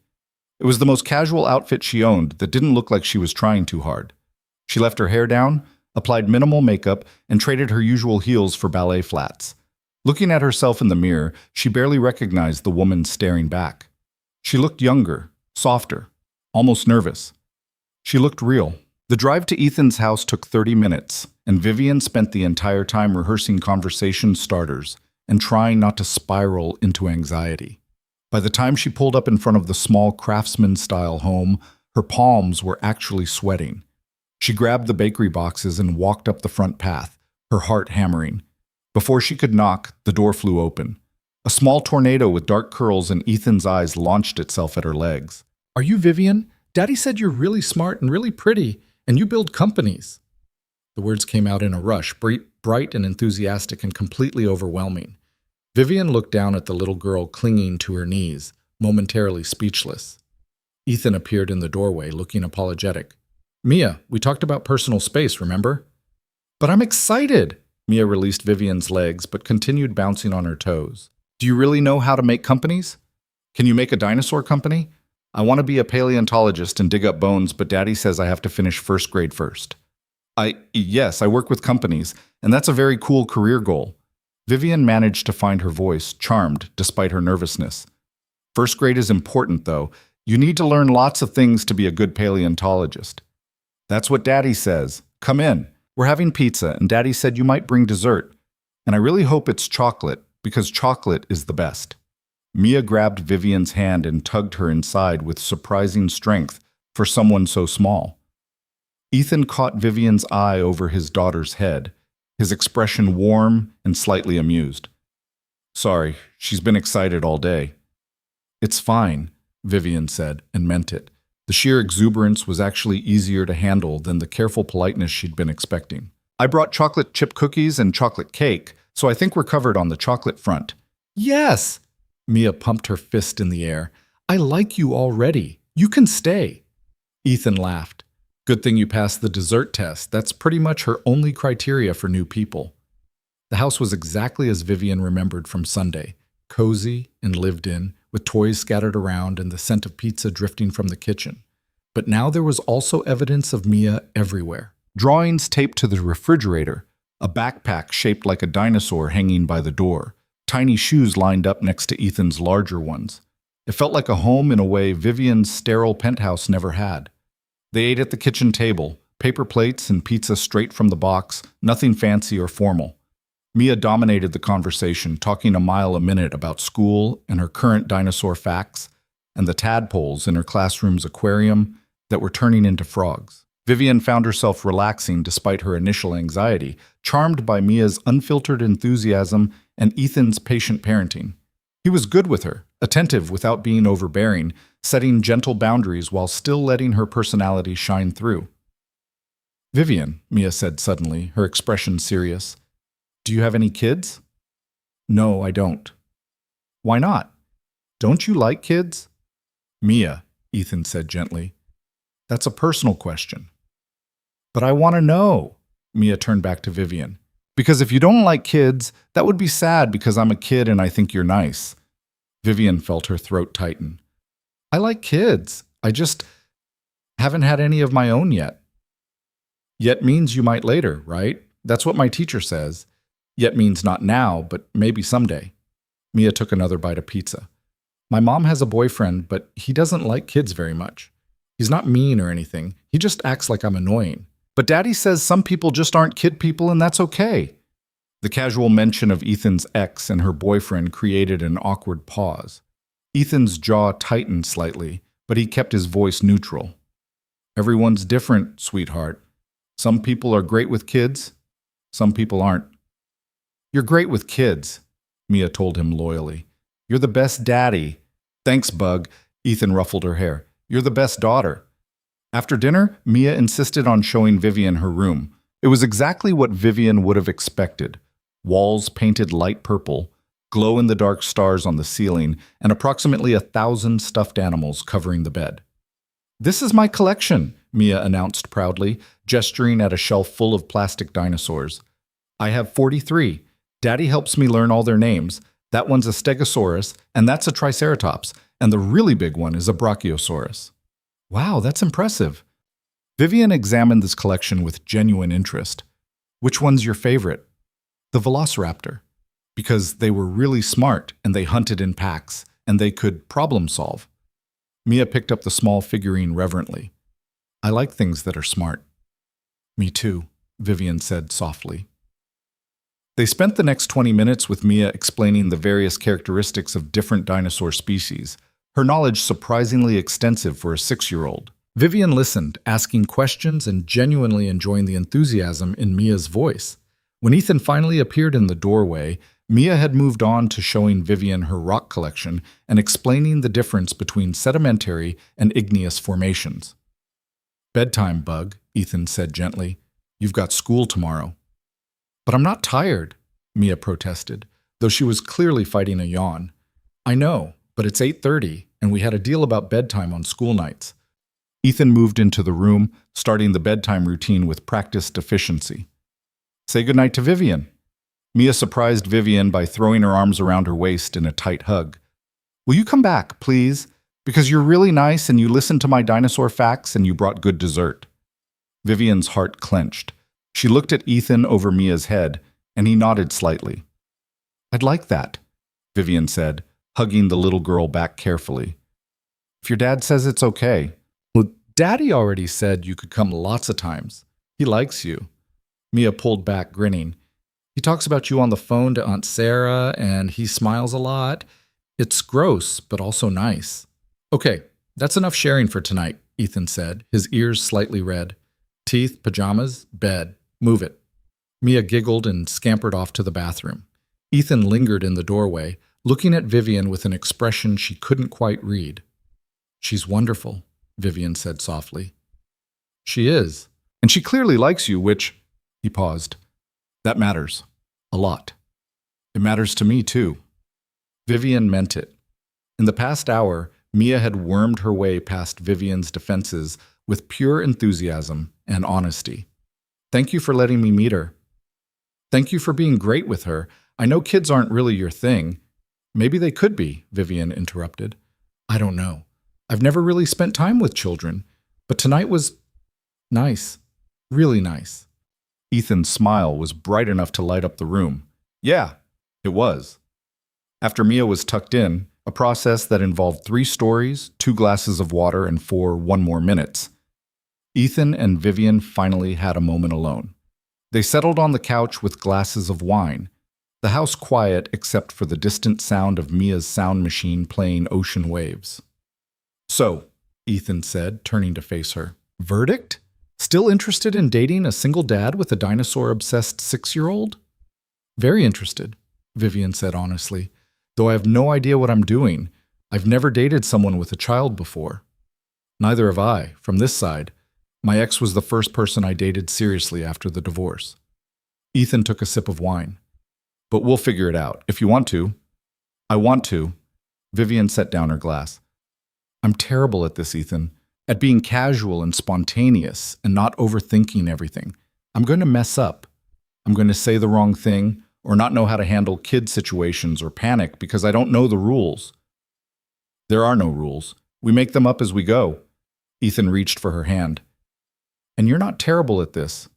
It was the most casual outfit she owned that didn't look like she was trying too hard. She left her hair down, applied minimal makeup, and traded her usual heels for ballet flats. Looking at herself in the mirror, she barely recognized the woman staring back. She looked younger, softer, almost nervous. She looked real. The drive to Ethan's house took 30 minutes, and Vivian spent the entire time rehearsing conversation starters and trying not to spiral into anxiety. By the time she pulled up in front of the small craftsman-style home, her palms were actually sweating. She grabbed the bakery boxes and walked up the front path, her heart hammering. Before she could knock, the door flew open. A small tornado with dark curls in Ethan's eyes launched itself at her legs. "Are you Vivian? Daddy said you're really smart and really pretty, and you build companies." The words came out in a rush, bright and enthusiastic and completely overwhelming. Vivian looked down at the little girl clinging to her knees, momentarily speechless. Ethan appeared in the doorway, looking apologetic. "Mia, we talked about personal space, remember?" "But I'm excited!" Mia released Vivian's legs, but continued bouncing on her toes. "Do you really know how to make companies? Can you make a dinosaur company? I want to be a paleontologist and dig up bones, but Daddy says I have to finish first grade first." Yes, I work with companies, and that's a very cool career goal." Vivian managed to find her voice, charmed despite her nervousness. "First grade is important, though. You need to learn lots of things to be a good paleontologist." "That's what Daddy says. Come in. We're having pizza, and Daddy said you might bring dessert. And I really hope it's chocolate, because chocolate is the best." Mia grabbed Vivian's hand and tugged her inside with surprising strength for someone so small. Ethan caught Vivian's eye over his daughter's head, his expression warm and slightly amused. "Sorry, she's been excited all day." "It's fine," Vivian said, and meant it. The sheer exuberance was actually easier to handle than the careful politeness she'd been expecting. "I brought chocolate chip cookies and chocolate cake, so I think we're covered on the chocolate front." "Yes!" Mia pumped her fist in the air. "I like you already. You can stay." Ethan laughed. "Good thing you passed the dessert test. That's pretty much her only criteria for new people." The house was exactly as Vivian remembered from Sunday, cozy and lived in, with toys scattered around and the scent of pizza drifting from the kitchen. But now there was also evidence of Mia everywhere. Drawings taped to the refrigerator, a backpack shaped like a dinosaur hanging by the door, tiny shoes lined up next to Ethan's larger ones. It felt like a home in a way Vivian's sterile penthouse never had. They ate at the kitchen table, paper plates and pizza straight from the box, nothing fancy or formal. Mia dominated the conversation, talking a mile a minute about school and her current dinosaur facts, and the tadpoles in her classroom's aquarium that were turning into frogs. Vivian found herself relaxing despite her initial anxiety, charmed by Mia's unfiltered enthusiasm and Ethan's patient parenting. He was good with her, attentive without being overbearing, setting gentle boundaries while still letting her personality shine through. "Vivian," Mia said suddenly, her expression serious, "do you have any kids?" "No, I don't." "Why not? Don't you like kids?" "Mia," Ethan said gently, "that's a personal question." "But I want to know." Mia turned back to Vivian. Because if you don't like kids, that would be sad because I'm a kid and I think you're nice. Vivian felt her throat tighten. I like kids. I just haven't had any of my own yet. Yet means you might later, right? That's what my teacher says. Yet means not now, but maybe someday. Mia took another bite of pizza. My mom has a boyfriend, but he doesn't like kids very much. He's not mean or anything. He just acts like I'm annoying. But Daddy says some people just aren't kid people and that's okay. The casual mention of Ethan's ex and her boyfriend created an awkward pause. Ethan's jaw tightened slightly, but he kept his voice neutral. Everyone's different, sweetheart. Some people are great with kids. Some people aren't. You're great with kids, Mia told him loyally. You're the best daddy. Thanks, Bug. Ethan ruffled her hair. You're the best daughter. After dinner, Mia insisted on showing Vivian her room. It was exactly what Vivian would have expected. Walls painted light purple, glow-in-the-dark stars on the ceiling, and approximately 1,000 stuffed animals covering the bed. This is my collection, Mia announced proudly, gesturing at a shelf full of plastic dinosaurs. I have 43. Daddy helps me learn all their names. That one's a Stegosaurus, and that's a Triceratops, and the really big one is a Brachiosaurus. Wow, that's impressive. Vivian examined this collection with genuine interest. Which one's your favorite? The Velociraptor. Because they were really smart, and they hunted in packs, and they could problem solve. Mia picked up the small figurine reverently. I like things that are smart. Me too, Vivian said softly. They spent the next 20 minutes with Mia explaining the various characteristics of different dinosaur species, her knowledge surprisingly extensive for a 6-year-old. Vivian listened, asking questions and genuinely enjoying the enthusiasm in Mia's voice. When Ethan finally appeared in the doorway, Mia had moved on to showing Vivian her rock collection and explaining the difference between sedimentary and igneous formations. Bedtime, Bug, Ethan said gently. You've got school tomorrow. But I'm not tired, Mia protested, though she was clearly fighting a yawn. I know, but it's 8:30, and we had a deal about bedtime on school nights. Ethan moved into the room, starting the bedtime routine with practiced efficiency. Say goodnight to Vivian. Mia surprised Vivian by throwing her arms around her waist in a tight hug. Will you come back, please? Because you're really nice and you listened to my dinosaur facts and you brought good dessert. Vivian's heart clenched. She looked at Ethan over Mia's head, and he nodded slightly. I'd like that, Vivian said, hugging the little girl back carefully. If your dad says it's okay. Well, Daddy already said you could come lots of times. He likes you. Mia pulled back, grinning. He talks about you on the phone to Aunt Sarah, and he smiles a lot. It's gross, but also nice. Okay, that's enough sharing for tonight, Ethan said, his ears slightly red. Teeth, pajamas, bed. Move it. Mia giggled and scampered off to the bathroom. Ethan lingered in the doorway, looking at Vivian with an expression she couldn't quite read. She's wonderful, Vivian said softly. She is. And she clearly likes you, which… He paused. That matters. A lot. It matters to me, too. Vivian meant it. In the past hour, Mia had wormed her way past Vivian's defenses with pure enthusiasm and honesty. Thank you for letting me meet her. Thank you for being great with her. I know kids aren't really your thing. Maybe they could be, Vivian interrupted. I don't know. I've never really spent time with children, but tonight was nice. Really nice. Ethan's smile was bright enough to light up the room. Yeah, it was. After Mia was tucked in, a process that involved 3 stories, 2 glasses of water, and 1 more minutes, Ethan and Vivian finally had a moment alone. They settled on the couch with glasses of wine, the house quiet except for the distant sound of Mia's sound machine playing ocean waves. So, Ethan said, turning to face her, verdict? Still interested in dating a single dad with a dinosaur-obsessed 6-year-old? Very interested, Vivian said honestly, though I have no idea what I'm doing. I've never dated someone with a child before. Neither have I, from this side. My ex was the first person I dated seriously after the divorce. Ethan took a sip of wine. But we'll figure it out, if you want to. I want to. Vivian set down her glass. I'm terrible at this, Ethan. At being casual and spontaneous and not overthinking everything. I'm going to mess up. I'm going to say the wrong thing or not know how to handle kid situations or panic because I don't know the rules. There are no rules. We make them up as we go. Ethan reached for her hand. And you're not terrible at this.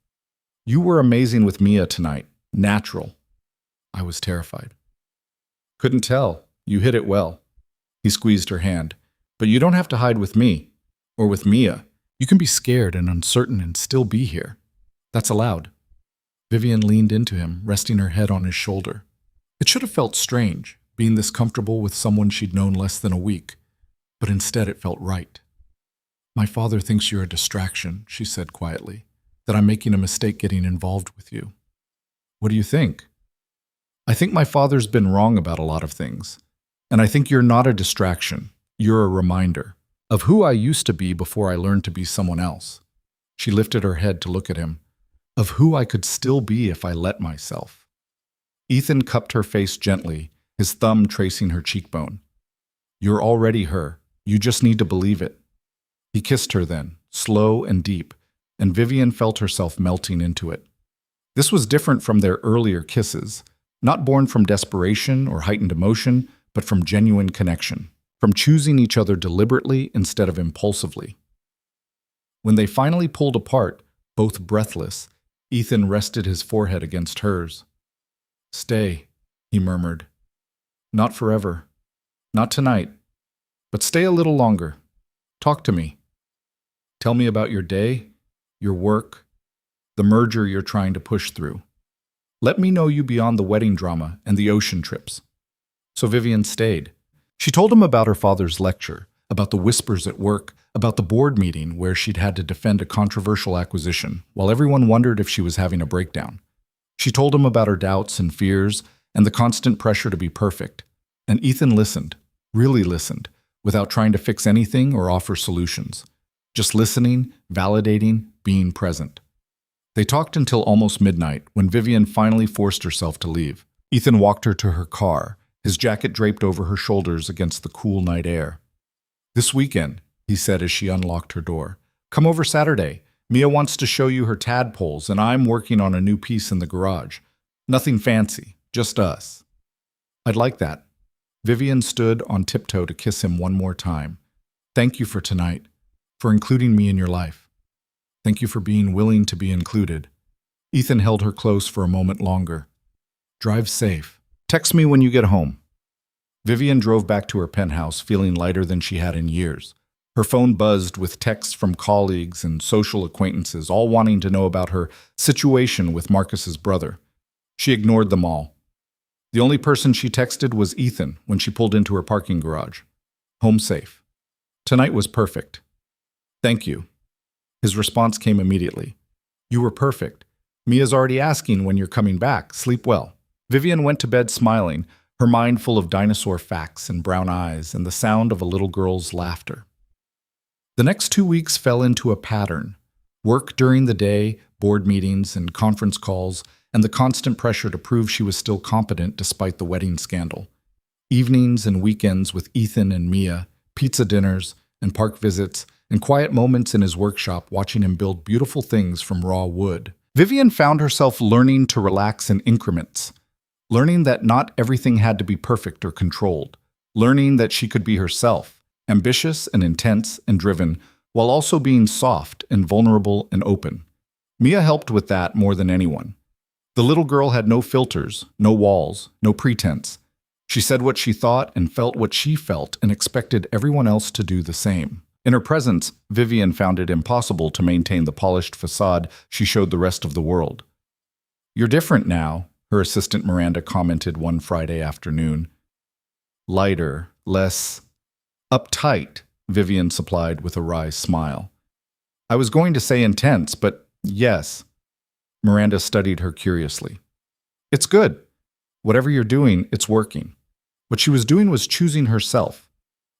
You were amazing with Mia tonight. Natural. I was terrified. Couldn't tell. You hit it well. He squeezed her hand. But you don't have to hide with me. Or with Mia. You can be scared and uncertain and still be here. That's allowed. Vivian leaned into him, resting her head on his shoulder. It should have felt strange, being this comfortable with someone she'd known less than a week. But instead it felt right. My father thinks you're a distraction, she said quietly. That I'm making a mistake getting involved with you. What do you think? I think my father's been wrong about a lot of things. And I think you're not a distraction. You're a reminder of who I used to be before I learned to be someone else. She lifted her head to look at him. Of who I could still be if I let myself. Ethan cupped her face gently, his thumb tracing her cheekbone. You're already her. You just need to believe it. He kissed her then, slow and deep, and Vivian felt herself melting into it. This was different from their earlier kisses, not born from desperation or heightened emotion, but from genuine connection, from choosing each other deliberately instead of impulsively. When they finally pulled apart, both breathless, Ethan rested his forehead against hers. Stay, he murmured. Not forever. Not tonight. But stay a little longer. Talk to me. Tell me about your day, your work, the merger you're trying to push through. Let me know you beyond the wedding drama and the ocean trips. So Vivian stayed. She told him about her father's lecture, about the whispers at work, about the board meeting where she'd had to defend a controversial acquisition, while everyone wondered if she was having a breakdown. She told him about her doubts and fears and the constant pressure to be perfect. And Ethan listened, really listened, without trying to fix anything or offer solutions. Just listening, validating, being present. They talked until almost midnight, when Vivian finally forced herself to leave. Ethan walked her to her car, his jacket draped over her shoulders against the cool night air. This weekend, he said as she unlocked her door. Come over Saturday. Mia wants to show you her tadpoles, and I'm working on a new piece in the garage. Nothing fancy, just us. I'd like that. Vivian stood on tiptoe to kiss him one more time. Thank you for tonight, for including me in your life. Thank you for being willing to be included. Ethan held her close for a moment longer. Drive safe. Text me when you get home. Vivian drove back to her penthouse, feeling lighter than she had in years. Her phone buzzed with texts from colleagues and social acquaintances, all wanting to know about her situation with Marcus's brother. She ignored them all. The only person she texted was Ethan when she pulled into her parking garage. Home safe. Tonight was perfect. Thank you. His response came immediately. You were perfect. Mia's already asking when you're coming back. Sleep well. Vivian went to bed smiling, her mind full of dinosaur facts and brown eyes and the sound of a little girl's laughter. The next 2 weeks fell into a pattern. Work during the day, board meetings and conference calls, and the constant pressure to prove she was still competent despite the wedding scandal. Evenings and weekends with Ethan and Mia, pizza dinners and park visits, and quiet moments in his workshop watching him build beautiful things from raw wood. Vivian found herself learning to relax in increments, learning that not everything had to be perfect or controlled, learning that she could be herself, ambitious and intense and driven, while also being soft and vulnerable and open. Mia helped with that more than anyone. The little girl had no filters, no walls, no pretense. She said what she thought and felt what she felt and expected everyone else to do the same. In her presence, Vivian found it impossible to maintain the polished facade she showed the rest of the world. You're different now, her assistant Miranda commented one Friday afternoon. Lighter, less uptight, Vivian supplied with a wry smile. I was going to say intense, but yes. Miranda studied her curiously. It's good. Whatever you're doing, it's working. What she was doing was choosing herself,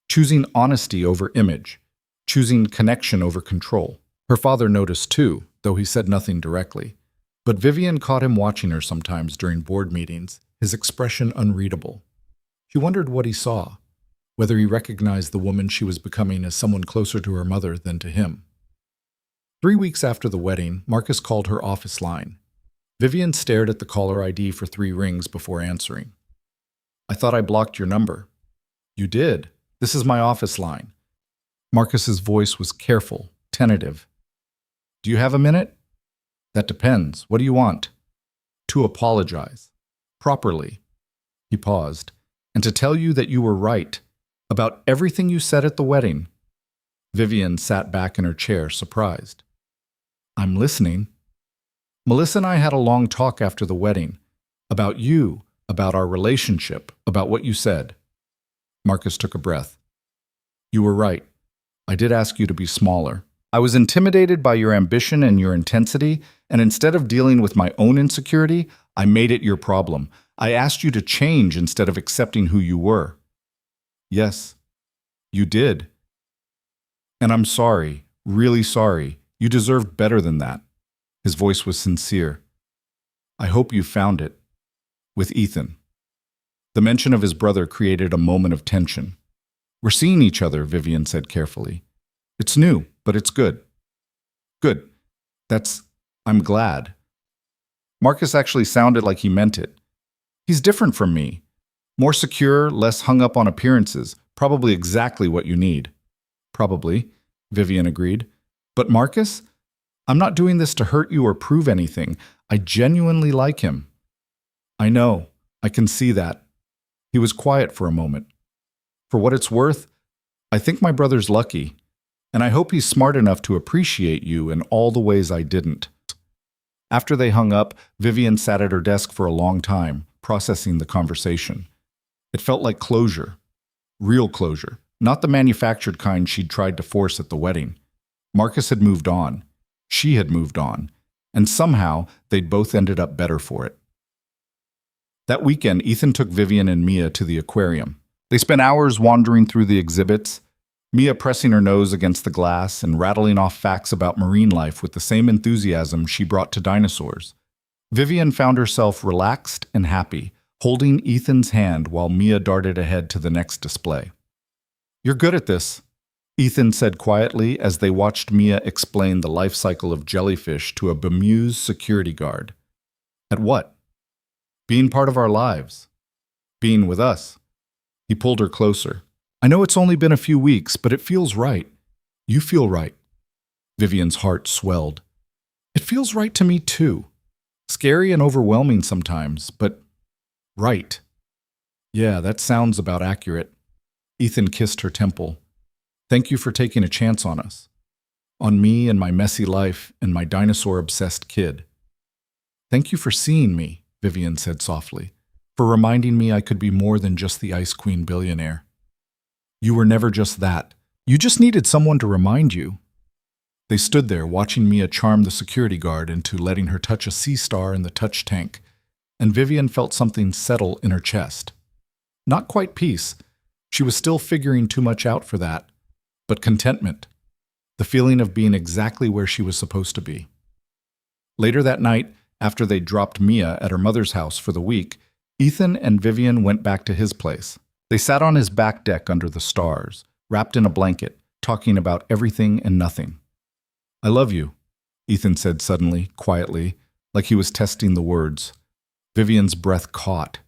choosing honesty over image, choosing connection over control. Her father noticed too, though he said nothing directly. But Vivian caught him watching her sometimes during board meetings, his expression unreadable. She wondered what he saw, whether he recognized the woman she was becoming as someone closer to her mother than to him. 3 weeks after the wedding, Marcus called her office line. Vivian stared at the caller ID for 3 rings before answering. I thought I blocked your number. You did. This is my office line. Marcus's voice was careful, tentative. Do you have a minute? That depends. What do you want? To apologize. Properly. He paused. And to tell you that you were right about everything you said at the wedding. Vivian sat back in her chair, surprised. I'm listening. Melissa and I had a long talk after the wedding. About you, about our relationship, about what you said. Marcus took a breath. You were right. I did ask you to be smaller. I was intimidated by your ambition and your intensity, and instead of dealing with my own insecurity, I made it your problem. I asked you to change instead of accepting who you were. Yes, you did. And I'm sorry, really sorry. You deserved better than that. His voice was sincere. I hope you found it. With Ethan. The mention of his brother created a moment of tension. We're seeing each other, Vivian said carefully. It's new, but it's good. Good. I'm glad. Marcus actually sounded like he meant it. He's different from me. More secure, less hung up on appearances. Probably exactly what you need. Probably, Vivian agreed. But Marcus? I'm not doing this to hurt you or prove anything. I genuinely like him. I know. I can see that. He was quiet for a moment. For what it's worth, I think my brother's lucky, and I hope he's smart enough to appreciate you in all the ways I didn't. After they hung up, Vivian sat at her desk for a long time, processing the conversation. It felt like closure. Real closure. Not the manufactured kind she'd tried to force at the wedding. Marcus had moved on. She had moved on. And somehow, they'd both ended up better for it. That weekend, Ethan took Vivian and Mia to the aquarium. They spent hours wandering through the exhibits, Mia pressing her nose against the glass and rattling off facts about marine life with the same enthusiasm she brought to dinosaurs. Vivian found herself relaxed and happy, holding Ethan's hand while Mia darted ahead to the next display. You're good at this, Ethan said quietly as they watched Mia explain the life cycle of jellyfish to a bemused security guard. At what? Being part of our lives. Being with us. He pulled her closer. I know it's only been a few weeks, but it feels right. You feel right. Vivian's heart swelled. It feels right to me too. Scary and overwhelming sometimes, but right. Yeah, that sounds about accurate. Ethan kissed her temple. Thank you for taking a chance on us. On me and my messy life and my dinosaur-obsessed kid. Thank you for seeing me, Vivian said softly, for reminding me I could be more than just the Ice Queen billionaire. You were never just that. You just needed someone to remind you. They stood there watching Mia charm the security guard into letting her touch a sea star in the touch tank, and Vivian felt something settle in her chest. Not quite peace. She was still figuring too much out for that, but contentment. The feeling of being exactly where she was supposed to be. Later that night, after they dropped Mia at her mother's house for the week, Ethan and Vivian went back to his place. They sat on his back deck under the stars, wrapped in a blanket, talking about everything and nothing. I love you, Ethan said suddenly, quietly, like he was testing the words. Vivian's breath caught.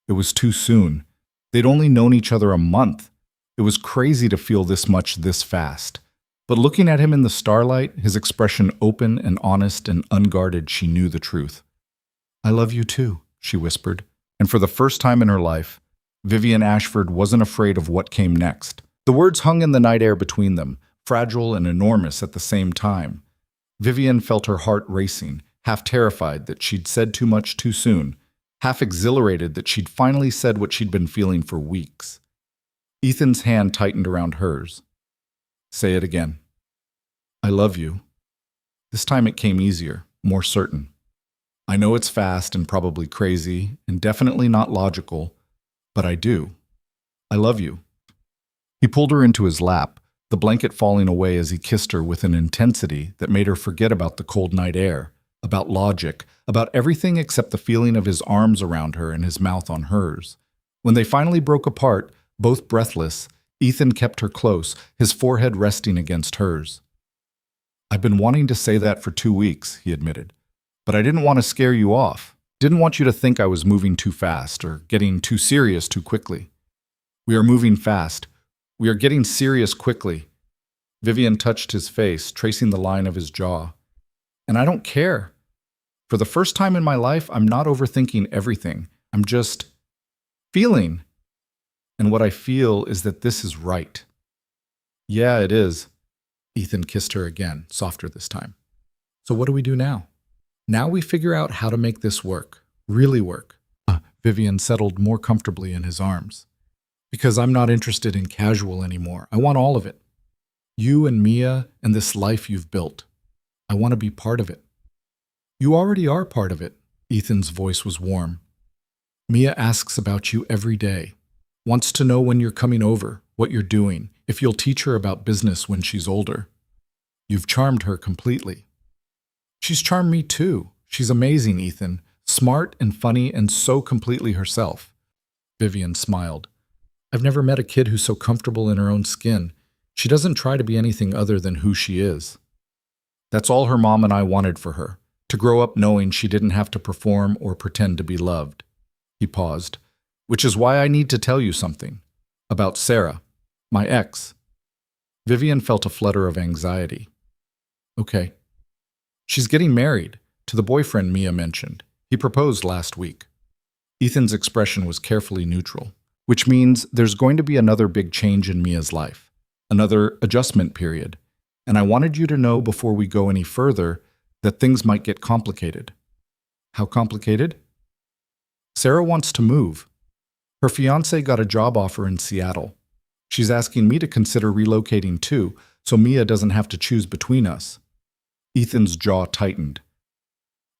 It was too soon. They'd only known each other a month. It was crazy to feel this much this fast. But looking at him in the starlight, his expression open and honest and unguarded, she knew the truth. I love you too, she whispered. And for the first time in her life, Vivian Ashford wasn't afraid of what came next. The words hung in the night air between them, fragile and enormous at the same time. Vivian felt her heart racing, half terrified that she'd said too much too soon, half exhilarated that she'd finally said what she'd been feeling for weeks. Ethan's hand tightened around hers. Say it again. I love you. This time it came easier, more certain. I know it's fast and probably crazy and definitely not logical, but I do. I love you. He pulled her into his lap, the blanket falling away as he kissed her with an intensity that made her forget about the cold night air, about logic, about everything except the feeling of his arms around her and his mouth on hers. When they finally broke apart, both breathless, Ethan kept her close, his forehead resting against hers. I've been wanting to say that for 2 weeks, he admitted. But I didn't want to scare you off. Didn't want you to think I was moving too fast or getting too serious too quickly. We are moving fast. We are getting serious quickly. Vivian touched his face, tracing the line of his jaw. And I don't care. For the first time in my life, I'm not overthinking everything. I'm just feeling. And what I feel is that this is right. Yeah, it is. Ethan kissed her again, softer this time. So what do we do now? Now we figure out how to make this work. Really work. Vivian settled more comfortably in his arms. Because I'm not interested in casual anymore. I want all of it. You and Mia and this life you've built. I want to be part of it. You already are part of it. Ethan's voice was warm. Mia asks about you every day. Wants to know when you're coming over, what you're doing, if you'll teach her about business when she's older. You've charmed her completely. She's charmed me too. She's amazing, Ethan. Smart and funny and so completely herself. Vivian smiled. I've never met a kid who's so comfortable in her own skin. She doesn't try to be anything other than who she is. That's all her mom and I wanted for her, to grow up knowing she didn't have to perform or pretend to be loved. He paused, which is why I need to tell you something. About Sarah, my ex. Vivian felt a flutter of anxiety. Okay. She's getting married, to the boyfriend Mia mentioned. He proposed last week. Ethan's expression was carefully neutral, which means there's going to be another big change in Mia's life, another adjustment period. And I wanted you to know before we go any further that things might get complicated. How complicated? Sarah wants to move. Her fiancé got a job offer in Seattle. She's asking me to consider relocating too, so Mia doesn't have to choose between us. Ethan's jaw tightened.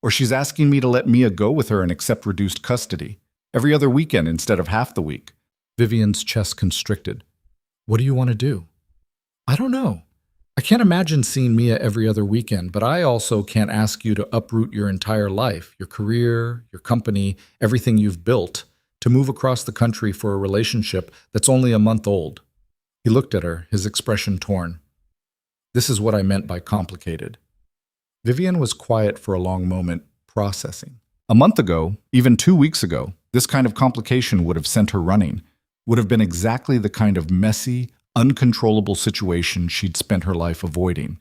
Or she's asking me to let Mia go with her and accept reduced custody, every other weekend instead of half the week. Vivian's chest constricted. What do you want to do? I don't know. I can't imagine seeing Mia every other weekend, but I also can't ask you to uproot your entire life, your career, your company, everything you've built, to move across the country for a relationship that's only a month old. He looked at her, his expression torn. This is what I meant by complicated. Vivian was quiet for a long moment, processing. A month ago, even 2 weeks ago, this kind of complication would have sent her running, would have been exactly the kind of messy, uncontrollable situation she'd spent her life avoiding.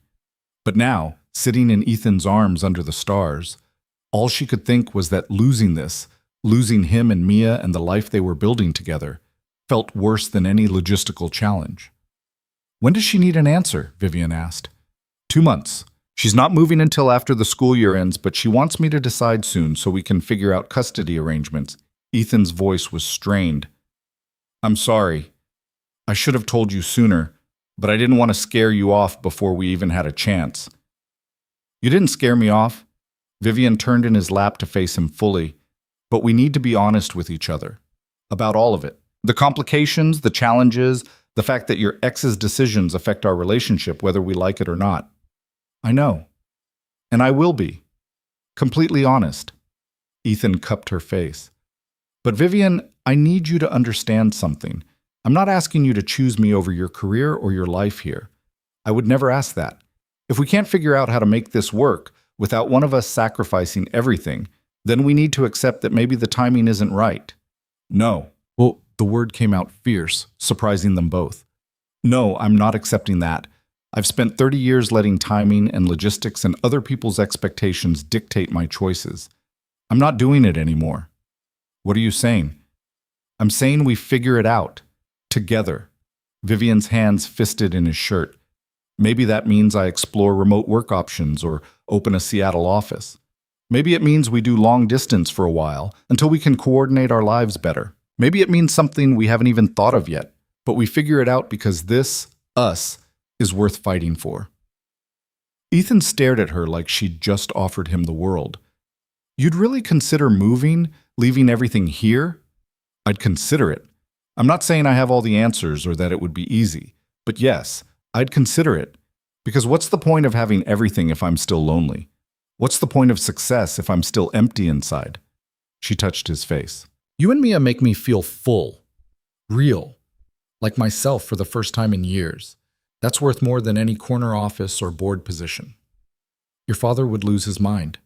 But now, sitting in Ethan's arms under the stars, all she could think was that losing this, losing him and Mia and the life they were building together, felt worse than any logistical challenge. When does she need an answer? Vivian asked. 2 months. She's not moving until after the school year ends, but she wants me to decide soon so we can figure out custody arrangements. Ethan's voice was strained. I'm sorry. I should have told you sooner, but I didn't want to scare you off before we even had a chance. You didn't scare me off. Vivian turned in his lap to face him fully, but we need to be honest with each other. About all of it. The complications, the challenges, the fact that your ex's decisions affect our relationship whether we like it or not. I know. And I will be. Completely honest. Ethan cupped her face. But Vivian, I need you to understand something. I'm not asking you to choose me over your career or your life here. I would never ask that. If we can't figure out how to make this work without one of us sacrificing everything, then we need to accept that maybe the timing isn't right. No. Well, the word came out fierce, surprising them both. No, I'm not accepting that. I've spent 30 years letting timing and logistics and other people's expectations dictate my choices. I'm not doing it anymore. What are you saying? I'm saying we figure it out. Together. Vivian's hands fisted in his shirt. Maybe that means I explore remote work options or open a Seattle office. Maybe it means we do long distance for a while until we can coordinate our lives better. Maybe it means something we haven't even thought of yet, but we figure it out because this, us, is worth fighting for. Ethan stared at her like she'd just offered him the world. You'd really consider moving, leaving everything here? I'd consider it. I'm not saying I have all the answers or that it would be easy, but yes, I'd consider it. Because what's the point of having everything if I'm still lonely? What's the point of success if I'm still empty inside? She touched his face. You and Mia make me feel full, real, like myself for the first time in years. That's worth more than any corner office or board position. Your father would lose his mind.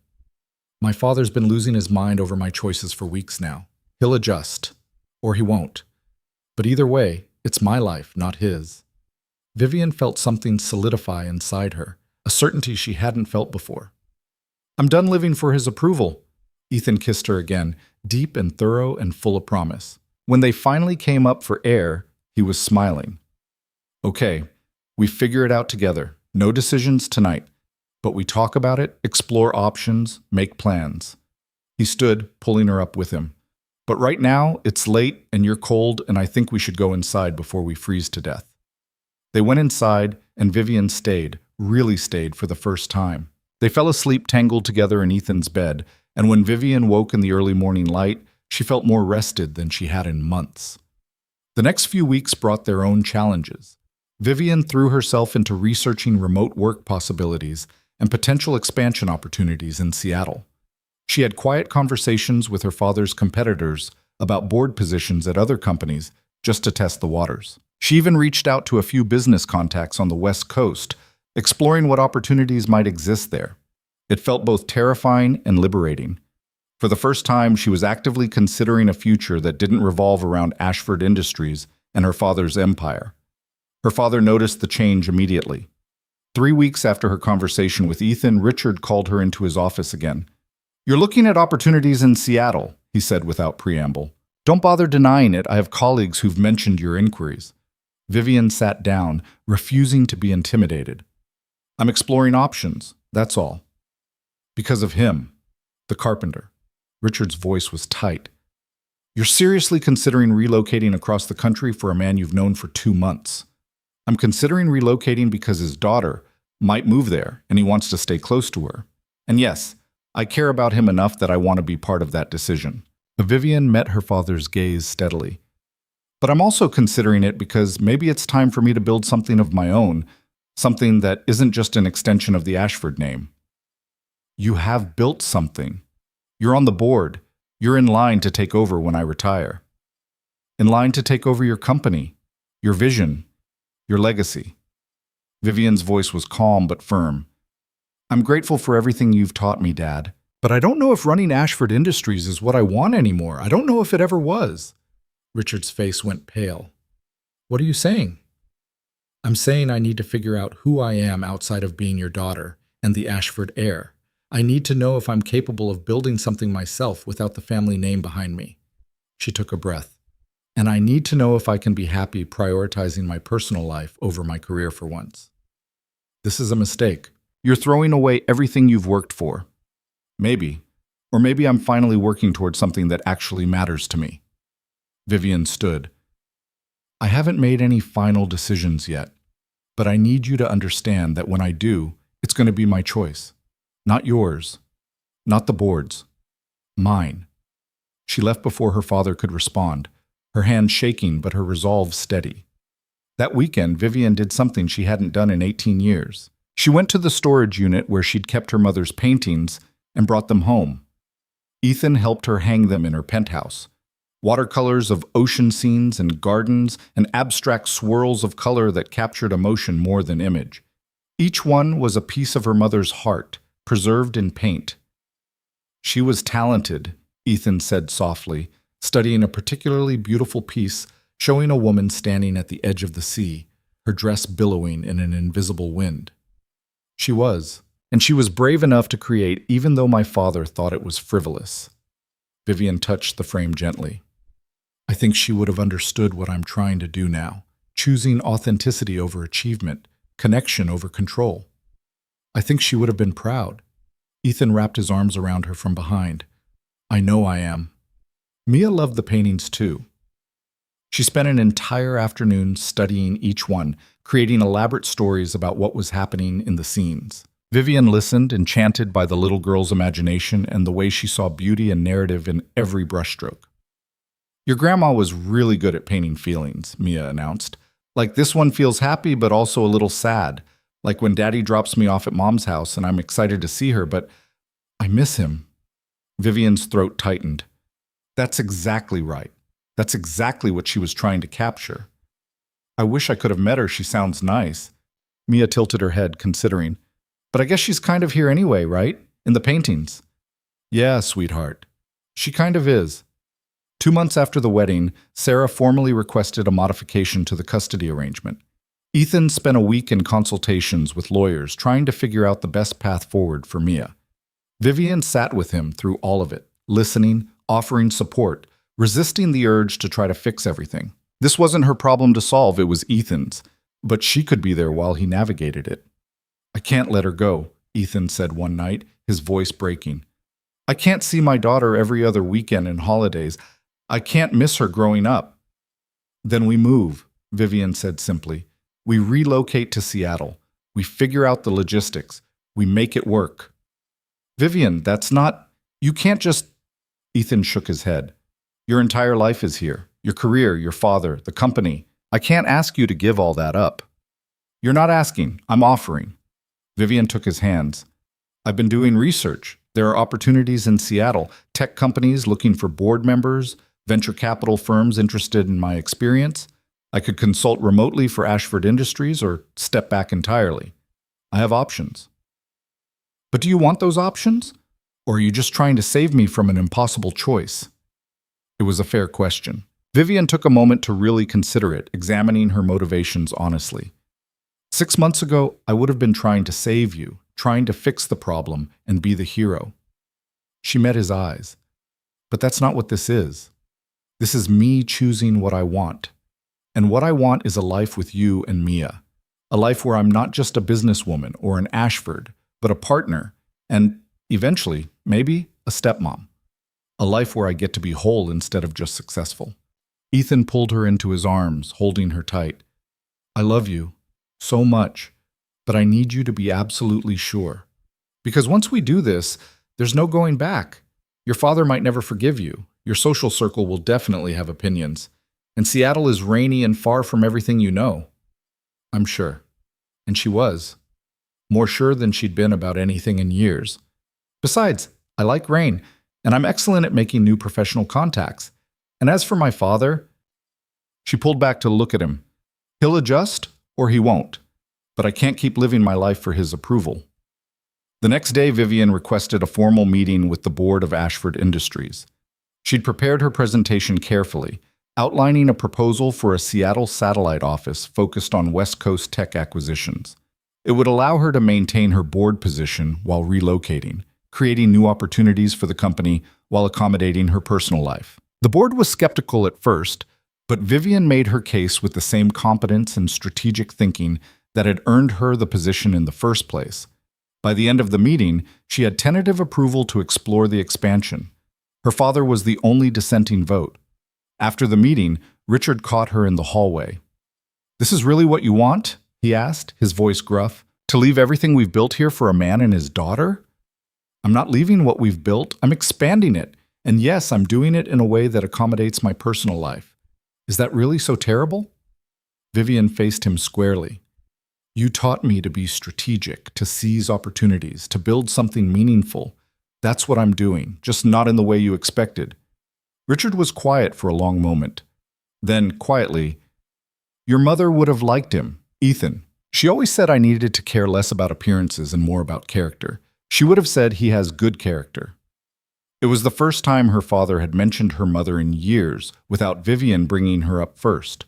My father's been losing his mind over my choices for weeks now. He'll adjust, or he won't. But either way, it's my life, not his. Vivian felt something solidify inside her, a certainty she hadn't felt before. I'm done living for his approval. Ethan kissed her again, deep and thorough and full of promise. When they finally came up for air, he was smiling. Okay, we figure it out together. No decisions tonight. But we talk about it, explore options, make plans. He stood, pulling her up with him. But right now, it's late and you're cold, and I think we should go inside before we freeze to death. They went inside, and Vivian stayed, really stayed for the first time. They fell asleep tangled together in Ethan's bed, and when Vivian woke in the early morning light, she felt more rested than she had in months. The next few weeks brought their own challenges. Vivian threw herself into researching remote work possibilities and potential expansion opportunities in Seattle. She had quiet conversations with her father's competitors about board positions at other companies just to test the waters. She even reached out to a few business contacts on the West Coast, exploring what opportunities might exist there. It felt both terrifying and liberating. For the first time, she was actively considering a future that didn't revolve around Ashford Industries and her father's empire. Her father noticed the change immediately. 3 weeks after her conversation with Ethan, Richard called her into his office again. "You're looking at opportunities in Seattle," he said without preamble. "Don't bother denying it. I have colleagues who've mentioned your inquiries." Vivian sat down, refusing to be intimidated. "I'm exploring options, that's all." "Because of him, the carpenter." Richard's voice was tight. "You're seriously considering relocating across the country for a man you've known for 2 months." "I'm considering relocating because his daughter might move there, and he wants to stay close to her. And yes, I care about him enough that I want to be part of that decision." Vivian met her father's gaze steadily. "But I'm also considering it because maybe it's time for me to build something of my own, something that isn't just an extension of the Ashford name." "You have built something. You're on the board. You're in line to take over when I retire. In line to take over your company, your vision, your legacy." Vivian's voice was calm but firm. "I'm grateful for everything you've taught me, Dad. But I don't know if running Ashford Industries is what I want anymore. I don't know if it ever was." Richard's face went pale. "What are you saying?" "I'm saying I need to figure out who I am outside of being your daughter and the Ashford heir. I need to know if I'm capable of building something myself without the family name behind me." She took a breath. "And I need to know if I can be happy prioritizing my personal life over my career for once." "This is a mistake. You're throwing away everything you've worked for." "Maybe. Or maybe I'm finally working towards something that actually matters to me." Vivian stood. "I haven't made any final decisions yet, but I need you to understand that when I do, it's going to be my choice. Not yours. Not the board's. Mine." She left before her father could respond, her hand shaking but her resolve steady. That weekend, Vivian did something she hadn't done in 18 years. She went to the storage unit where she'd kept her mother's paintings and brought them home. Ethan helped her hang them in her penthouse. Watercolors of ocean scenes and gardens and abstract swirls of color that captured emotion more than image. Each one was a piece of her mother's heart, preserved in paint. "She was talented," Ethan said softly, studying a particularly beautiful piece showing a woman standing at the edge of the sea, her dress billowing in an invisible wind. "She was, and she was brave enough to create even though my father thought it was frivolous." Vivian touched the frame gently. "I think she would have understood what I'm trying to do now, choosing authenticity over achievement, connection over control. I think she would have been proud." Ethan wrapped his arms around her from behind. "I know I am." Mia loved the paintings too. She spent an entire afternoon studying each one, creating elaborate stories about what was happening in the scenes. Vivian listened, enchanted by the little girl's imagination and the way she saw beauty and narrative in every brushstroke. "Your grandma was really good at painting feelings," Mia announced. "Like this one feels happy but also a little sad, like when Daddy drops me off at Mom's house and I'm excited to see her, but I miss him." Vivian's throat tightened. That's exactly right. That's exactly what she was trying to capture. "I wish I could have met her. She sounds nice." Mia tilted her head, considering. "But I guess she's kind of here anyway, right? In the paintings." Yeah, sweetheart. She kind of is. 2 months after the wedding, Sarah formally requested a modification to the custody arrangement. Ethan spent a week in consultations with lawyers trying to figure out the best path forward for Mia. Vivian sat with him through all of it, listening, offering support, resisting the urge to try to fix everything. This wasn't her problem to solve, it was Ethan's, but she could be there while he navigated it. I can't let her go, Ethan said one night, his voice breaking. I can't see my daughter every other weekend and holidays. I can't miss her growing up. Then we move, Vivian said simply. We relocate to Seattle. We figure out the logistics. We make it work. Vivian, that's not... You can't just... Ethan shook his head. Your entire life is here. Your career, your father, the company. I can't ask you to give all that up. You're not asking. I'm offering. Vivian took his hands. I've been doing research. There are opportunities in Seattle. Tech companies looking for board members, venture capital firms interested in my experience. I could consult remotely for Ashford Industries or step back entirely. I have options. But do you want those options? Or are you just trying to save me from an impossible choice? It was a fair question. Vivian took a moment to really consider it, examining her motivations honestly. 6 months ago, I would have been trying to save you, trying to fix the problem and be the hero. She met his eyes. But that's not what this is. This is me choosing what I want. And what I want is a life with you and Mia. A life where I'm not just a businesswoman or an Ashford, but a partner, and eventually, maybe, a stepmom. A life where I get to be whole instead of just successful. Ethan pulled her into his arms, holding her tight. I love you so much, but I need you to be absolutely sure. Because once we do this, there's no going back. Your father might never forgive you. Your social circle will definitely have opinions. And Seattle is rainy and far from everything you know. I'm sure. And she was. More sure than she'd been about anything in years. Besides, I like rain, and I'm excellent at making new professional contacts. And as for my father, she pulled back to look at him. He'll adjust, or he won't. But I can't keep living my life for his approval. The next day, Vivian requested a formal meeting with the board of Ashford Industries. She'd prepared her presentation carefully, outlining a proposal for a Seattle satellite office focused on West Coast tech acquisitions. It would allow her to maintain her board position while relocating, creating new opportunities for the company while accommodating her personal life. The board was skeptical at first, but Vivian made her case with the same competence and strategic thinking that had earned her the position in the first place. By the end of the meeting, she had tentative approval to explore the expansion. Her father was the only dissenting vote. After the meeting, Richard caught her in the hallway. This is really what you want? He asked, his voice gruff. To leave everything we've built here for a man and his daughter? I'm not leaving what we've built, I'm expanding it. And yes, I'm doing it in a way that accommodates my personal life. Is that really so terrible? Vivian faced him squarely. You taught me to be strategic, to seize opportunities, to build something meaningful. That's what I'm doing, just not in the way you expected. Richard was quiet for a long moment. Then, quietly, your mother would have liked him, Ethan. She always said I needed to care less about appearances and more about character. She would have said he has good character. It was the first time her father had mentioned her mother in years without Vivian bringing her up first.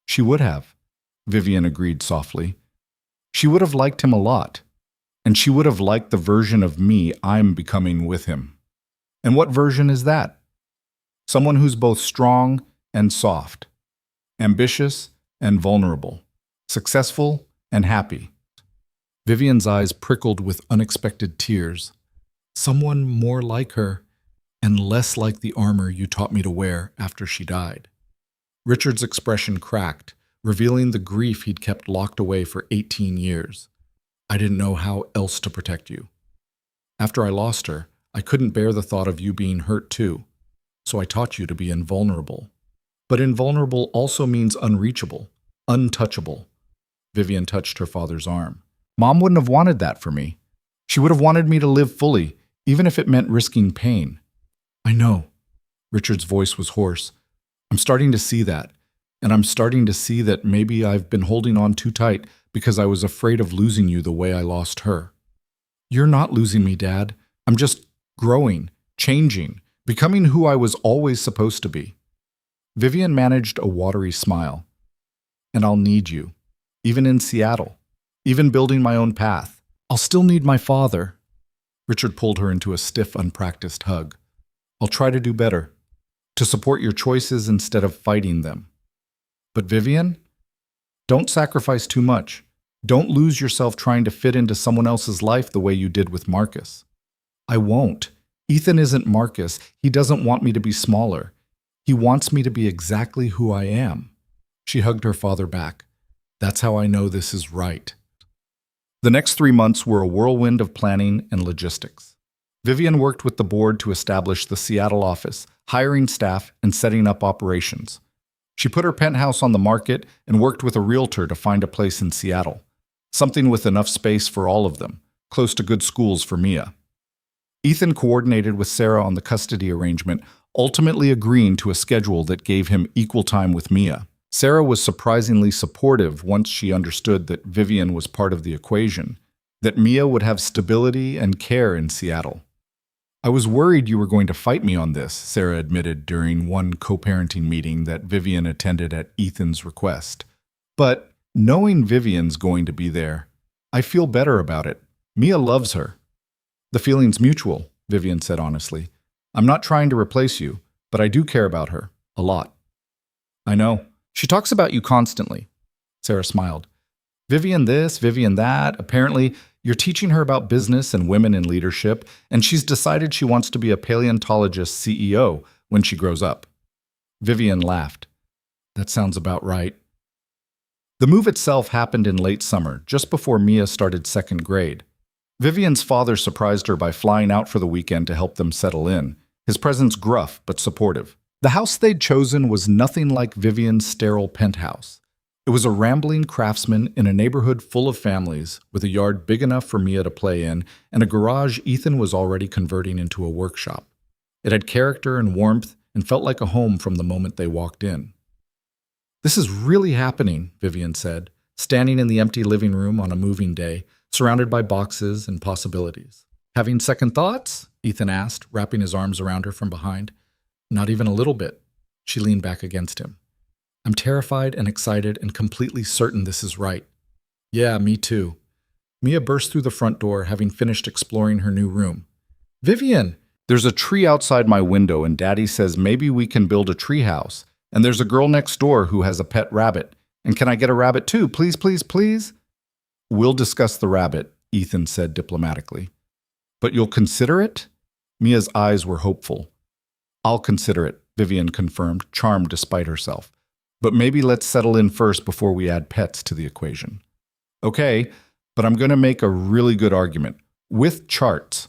She would have, Vivian agreed softly. She would have liked him a lot, and she would have liked the version of me I'm becoming with him. And what version is that? Someone who's both strong and soft, ambitious and vulnerable, successful and happy. Vivian's eyes prickled with unexpected tears. Someone more like her, and less like the armor you taught me to wear after she died. Richard's expression cracked, revealing the grief he'd kept locked away for 18 years. I didn't know how else to protect you. After I lost her, I couldn't bear the thought of you being hurt too, so I taught you to be invulnerable. But invulnerable also means unreachable, untouchable. Vivian touched her father's arm. Mom wouldn't have wanted that for me. She would have wanted me to live fully, even if it meant risking pain. I know. Richard's voice was hoarse. I'm starting to see that. And I'm starting to see that maybe I've been holding on too tight because I was afraid of losing you the way I lost her. You're not losing me, Dad. I'm just growing, changing, becoming who I was always supposed to be. Vivian managed a watery smile. And I'll need you, even in Seattle, even building my own path. I'll still need my father. Richard pulled her into a stiff, unpracticed hug. I'll try to do better, to support your choices instead of fighting them. But Vivian, don't sacrifice too much. Don't lose yourself trying to fit into someone else's life the way you did with Marcus. I won't. Ethan isn't Marcus. He doesn't want me to be smaller. He wants me to be exactly who I am. She hugged her father back. That's how I know this is right. The next 3 months were a whirlwind of planning and logistics. Vivian worked with the board to establish the Seattle office, hiring staff and setting up operations. She put her penthouse on the market and worked with a realtor to find a place in Seattle, something with enough space for all of them, close to good schools for Mia. Ethan coordinated with Sarah on the custody arrangement, ultimately agreeing to a schedule that gave him equal time with Mia. Sarah was surprisingly supportive once she understood that Vivian was part of the equation, that Mia would have stability and care in Seattle. I was worried you were going to fight me on this, Sarah admitted during one co-parenting meeting that Vivian attended at Ethan's request. But knowing Vivian's going to be there, I feel better about it. Mia loves her. The feeling's mutual, Vivian said honestly. I'm not trying to replace you, but I do care about her, a lot. I know. She talks about you constantly. Sarah smiled. Vivian this, Vivian that. Apparently, you're teaching her about business and women in leadership, and she's decided she wants to be a paleontologist CEO when she grows up. Vivian laughed. That sounds about right. The move itself happened in late summer, just before Mia started second grade. Vivian's father surprised her by flying out for the weekend to help them settle in, his presence gruff but supportive. The house they'd chosen was nothing like Vivian's sterile penthouse. It was a rambling craftsman in a neighborhood full of families, with a yard big enough for Mia to play in, and a garage Ethan was already converting into a workshop. It had character and warmth and felt like a home from the moment they walked in. This is really happening, Vivian said, standing in the empty living room on a moving day, surrounded by boxes and possibilities. Having second thoughts? Ethan asked, wrapping his arms around her from behind. Not even a little bit. She leaned back against him. I'm terrified and excited and completely certain this is right. Yeah, me too. Mia burst through the front door, having finished exploring her new room. Vivian! There's a tree outside my window and Daddy says maybe we can build a tree house. And there's a girl next door who has a pet rabbit. And can I get a rabbit too? Please, please, please? We'll discuss the rabbit, Ethan said diplomatically. But you'll consider it? Mia's eyes were hopeful. I'll consider it, Vivian confirmed, charmed despite herself. But maybe let's settle in first before we add pets to the equation. Okay, but I'm going to make a really good argument. With charts.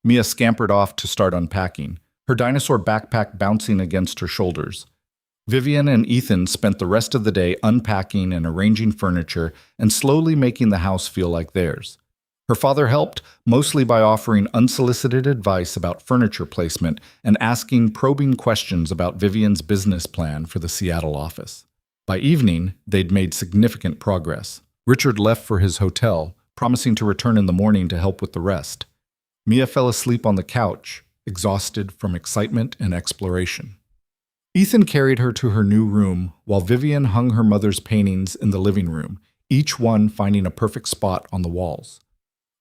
Mia scampered off to start unpacking, her dinosaur backpack bouncing against her shoulders. Vivian and Ethan spent the rest of the day unpacking and arranging furniture and slowly making the house feel like theirs. Her father helped, mostly by offering unsolicited advice about furniture placement and asking probing questions about Vivian's business plan for the Seattle office. By evening, they'd made significant progress. Richard left for his hotel, promising to return in the morning to help with the rest. Mia fell asleep on the couch, exhausted from excitement and exploration. Ethan carried her to her new room while Vivian hung her mother's paintings in the living room, each one finding a perfect spot on the walls.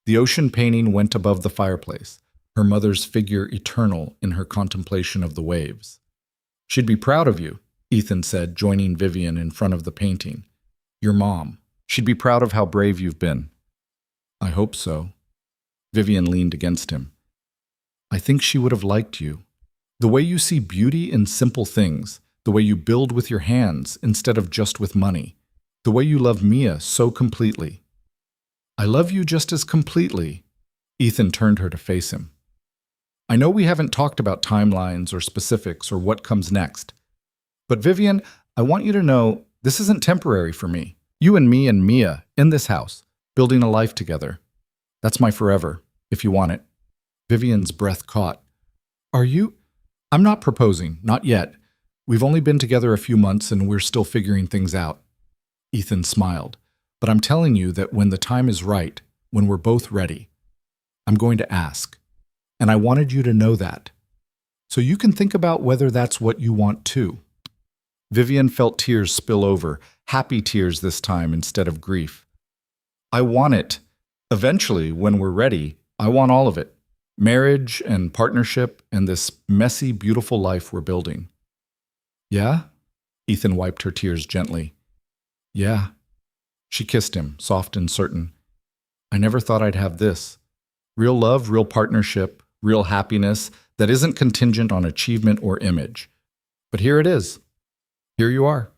The ocean painting went above the fireplace, her mother's figure eternal in her contemplation of the waves. She'd be proud of you, Ethan said, joining Vivian in front of the painting. Your mom. She'd be proud of how brave you've been. I hope so. Vivian leaned against him. I think she would have liked you. The way you see beauty in simple things, the way you build with your hands instead of just with money, the way you love Mia so completely. I love you just as completely. Ethan turned her to face him. I know we haven't talked about timelines or specifics or what comes next. But Vivian, I want you to know this isn't temporary for me. You and me and Mia in this house, building a life together. That's my forever, if you want it. Vivian's breath caught. Are you? I'm not proposing, not yet. We've only been together a few months and we're still figuring things out. Ethan smiled. But I'm telling you that when the time is right, when we're both ready, I'm going to ask. And I wanted you to know that. So you can think about whether that's what you want too. Vivian felt tears spill over, happy tears this time instead of grief. I want it. Eventually, when we're ready, I want all of it. Marriage and partnership and this messy, beautiful life we're building. Yeah? Ethan wiped her tears gently. Yeah. She kissed him, soft and certain. I never thought I'd have this. Real love, real partnership, real happiness that isn't contingent on achievement or image. But here it is. Here you are.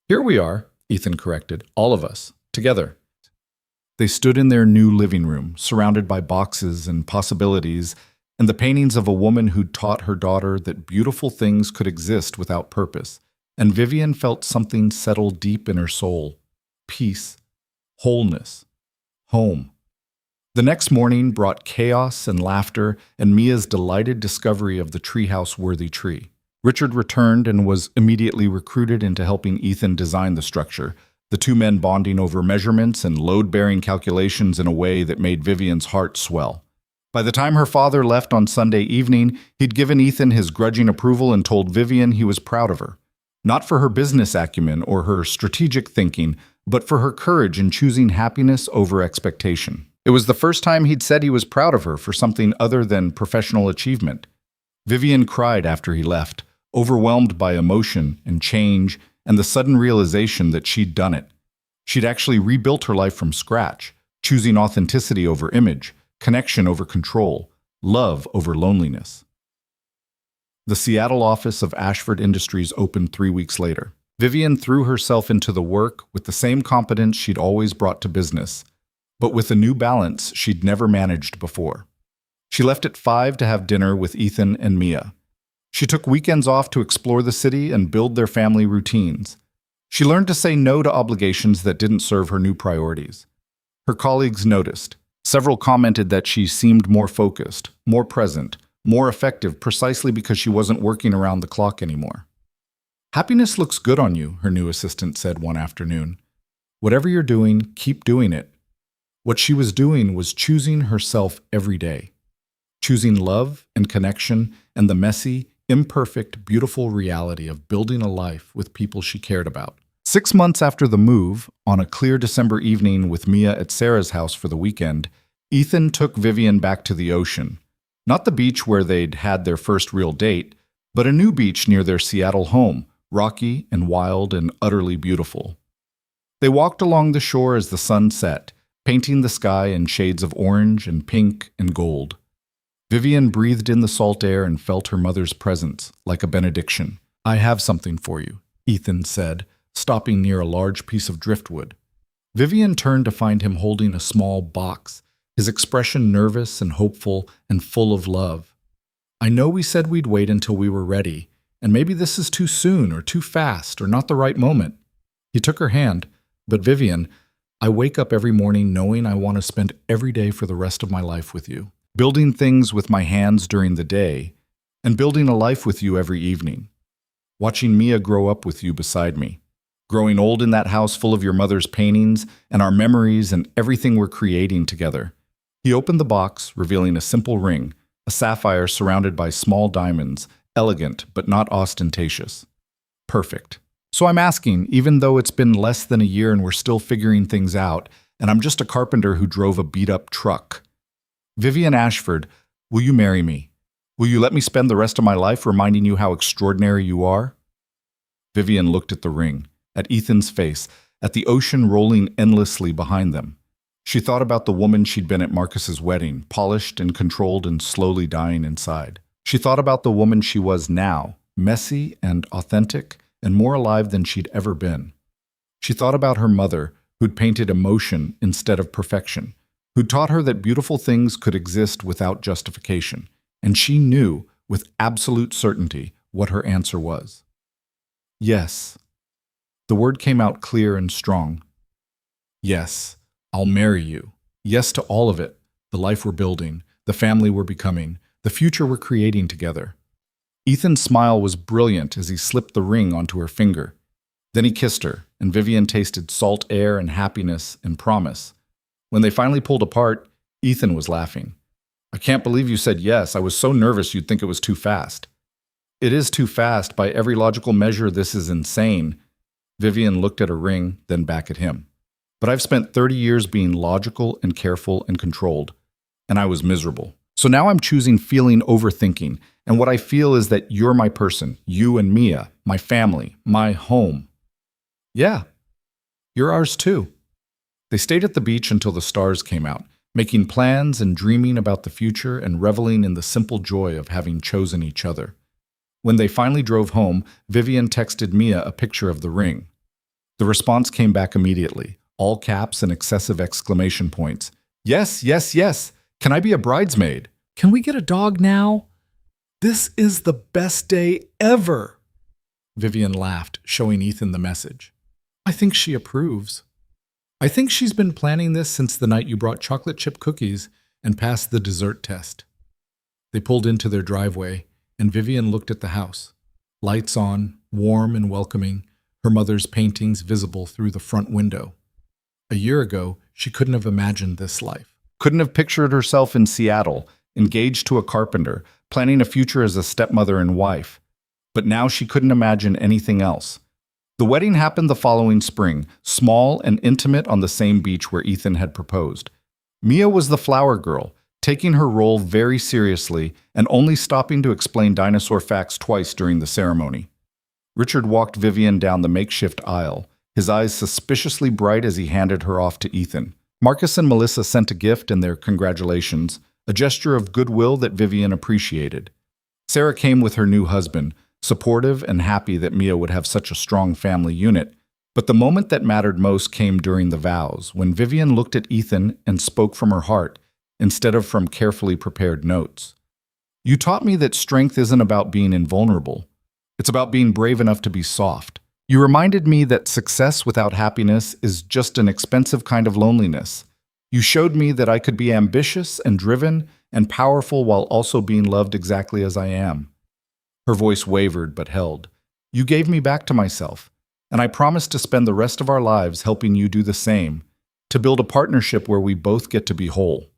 Here we are, Ethan corrected, all of us, together. They stood in their new living room, surrounded by boxes and possibilities, and the paintings of a woman who'd taught her daughter that beautiful things could exist without purpose. And Vivian felt something settle deep in her soul. Peace, wholeness, home. The next morning brought chaos and laughter and Mia's delighted discovery of the treehouse-worthy tree. Richard returned and was immediately recruited into helping Ethan design the structure, the two men bonding over measurements and load-bearing calculations in a way that made Vivian's heart swell. By the time her father left on Sunday evening, he'd given Ethan his grudging approval and told Vivian he was proud of her. Not for her business acumen or her strategic thinking, but for her courage in choosing happiness over expectation. It was the first time he'd said he was proud of her for something other than professional achievement. Vivian cried after he left, overwhelmed by emotion and change and the sudden realization that she'd done it. She'd actually rebuilt her life from scratch, choosing authenticity over image, connection over control, love over loneliness. The Seattle office of Ashford Industries opened 3 weeks later. Vivian threw herself into the work with the same competence she'd always brought to business, but with a new balance she'd never managed before. She left at 5 to have dinner with Ethan and Mia. She took weekends off to explore the city and build their family routines. She learned to say no to obligations that didn't serve her new priorities. Her colleagues noticed. Several commented that she seemed more focused, more present, more effective precisely because she wasn't working around the clock anymore. Happiness looks good on you, her new assistant said one afternoon. Whatever you're doing, keep doing it. What she was doing was choosing herself every day. Choosing love and connection and the messy, imperfect, beautiful reality of building a life with people she cared about. 6 months after the move, on a clear December evening with Mia at Sarah's house for the weekend, Ethan took Vivian back to the ocean. Not the beach where they'd had their first real date, but a new beach near their Seattle home, rocky and wild and utterly beautiful. They walked along the shore as the sun set, painting the sky in shades of orange and pink and gold. Vivian breathed in the salt air and felt her mother's presence, like a benediction. I have something for you, Ethan said, stopping near a large piece of driftwood. Vivian turned to find him holding a small box, his expression nervous and hopeful and full of love. I know we said we'd wait until we were ready, and maybe this is too soon or too fast or not the right moment. He took her hand, but Vivian, I wake up every morning knowing I want to spend every day for the rest of my life with you. Building things with my hands during the day, and building a life with you every evening. Watching Mia grow up with you beside me. Growing old in that house full of your mother's paintings and our memories and everything we're creating together. He opened the box, revealing a simple ring, a sapphire surrounded by small diamonds, elegant but not ostentatious. Perfect. So I'm asking, even though it's been less than a year and we're still figuring things out, and I'm just a carpenter who drove a beat-up truck. Vivian Ashford, will you marry me? Will you let me spend the rest of my life reminding you how extraordinary you are? Vivian looked at the ring, at Ethan's face, at the ocean rolling endlessly behind them. She thought about the woman she'd been at Marcus's wedding, polished and controlled and slowly dying inside. She thought about the woman she was now, messy and authentic and more alive than she'd ever been. She thought about her mother, who'd painted emotion instead of perfection, who taught her that beautiful things could exist without justification, and she knew with absolute certainty what her answer was. Yes. The word came out clear and strong. Yes, I'll marry you. Yes to all of it, the life we're building, the family we're becoming, the future we're creating together. Ethan's smile was brilliant as he slipped the ring onto her finger. Then he kissed her, and Vivian tasted salt air and happiness and promise. When they finally pulled apart, Ethan was laughing. I can't believe you said yes. I was so nervous you'd think it was too fast. It is too fast. By every logical measure, this is insane. Vivian looked at her ring, then back at him. But I've spent 30 years being logical and careful and controlled, and I was miserable. So now I'm choosing feeling over thinking, and what I feel is that you're my person, you and Mia, my family, my home. Yeah, you're ours too. They stayed at the beach until the stars came out, making plans and dreaming about the future and reveling in the simple joy of having chosen each other. When they finally drove home, Vivian texted Mia a picture of the ring. The response came back immediately, all caps and excessive exclamation points. Yes, yes, yes. Can I be a bridesmaid? Can we get a dog now? This is the best day ever. Vivian laughed, showing Ethan the message. I think she approves. I think she's been planning this since the night you brought chocolate chip cookies and passed the dessert test. They pulled into their driveway, and Vivian looked at the house. Lights on, warm and welcoming, her mother's paintings visible through the front window. A year ago, she couldn't have imagined this life. Couldn't have pictured herself in Seattle, engaged to a carpenter, planning a future as a stepmother and wife. But now she couldn't imagine anything else. The wedding happened the following spring, small and intimate on the same beach where Ethan had proposed. Mia was the flower girl, taking her role very seriously and only stopping to explain dinosaur facts twice during the ceremony. Richard walked Vivian down the makeshift aisle, his eyes suspiciously bright as he handed her off to Ethan. Marcus and Melissa sent a gift and their congratulations, a gesture of goodwill that Vivian appreciated. Sarah came with her new husband, supportive and happy that Mia would have such a strong family unit. But the moment that mattered most came during the vows, when Vivian looked at Ethan and spoke from her heart, instead of from carefully prepared notes. You taught me that strength isn't about being invulnerable. It's about being brave enough to be soft. You reminded me that success without happiness is just an expensive kind of loneliness. You showed me that I could be ambitious and driven and powerful while also being loved exactly as I am. Her voice wavered but held. You gave me back to myself, and I promised to spend the rest of our lives helping you do the same, to build a partnership where we both get to be whole,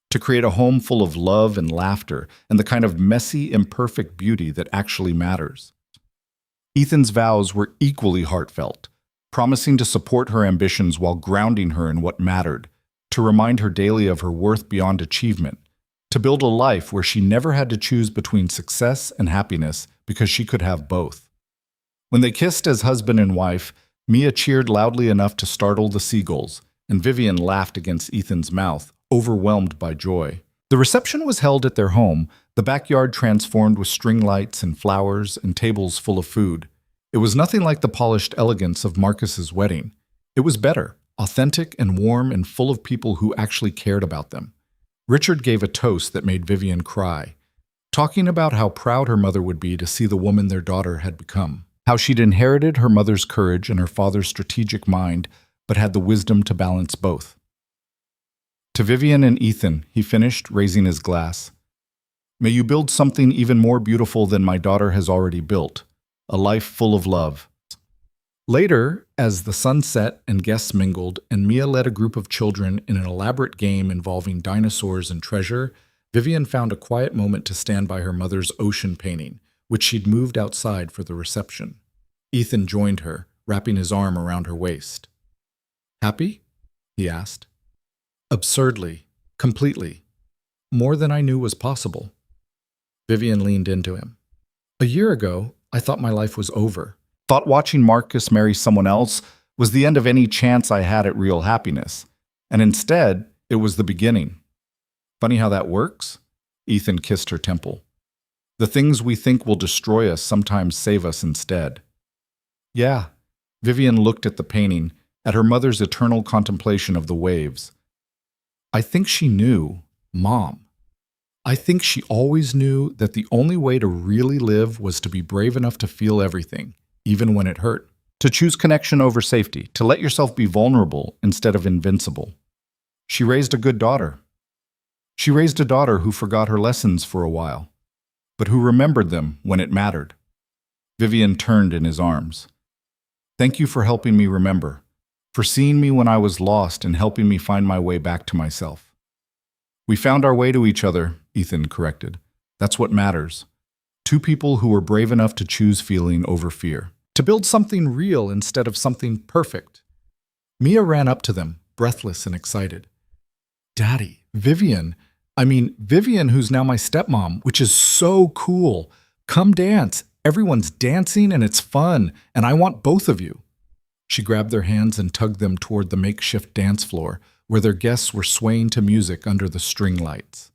to create a home full of love and laughter and the kind of messy, imperfect beauty that actually matters. Ethan's vows were equally heartfelt, promising to support her ambitions while grounding her in what mattered, to remind her daily of her worth beyond achievement, to build a life where she never had to choose between success and happiness because she could have both. When they kissed as husband and wife, Mia cheered loudly enough to startle the seagulls, and Vivian laughed against Ethan's mouth, overwhelmed by joy. The reception was held at their home, the backyard transformed with string lights and flowers and tables full of food. It was nothing like the polished elegance of Marcus's wedding. It was better, authentic and warm and full of people who actually cared about them. Richard gave a toast that made Vivian cry, talking about how proud her mother would be to see the woman their daughter had become, how she'd inherited her mother's courage and her father's strategic mind, but had the wisdom to balance both. To Vivian and Ethan, he finished, raising his glass. May you build something even more beautiful than my daughter has already built, a life full of love. Later, as the sun set and guests mingled, and Mia led a group of children in an elaborate game involving dinosaurs and treasure, Vivian found a quiet moment to stand by her mother's ocean painting, which she'd moved outside for the reception. Ethan joined her, wrapping his arm around her waist. Happy? He asked. Absurdly, completely. More than I knew was possible. Vivian leaned into him. A year ago, I thought my life was over. Thought watching Marcus marry someone else was the end of any chance I had at real happiness. And instead, it was the beginning. Funny how that works? Ethan kissed her temple. The things we think will destroy us sometimes save us instead. Yeah. Vivian looked at the painting, at her mother's eternal contemplation of the waves. I think she knew, Mom. I think she always knew that the only way to really live was to be brave enough to feel everything, even when it hurt. To choose connection over safety, to let yourself be vulnerable instead of invincible. She raised a good daughter. She raised a daughter who forgot her lessons for a while, but who remembered them when it mattered. Vivian turned in his arms. Thank you for helping me remember, for seeing me when I was lost and helping me find my way back to myself. We found our way to each other, Ethan corrected. That's what matters. Two people who were brave enough to choose feeling over fear. To build something real instead of something perfect. Mia ran up to them, breathless and excited. Daddy, Vivian, who's now my stepmom, which is so cool. Come dance. Everyone's dancing and it's fun, and I want both of you. She grabbed their hands and tugged them toward the makeshift dance floor, where their guests were swaying to music under the string lights.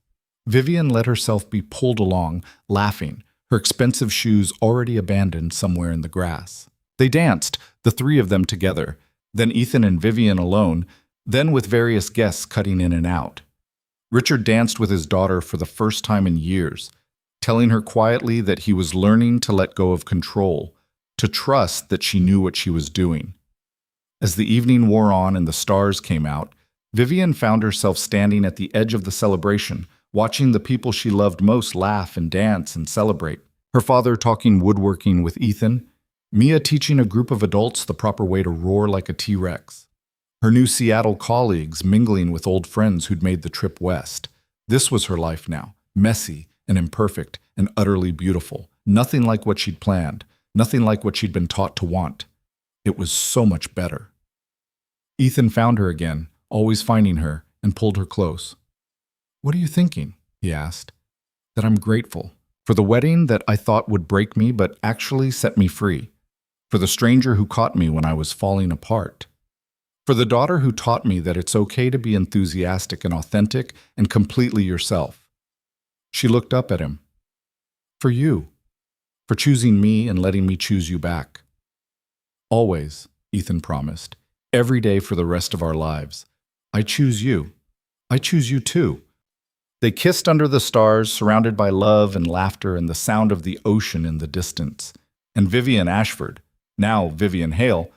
Vivian let herself be pulled along, laughing, her expensive shoes already abandoned somewhere in the grass. They danced, the three of them together, then Ethan and Vivian alone, then with various guests cutting in and out. Richard danced with his daughter for the first time in years, telling her quietly that he was learning to let go of control, to trust that she knew what she was doing. As the evening wore on and the stars came out, Vivian found herself standing at the edge of the celebration, watching the people she loved most laugh and dance and celebrate. Her father talking woodworking with Ethan, Mia teaching a group of adults the proper way to roar like a T-Rex. Her new Seattle colleagues mingling with old friends who'd made the trip west. This was her life now, messy and imperfect and utterly beautiful. Nothing like what she'd planned, nothing like what she'd been taught to want. It was so much better. Ethan found her again, always finding her, and pulled her close. What are you thinking? He asked. That I'm grateful. For the wedding that I thought would break me but actually set me free. For the stranger who caught me when I was falling apart. For the daughter who taught me that it's okay to be enthusiastic and authentic and completely yourself. She looked up at him. For you. For choosing me and letting me choose you back. Always, Ethan promised. Every day for the rest of our lives. I choose you. I choose you too. They kissed under the stars, surrounded by love and laughter and the sound of the ocean in the distance. And Vivian Ashford, now Vivian Hale,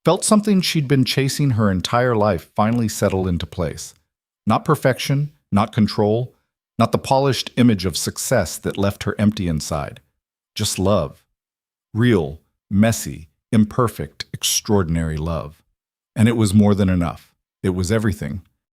felt something she'd been chasing her entire life finally settle into place. Not perfection, not control, not the polished image of success that left her empty inside. Just love. Real, messy, imperfect, extraordinary love. And it was more than enough. It was everything.